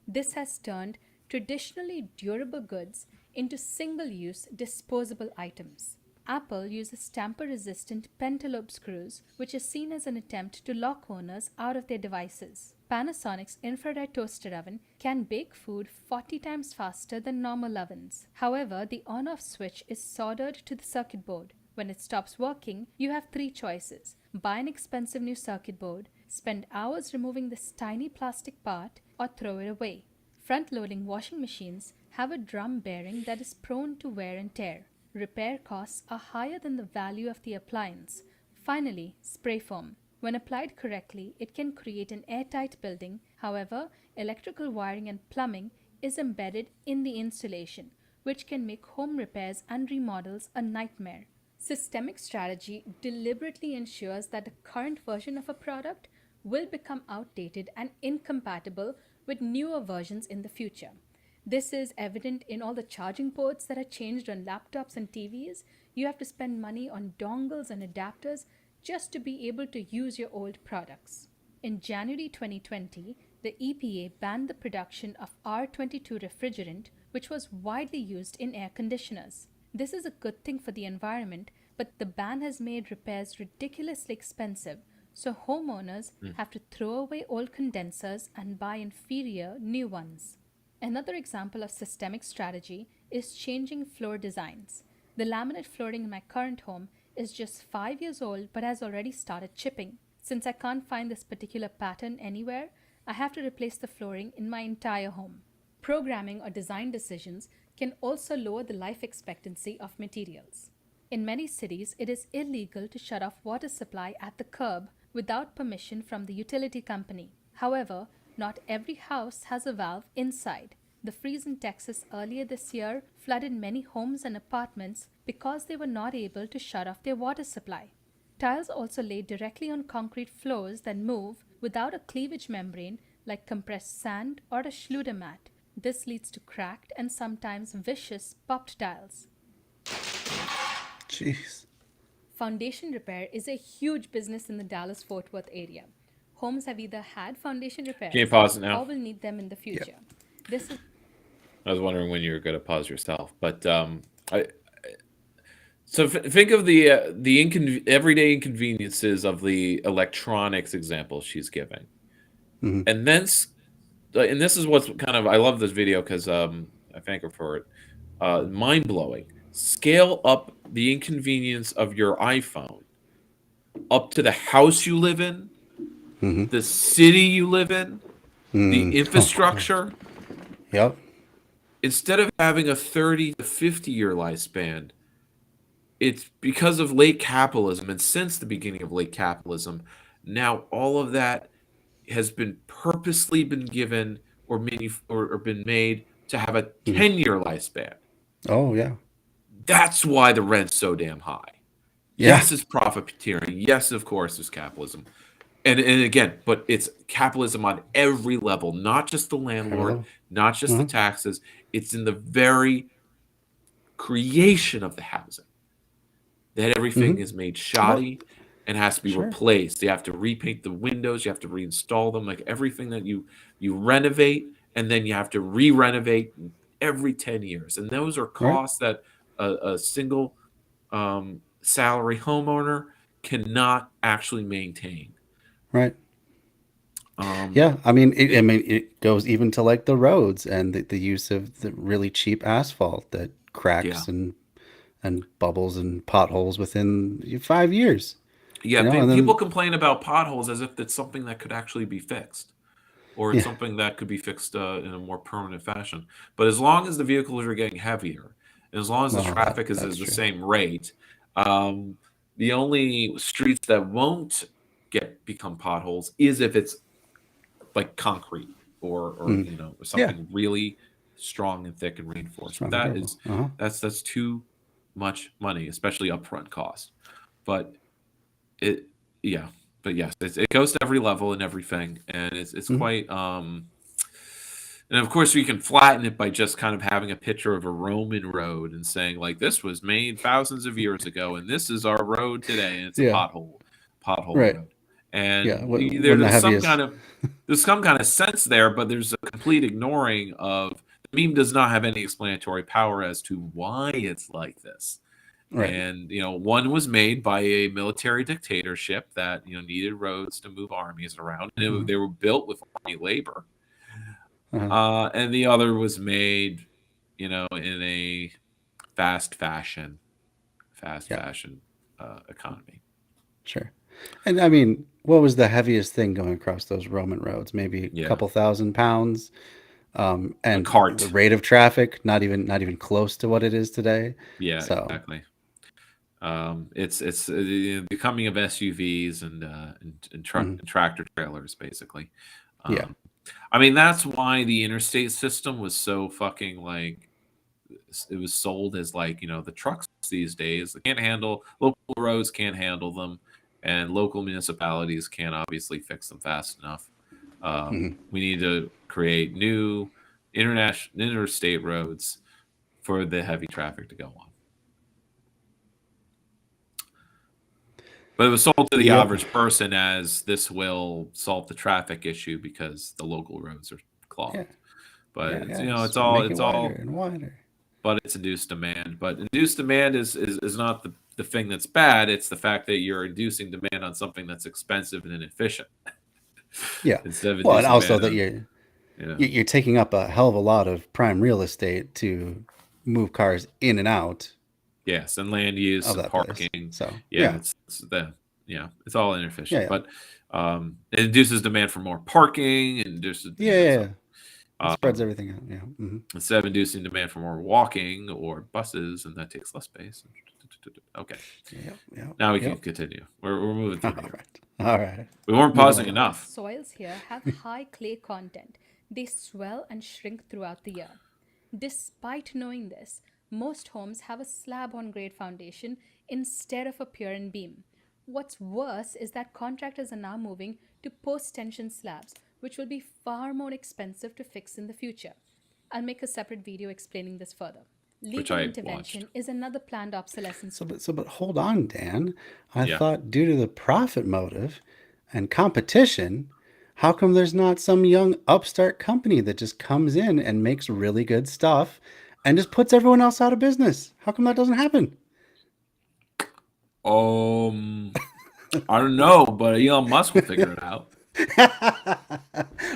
This has turned traditionally durable goods into single-use disposable items. Apple uses tamper-resistant pentalobe screws, which is seen as an attempt to lock owners out of their devices. Panasonic's infrared toaster oven can bake food 40 times faster than normal ovens. However, the on-off switch is soldered to the circuit board. When it stops working, you have 3 choices. Buy an expensive new circuit board, spend hours removing this tiny plastic part, or throw it away. Front-loading washing machines have a drum bearing that is prone to wear and tear. Repair costs are higher than the value of the appliance. Finally, spray foam. When applied correctly, it can create an airtight building. However, electrical wiring and plumbing is embedded in the insulation, which can make home repairs and remodels a nightmare. Systemic strategy deliberately ensures that the current version of a product will become outdated and incompatible with newer versions in the future. This is evident in all the charging ports that are changed on laptops and TVs. You have to spend money on dongles and adapters just to be able to use your old products. In January 2020, the EPA banned the production of R22 refrigerant, which was widely used in air conditioners. This is a good thing for the environment, but the ban has made repairs ridiculously expensive, so homeowners have to throw away old condensers and buy inferior new ones. Another example of systemic strategy is changing floor designs. The laminate flooring in my current home is just 5 years old but has already started chipping. Since I can't find this particular pattern anywhere, I have to replace the flooring in my entire home. Programming or design decisions can also lower the life expectancy of materials. In many cities, it is illegal to shut off water supply at the curb without permission from the utility company. However, not every house has a valve inside. The freeze in Texas earlier this year flooded many homes and apartments because they were not able to shut off their water supply. Tiles also laid directly on concrete floors that move without a cleavage membrane like compressed sand or a Schluter mat. This leads to cracked and sometimes vicious popped tiles. Jeez. Foundation repair is a huge business in the Dallas-Fort Worth area. Homes have either had foundation repairs Can you pause it now? or will need them in the future. Yep. I was wondering when you were going to pause yourself, but think of the everyday inconveniences of the electronics example she's giving, and this is what's kind of, I love this video because I thank her for it. Mind blowing. Scale up the inconvenience of your iPhone up to the house you live in, the city you live in, the infrastructure. Yep. Instead of having a 30 to 50 year lifespan, it's because of late capitalism, and since the beginning of late capitalism, now all of that has been purposely been given or been made to have a 10-year lifespan. Oh, yeah. That's why the rent's so damn high. Yeah. Yes, it's profiteering. Yes, of course, it's capitalism. And again, but it's capitalism on every level, not just the landlord, not just the taxes. It's in the very creation of the housing that everything is made shoddy and has to be replaced. You have to repaint the windows. You have to reinstall them. Like everything that you renovate, and then you have to re-renovate every 10 years. And those are costs that a single salary homeowner cannot actually maintain. Right. Yeah, I mean, it goes even to like the roads and the use of the really cheap asphalt that cracks and bubbles and potholes within 5 years. Yeah, people complain about potholes as if it's something that could actually be fixed, or it's something that could be fixed in a more permanent fashion. But as long as the vehicles are getting heavier, and as long as the traffic is at the same rate, the only streets that won't become potholes is if it's like concrete or something really strong and thick and reinforced. That's too much money, especially upfront cost. But yes, it goes to every level and everything, and it's quite and of course we can flatten it by just kind of having a picture of a Roman road and saying like, this was made thousands of years ago and this is our road today, and it's a pothole road. And there's some kind of sense there, but there's a complete ignoring of the meme. Does not have any explanatory power as to why it's like this. Right. And one was made by a military dictatorship that needed roads to move armies around, and they were built with army labor. And the other was made, in a fast fashion economy. Sure. And I mean, what was the heaviest thing going across those Roman roads? Maybe a couple 1,000 pounds. And a cart. The rate of traffic, not even close to what it is today. Yeah, exactly. It's the coming of SUVs and tractor trailers, basically. I mean, that's why the interstate system was so fucking it was sold as the trucks these days. They can't handle, local roads can't handle them, and local municipalities can't obviously fix them fast enough. We need to create new interstate roads for the heavy traffic to go on. But it was sold to the average person as this will solve the traffic issue because the local roads are clogged. Yeah. But it's all wider and wider. But it's induced demand. But induced demand is not the thing that's bad. It's the fact that you're inducing demand on something that's expensive and inefficient. Yeah. And also that you're taking up a hell of a lot of prime real estate to move cars in and out. Yes, and land use and parking. So it's it's all inefficient. But it induces demand for more parking, and it spreads everything out. Instead of inducing demand for more walking or buses, and that takes less space. Okay. Now we can continue. We're moving through here. All right. We weren't pausing enough. Soils here have high clay content. They swell and shrink throughout the year. Despite knowing this, most homes have a slab-on-grade foundation instead of a pier and beam. What's worse is that contractors are now moving to post-tension slabs, which will be far more expensive to fix in the future. I'll make a separate video explaining this further. Legal intervention is another planned obsolescence. But hold on, Dan. I thought due to the profit motive and competition, how come there's not some young upstart company that just comes in and makes really good stuff and just puts everyone else out of business? How come that doesn't happen? I don't know, but Elon Musk will figure it out.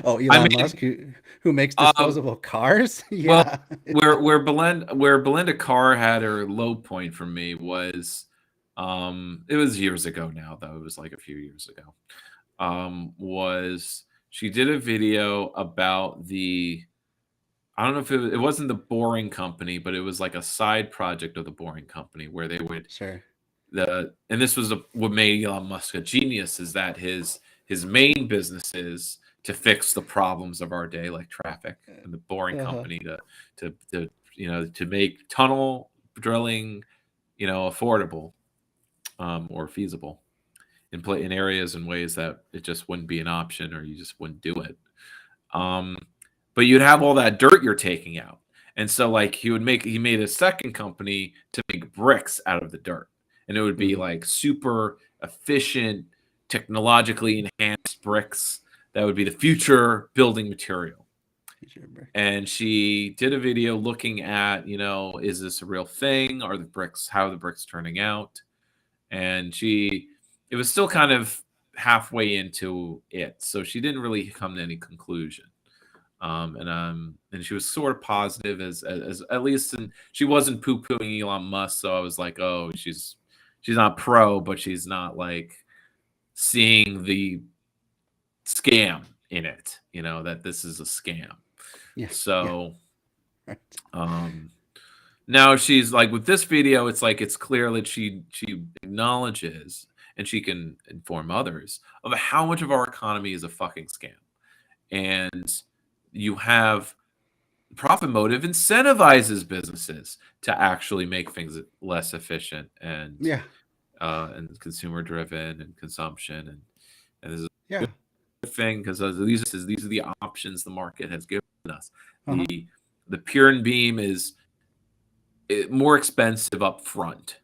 Elon Musk, who makes disposable cars? Well, where Belinda Carr had her low point for me was, it was years ago now, though. It was like a few years ago. Was she did a video about I don't know if it wasn't the Boring Company, but it was like a side project of the Boring Company where they would and this was what made Elon Musk a genius, is that his main business is to fix the problems of our day, like traffic, and the Boring Company to make tunnel drilling, affordable or feasible in areas and ways that it just wouldn't be an option, or you just wouldn't do it. But you'd have all that dirt you're taking out, and so like he made a second company to make bricks out of the dirt. And it would be like super efficient, technologically enhanced bricks that would be the future building material. And she did a video looking at, is this a real thing? How are the bricks turning out? And it was still kind of halfway into it. So she didn't really come to any conclusion. And she was sort of positive as at least, and she wasn't poo-pooing Elon Musk. So I was like, oh, she's not pro, but she's not like seeing the scam in it, that this is a scam. So now she's like, with this video, it's like, it's clear that she acknowledges, and she can inform others of how much of our economy is a fucking scam. And you have profit motive incentivizes businesses to actually make things less efficient and consumer driven and consumption, and this is a good thing, because these are the options the market has given us. The pure and beam is more expensive up front,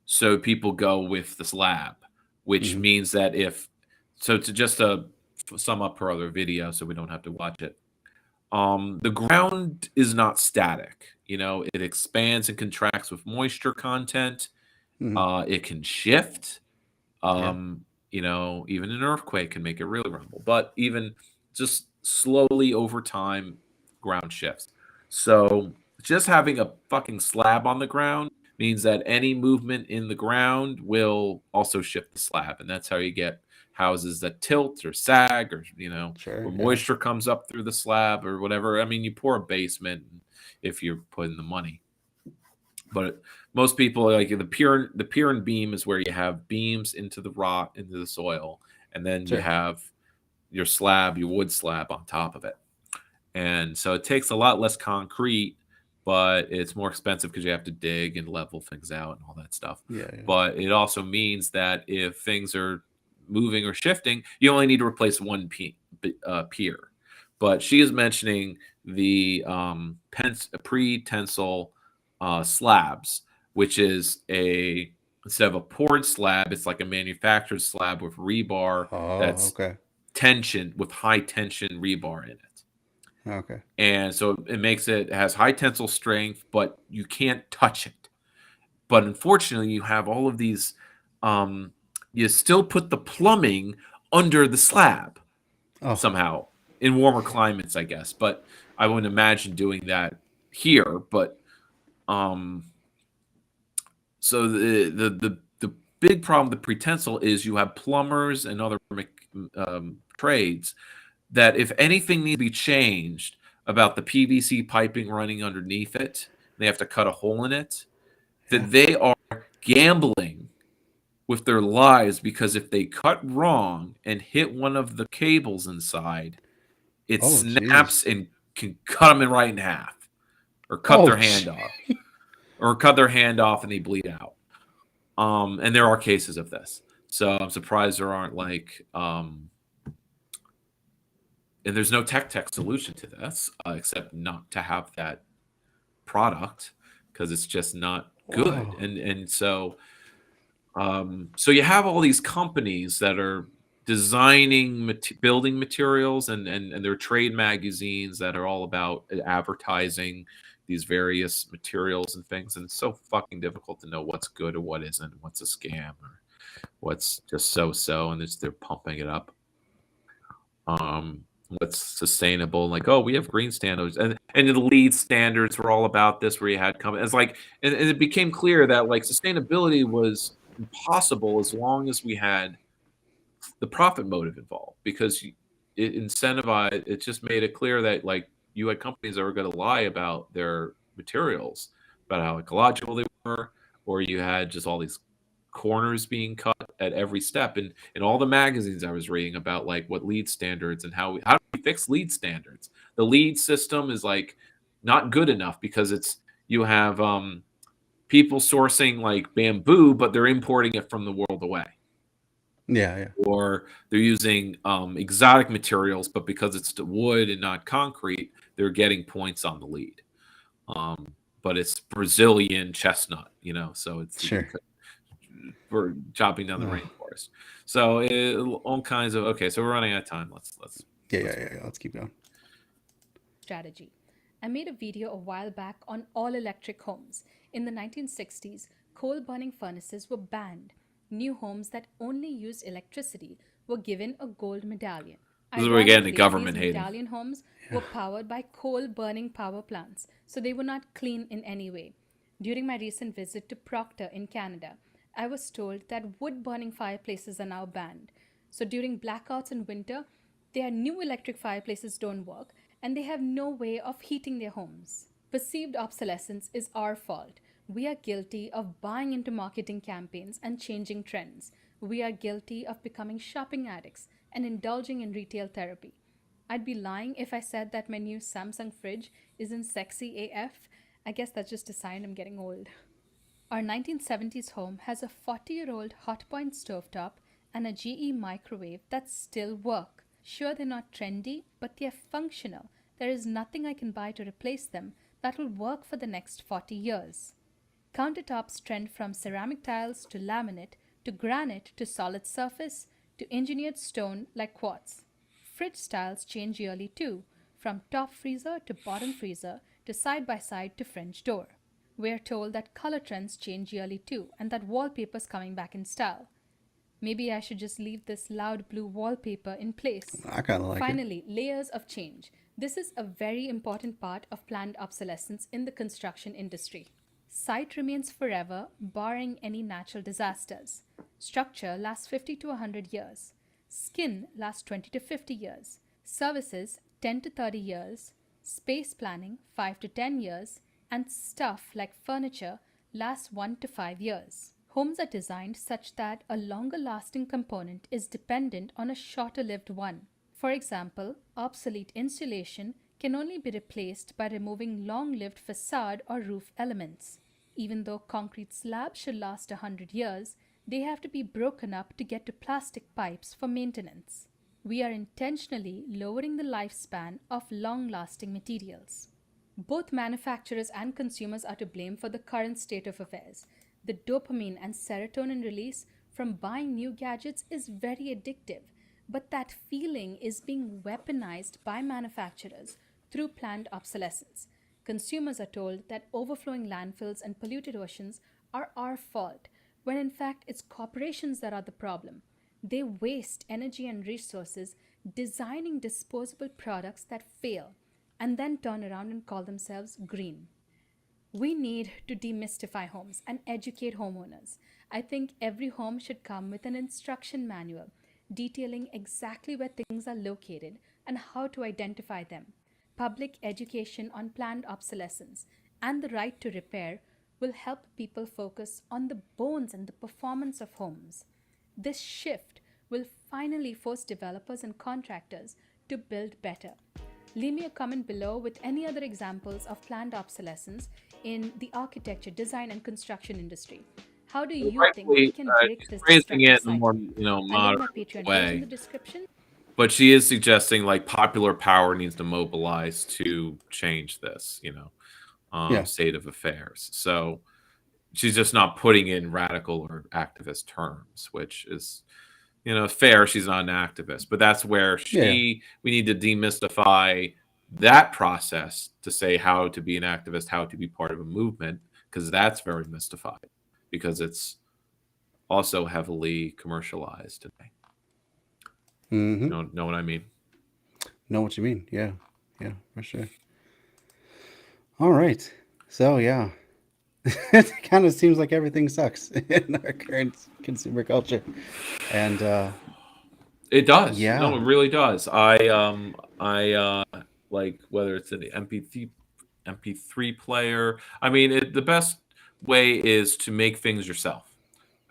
so people go with the slab, which means that to sum up her other video so we don't have to watch it, the ground is not static. It expands and contracts with moisture content. It can shift. Even an earthquake can make it really rumble. But even just slowly over time, ground shifts. So just having a fucking slab on the ground means that any movement in the ground will also shift the slab. And that's how you get houses that tilt or sag, or where moisture comes up through the slab or whatever. I mean, you pour a basement if you're putting the money, but most people, like the pier and beam, is where you have beams into the rock, into the soil, and then you have your wood slab on top of it. And so it takes a lot less concrete, but it's more expensive because you have to dig and level things out and all that stuff. But it also means that if things are moving or shifting, you only need to replace one pier. But she is mentioning the pre-tensile slabs, which is instead of a poured slab, it's like a manufactured slab with rebar that's tension, with high tension rebar in it. And so it has high tensile strength, but you can't touch it. But unfortunately, you have all of these you still put the plumbing under the slab somehow in warmer climates, I guess. But I wouldn't imagine doing that here. But so the big problem with the pretensel is you have plumbers and other trades that if anything needs to be changed about the PVC piping running underneath it, they have to cut a hole in it, that they are gambling with their lives, because if they cut wrong and hit one of the cables inside, it snaps and can cut them right in half, or cut their hand off, or cut their hand off and they bleed out. And there are cases of this. So I'm surprised there aren't like, and there's no tech solution to this except not to have that product, because it's just not good. And so so you have all these companies that are designing building materials, and their trade magazines that are all about advertising these various materials and things, and it's so fucking difficult to know what's good or what isn't, what's a scam or what's just so, and they're pumping it up. What's sustainable, like, oh, we have green standards, and the LEED standards were all about this, where you had it's like, and it became clear that like sustainability was impossible as long as we had the profit motive involved, because it incentivized, it just made it clear that like you had companies that were going to lie about their materials, about how ecological they were, or you had just all these corners being cut at every step. And in all the magazines I was reading about like what LEED standards and how do we fix LEED standards? The LEED system is like not good enough, because you have people sourcing like bamboo, but they're importing it from the world away. Yeah. Or they're using exotic materials, but because it's the wood and not concrete, they're getting points on the LEED. But it's Brazilian chestnut, so it's we're chopping down the rainforest. So all kinds of, okay, so we're running out of time. Let's keep going. Strategy. I made a video a while back on all electric homes. In the 1960s, coal burning furnaces were banned. New homes that only used electricity were given a gold medallion. This is where we get into government hating. Medallion homes were powered by coal burning power plants, so they were not clean in any way. During my recent visit to Proctor in Canada, I was told that wood-burning fireplaces are now banned. So during blackouts in winter, their new electric fireplaces don't work, and they have no way of heating their homes. Perceived obsolescence is our fault. We are guilty of buying into marketing campaigns and changing trends. We are guilty of becoming shopping addicts and indulging in retail therapy. I'd be lying if I said that my new Samsung fridge isn't sexy AF. I guess that's just a sign I'm getting old. Our 1970s home has a 40-year-old Hotpoint stovetop and a GE microwave that still work. Sure, they're not trendy, but they're functional. There is nothing I can buy to replace them that will work for the next 40 years. Countertops trend from ceramic tiles to laminate to granite to solid surface to engineered stone like quartz. Fridge styles change yearly too, from top freezer to bottom freezer to side-by-side to French door. We're told that color trends change yearly too, and that wallpaper's coming back in style. Maybe I should just leave this loud blue wallpaper in place. I kind of like it. Finally, layers of change. This is a very important part of planned obsolescence in the construction industry. Site remains forever, barring any natural disasters. Structure lasts 50 to 100 years. Skin lasts 20 to 50 years. Services 10 to 30 years. Space planning 5 to 10 years. And stuff like furniture lasts 1 to 5 years. Homes are designed such that a longer-lasting component is dependent on a shorter-lived one. For example, obsolete insulation can only be replaced by removing long-lived facade or roof elements. Even though concrete slabs should last 100 years, they have to be broken up to get to plastic pipes for maintenance. We are intentionally lowering the lifespan of long-lasting materials. Both manufacturers and consumers are to blame for the current state of affairs. The dopamine and serotonin release from buying new gadgets is very addictive, but that feeling is being weaponized by manufacturers through planned obsolescence. Consumers are told that overflowing landfills and polluted oceans are our fault, when in fact it's corporations that are the problem. They waste energy and resources designing disposable products that fail, and then turn around and call themselves green. We need to demystify homes and educate homeowners. I think every home should come with an instruction manual detailing exactly where things are located and how to identify them. Public education on planned obsolescence and the right to repair will help people focus on the bones and the performance of homes. This shift will finally force developers and contractors to build better. Leave me a comment below with any other examples of planned obsolescence in the architecture, design, and construction industry. How do you think we can break this phrasing it cycle? in a more, I'll link modern my Patreon way. page in the description. But she is suggesting like popular power needs to mobilize to change this, state of affairs. So she's just not putting in radical or activist terms, which is, fair. She's not an activist, but that's where we need to demystify that process to say how to be an activist, how to be part of a movement, because that's very mystified because it's also heavily commercialized today. Mm-hmm. Know what I mean? Know what you mean. Yeah, for sure. All right. So yeah, it kind of seems like everything sucks in our current consumer culture, and it does. Yeah, no, it really does. I like whether it's an MP3 player. I mean, the best way is to make things yourself.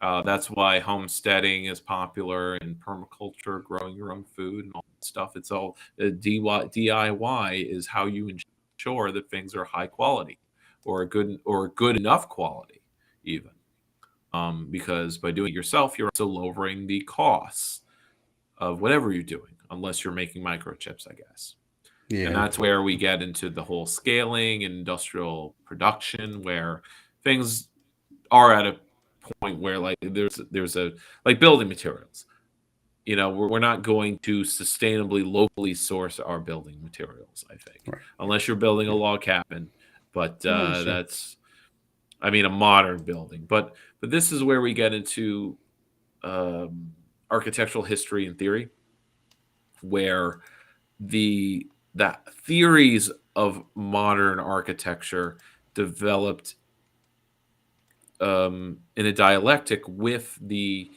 That's why homesteading is popular and permaculture, growing your own food and all that stuff. It's all DIY is how you ensure that things are high quality or good enough quality, even. Because by doing it yourself, you're also lowering the costs of whatever you're doing, unless you're making microchips, I guess. Yeah. And that's where we get into the whole scaling and industrial production, where things are at a point where like there's a like building materials. We're not going to sustainably locally source our building materials, I think, unless you're building a log cabin. But that's, I mean, a modern building. But this is where we get into architectural history and theory, where the theories of modern architecture developed in a dialectic with the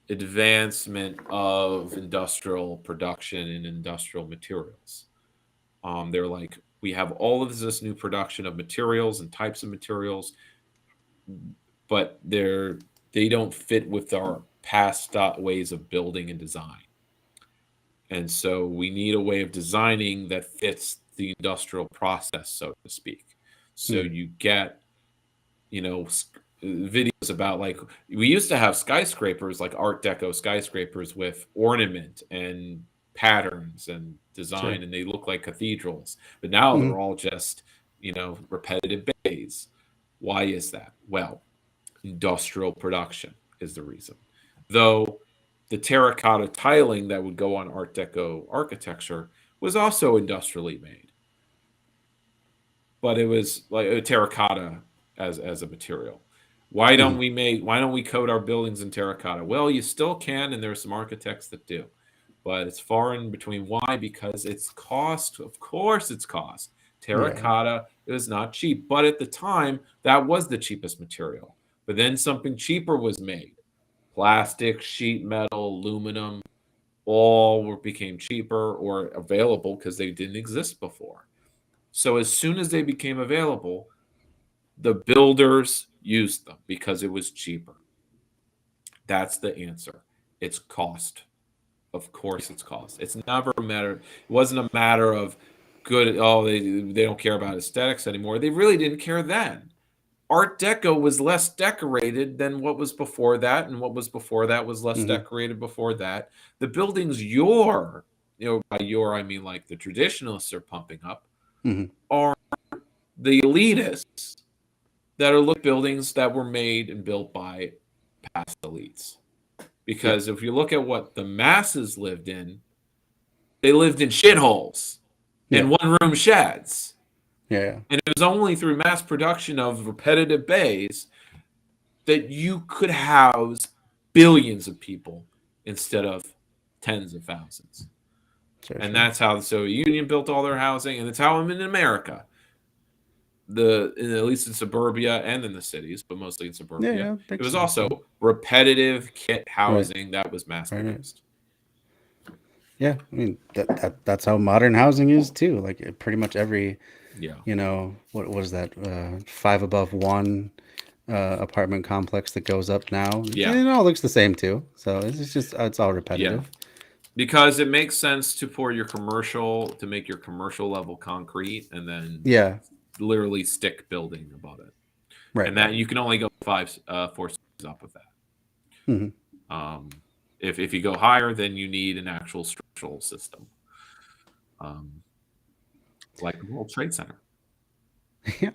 advancement of industrial production and industrial materials. They're like, we have all of this new production of materials and types of materials, but they don't fit with our past ways of building and design. And so we need a way of designing that fits the industrial process, so to speak. So you get, videos about like, we used to have skyscrapers, like Art Deco skyscrapers with ornament and patterns and design, and they look like cathedrals. But now they're all just, repetitive bays. Why is that? Well, industrial production is the reason. Though the terracotta tiling that would go on Art Deco architecture was also industrially made. But it was like a terracotta as a material. Why don't we coat our buildings in terracotta? Well, you still can, and there are some architects that do. But it's far in between. Why? Because it's cost. Of course it's cost. Terracotta is not cheap. But at the time, that was the cheapest material. But then something cheaper was made. Plastic, sheet metal, aluminum, all became cheaper or available because they didn't exist before. So as soon as they became available, the builders used them because it was cheaper. That's the answer. It's cost. Of course it's cost. It's never a matter. It wasn't a matter of good. Oh, they don't care about aesthetics anymore. They really didn't care then. Art Deco was less decorated than what was before that, and what was before that was less decorated before that. The buildings by I mean like the traditionalists are pumping up, are the elitists that are buildings that were made and built by past elites. Because if you look at what the masses lived in, they lived in shitholes and one-room sheds. Yeah. And it was only through mass production of repetitive bays that you could house billions of people instead of tens of thousands. That's how the Soviet Union built all their housing, and it's how in America. at least in suburbia and in the cities, but mostly in suburbia, it was also repetitive kit housing that was mass produced. Yeah, I mean that's how modern housing is too. Like pretty much every, what was that 5 above 1 apartment complex that goes up now? Yeah, it all looks the same too. So it's all repetitive. Yeah. Because it makes sense to make your commercial level concrete and then literally stick building above it. Right. And that you can only go 4 stories up with that. Mm-hmm. If you go higher, then you need an actual structural system. Like the World Trade Center. Yeah.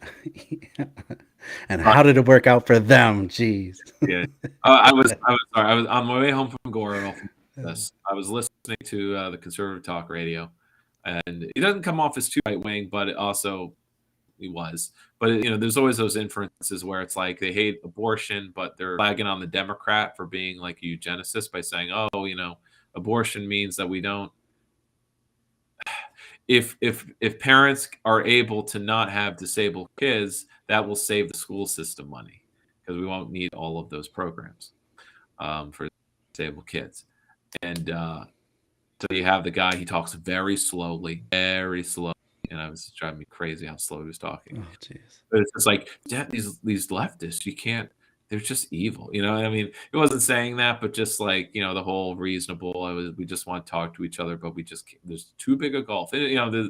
And how did it work out for them? Jeez. Yeah. I was sorry. I was on my way home from Gore. I was listening to the conservative talk radio, and it doesn't come off as too right wing, but it also he was. But there's always those inferences where it's like they hate abortion, but they're flagging on the Democrat for being like a eugenicist by saying, "Oh, abortion means that we don't." If parents are able to not have disabled kids, that will save the school system money because we won't need all of those programs for disabled kids. And so you have the guy, he talks very slowly, and I was driving me crazy how slow he was talking. Oh, jeez. But it's just like, these leftists, you can't, they're just evil. I mean, it wasn't saying that, but just like, the whole reasonable, we just want to talk to each other, but we just can't, there's too big a gulf. And,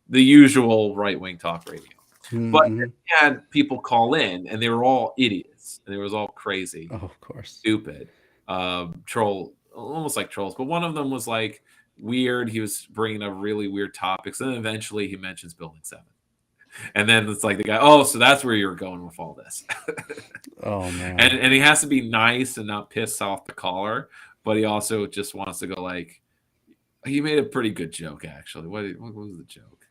the usual right-wing talk radio. Mm-hmm. But you had people call in, and they were all idiots, and they was all crazy. Oh, of course. Stupid. Troll, almost like trolls, but one of them was like weird. He was bringing up really weird topics, and then eventually he mentions Building 7, and then it's like the guy, oh, so that's where you were going with all this. Oh man. And he has to be nice and not piss off the caller, but he also just wants to go like, he made a pretty good joke actually. What was the joke?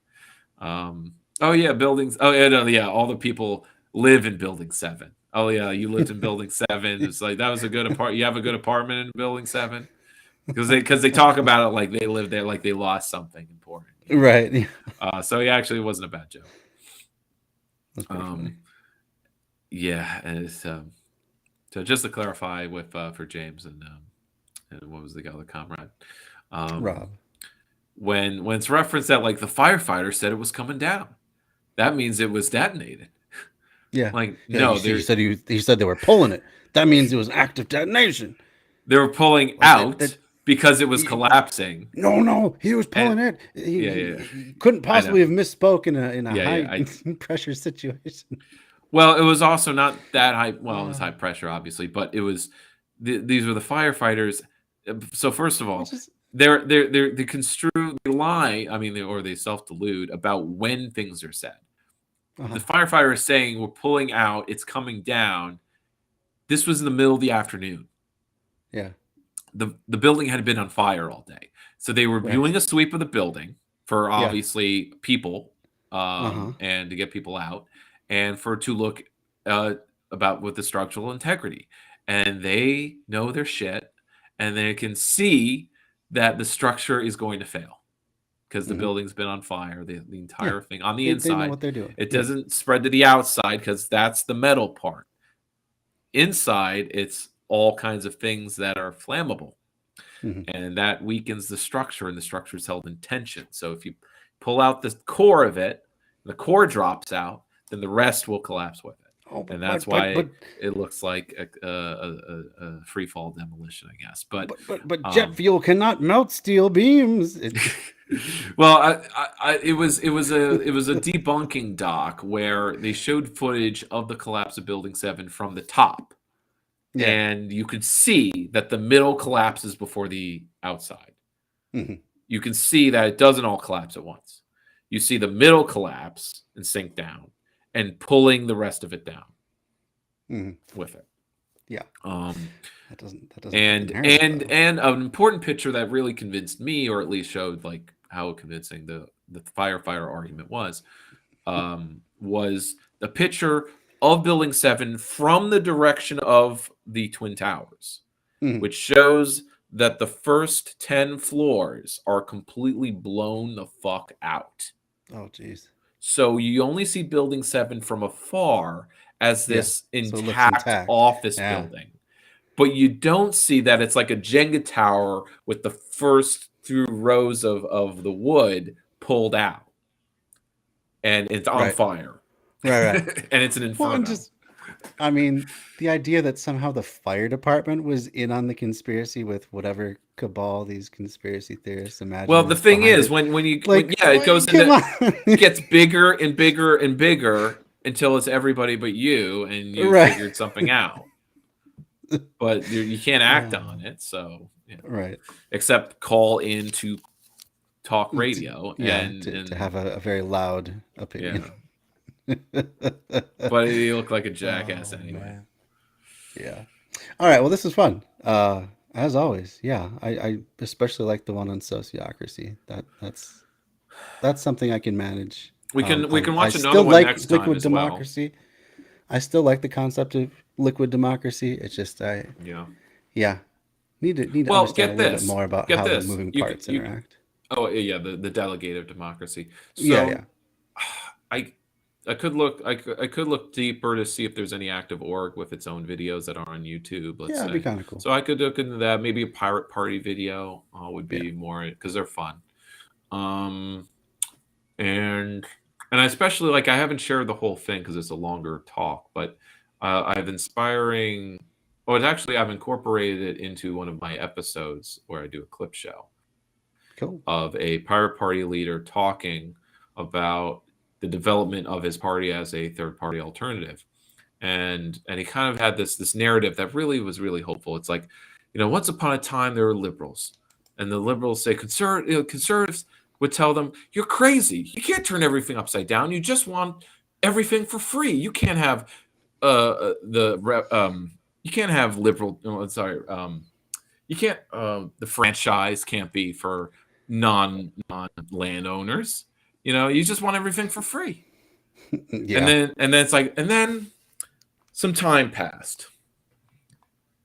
Oh yeah, buildings. Oh yeah, no, yeah, all the people live in Building 7. Oh yeah, you lived in Building 7. It's like that was a good apartment. You have a good apartment in Building 7 because they talk about it like they lived there, like they lost something important. Right. So he actually wasn't a bad joke. Funny. Yeah, and it's so just to clarify with for James and what was the other comrade? Rob. When it's referenced that like the firefighter said it was coming down, that means it was detonated. Yeah. Like no, he said they were pulling it. That means it was active detonation. They were pulling out because it was collapsing. No, he was pulling it. He couldn't possibly have misspoke in a high pressure situation. Well, it was also not that high. Well, it was high pressure, obviously, but it was. These were the firefighters. So first of all, they construe, they lie. I mean, or they self-delude about when things are said. The firefighter is saying we're pulling out. It's coming down. This was in the middle of the afternoon. Yeah. The building had been on fire all day, so they were doing a sweep of the building for obviously people and to get people out, and to look about with the structural integrity. And they know their shit, and they can see that the structure is going to fail because the building's been on fire, the entire thing on the inside. They know what they're doing. It doesn't spread to the outside because that's the metal part. Inside, it's all kinds of things that are flammable, and that weakens the structure, and the structure is held in tension. So if you pull out the core of it, the core drops out, then the rest will collapse with it. And that's why it looks like a free fall demolition, I guess. But jet fuel cannot melt steel beams. Well, it was a debunking doc where they showed footage of the collapse of Building 7 from the top, and you could see that the middle collapses before the outside. You can see that it doesn't all collapse at once. You see the middle collapse and sink down, and pulling the rest of it down with it. Yeah. That doesn't. And an important picture that really convinced me, or at least showed like how convincing the firefighter argument was the picture of Building 7 from the direction of the Twin Towers, which shows that the first 10 floors are completely blown the fuck out. Oh, geez. So you only see Building 7 from afar as this intact office building. But you don't see that it's like a Jenga tower with the first few rows of the wood pulled out. And it's on fire. Right. And it's an inferno. I mean, the idea that somehow the fire department was in on the conspiracy with whatever cabal these conspiracy theorists imagine. Well, the thing is, when it goes into, it gets bigger and bigger and bigger until it's everybody but you, and you figured something out. But you can't act on it, so except call in to talk radio and to have a very loud opinion. Yeah. But you look like a jackass anyway. Man. Yeah. All right. Well, this is fun. As always. Yeah. I especially like the one on sociocracy. That's something I can manage. We can watch another one next time liquid as democracy. Well. I still like the concept of liquid democracy. It's just need to understand a little bit more about how the moving parts interact. Oh yeah, the delegative democracy. So I could look deeper to see if there's any active org with its own videos that are on YouTube. Let's say. That'd be kind of cool. So I could look into that. Maybe a pirate party video would be more, because they're fun. And I especially like, I haven't shared the whole thing because it's a longer talk, but I've inspiring. Oh, it's actually, I've incorporated it into one of my episodes where I do a clip show. Cool. Of a pirate party leader talking about the development of his party as a third party alternative. And he kind of had this narrative that really was really hopeful. It's like, once upon a time there were liberals, and the liberals say conservatives would tell them, you're crazy. You can't turn everything upside down. You just want everything for free. You can't have you can't have liberal. You can't. The franchise can't be for non landowners. You just want everything for free. And then it's like, and then some time passed,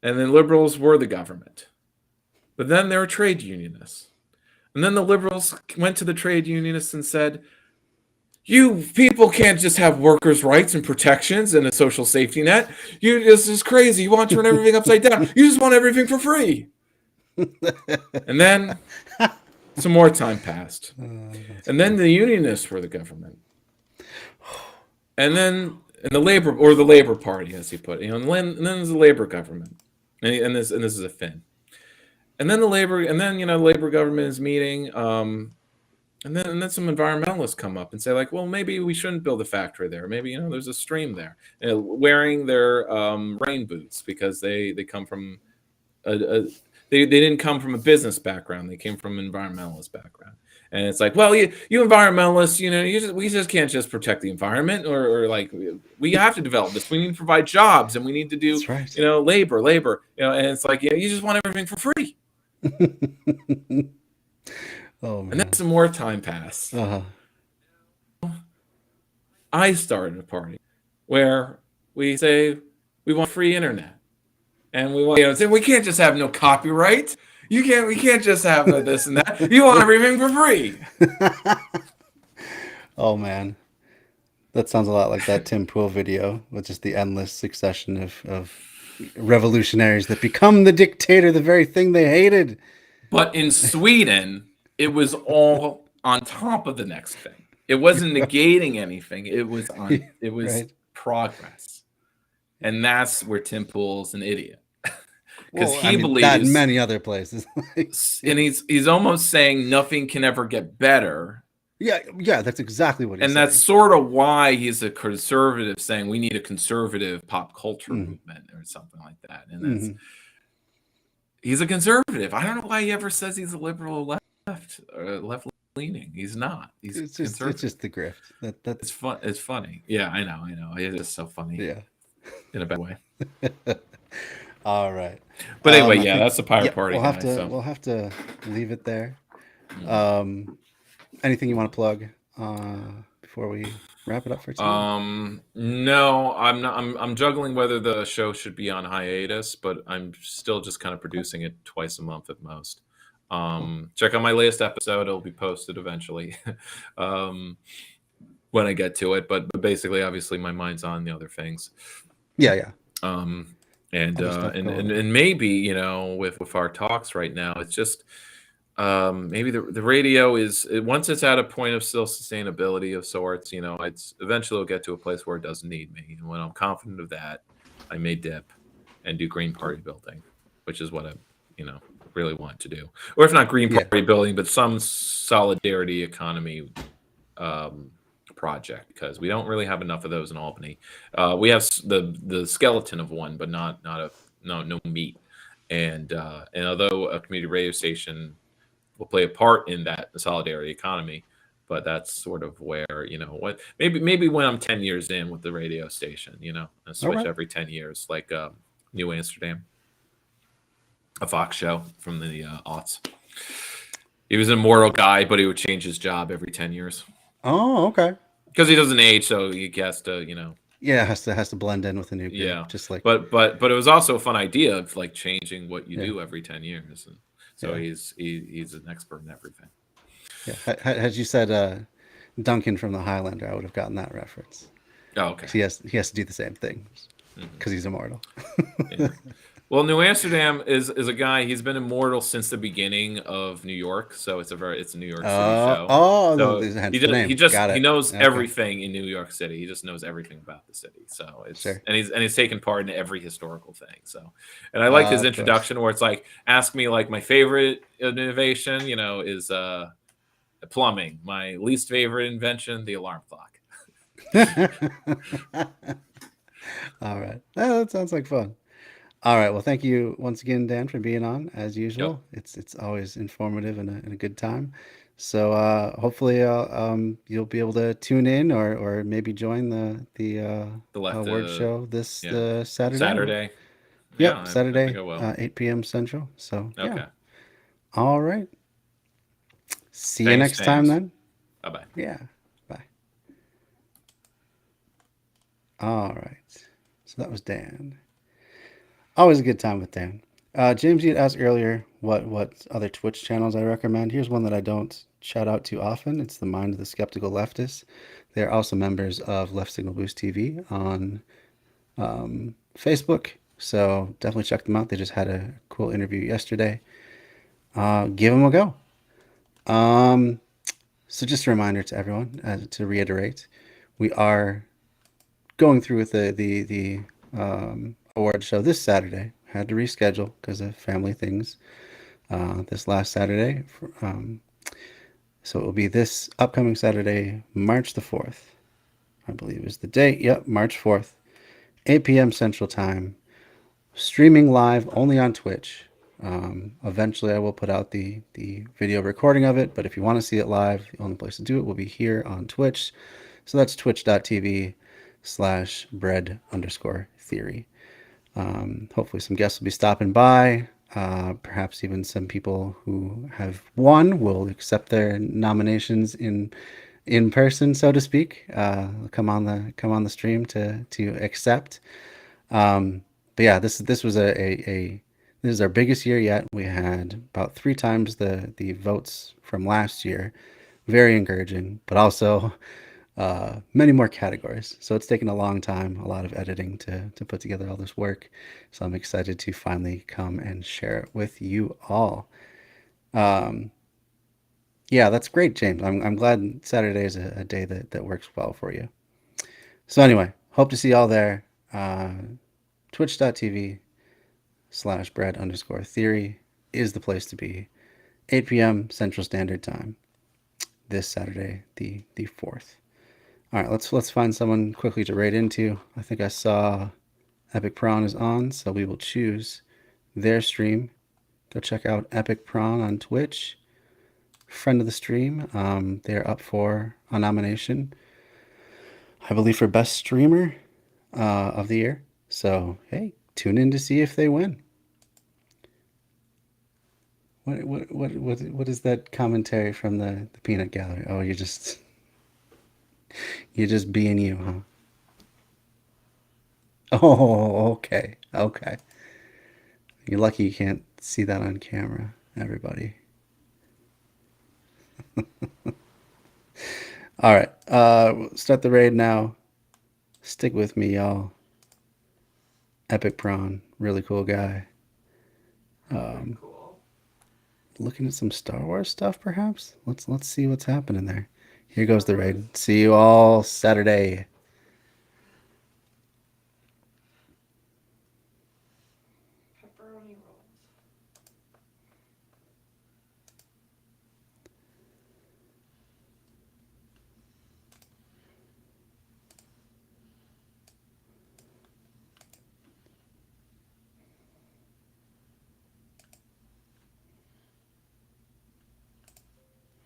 and then liberals were the government, but then there were trade unionists, and then the liberals went to the trade unionists and said, you people can't just have workers' rights and protections and a social safety net. This is crazy. You want to turn everything upside down. You just want everything for free. And then some more time passed. And then the unionists were the government. And then the Labor Party, as he put it. And then there's the Labor government. And this is a fin. And then the Labor government is meeting. And then some environmentalists come up and say, like, well, maybe we shouldn't build a factory there. Maybe, there's a stream there. Wearing their rain boots because they come from they didn't come from a business background. They came from an environmentalist background. And it's like, well, you environmentalists, we just can't just protect the environment, or like, we have to develop this. We need to provide jobs, and we need to do, labor, and it's like, you just want everything for free. Oh, man. And then some more time passed. I started a party where we say we want free internet, and we want, we can't just have no copyright. We can't just have this and that. You want everything for free. Oh, that sounds a lot like that Tim Pool video with just the endless succession of revolutionaries that become the dictator, the very thing they hated. But in Sweden, it was all on top of the next thing. It wasn't negating anything. It was progress. And that's where Tim Pool's an idiot. Because he believes that in many other places. And he's almost saying nothing can ever get better. Yeah, that's exactly what he's saying. And that's sort of why he's a conservative, saying we need a conservative pop culture movement or something like that. And that's he's a conservative. I don't know why he ever says he's a liberal left leaning. He's not. It's just the grift. It's fun. It's funny. Yeah, I know. It is so funny. Yeah, in a bad way. All right. But anyway, that's the pirate party. We'll have to leave it there. Anything you want to plug before we wrap it up for today? No, I'm not. I'm juggling whether the show should be on hiatus, but I'm still just kind of producing it twice a month at most. Check out my latest episode; it'll be posted eventually. when I get to it. But basically, obviously, my mind's on the other things. Yeah. And maybe, with our talks right now, it's just maybe the radio is, once it's at a point of still sustainability of sorts, it's eventually it'll get to a place where it doesn't need me. And when I'm confident of that, I may dip and do green party building, which is what I, really want to do. Or if not green party building, but some solidarity economy project, because we don't really have enough of those in Albany. We have the skeleton of one, but no meat. And although a community radio station will play a part in that solidarity economy, but that's sort of where, maybe when I'm 10 years in with the radio station, I switch every 10 years, like New Amsterdam, a Fox show from the aughts. He was an immortal guy, but he would change his job every 10 years. Oh, okay. Because he doesn't age, so he has to, Yeah, has to blend in with the new group. Yeah, just like. But it was also a fun idea of like changing what you do every 10 years, and so he's an expert in everything. Yeah, had you said Duncan from the Highlander, I would have gotten that reference. Oh, okay. He has to do the same thing because he's immortal. Yeah. Well, New Amsterdam is a guy. He's been immortal since the beginning of New York, so it's a New York City show. Oh, so he knows Okay. everything in New York City. He just knows everything about the city. So it's and he's taken part in every historical thing. So, and I like his introduction where it's like, ask me like my favorite innovation, is plumbing. My least favorite invention, the alarm clock. All right, that sounds like fun. All right. Well, thank you once again, Dan, for being on as usual. Yep. It's always informative and a good time. So hopefully you'll be able to tune in or maybe join the award show this Saturday. Saturday. Yep, Yeah, Saturday, I think I will. 8 p.m. Central. So okay. Yeah. All right. See you next time then. Bye-bye. Yeah. Bye. All right. So that was Dan. Always a good time with Dan. James, you asked earlier what other Twitch channels I recommend. Here's one that I don't shout out too often. It's the Mind of the Skeptical Leftist. They're also members of Left Signal Boost TV on Facebook. So definitely check them out. They just had a cool interview yesterday. Give them a go. So just a reminder to everyone, to reiterate, we are going through with the award show this Saturday. Had to reschedule because of family things this last Saturday. So it will be this upcoming Saturday, March the 4th, I believe is the date. Yep, March 4th, 8 p.m. Central Time. Streaming live only on Twitch. Eventually I will put out the video recording of it, but if you want to see it live, the only place to do it will be here on Twitch. So that's twitch.tv/bread_theory. Hopefully some guests will be stopping by. Perhaps even some people who have won will accept their nominations in person, so to speak. Come on the stream to accept. But yeah, this was this is our biggest year yet. We had about 3 times the votes from last year. Very encouraging, but also many more categories. So it's taken a long time, a lot of editing to put together all this work. So I'm excited to finally come and share it with you all. Yeah, that's great, James. I'm glad Saturday is a day that works well for you. So anyway, hope to see y'all there. Twitch.tv/bread_theory is the place to be. 8 p.m. Central Standard Time this Saturday, the 4th. All right, let's find someone quickly to raid into. I think I saw Epic Prawn is on, so we will choose their stream. Go check out Epic Prawn on Twitch. Friend of the stream. They're up for a nomination, I believe, for Best Streamer of the Year. So, hey, tune in to see if they win. What is that commentary from the peanut gallery? Oh, you're just being you, huh? Oh, okay. You're lucky you can't see that on camera, everybody. All right. Start the raid now. Stick with me, y'all. Epic Prawn, really cool guy. Cool. Looking at some Star Wars stuff, perhaps. Let's see what's happening there. Here goes the raid. See you all Saturday. Pepperoni roll.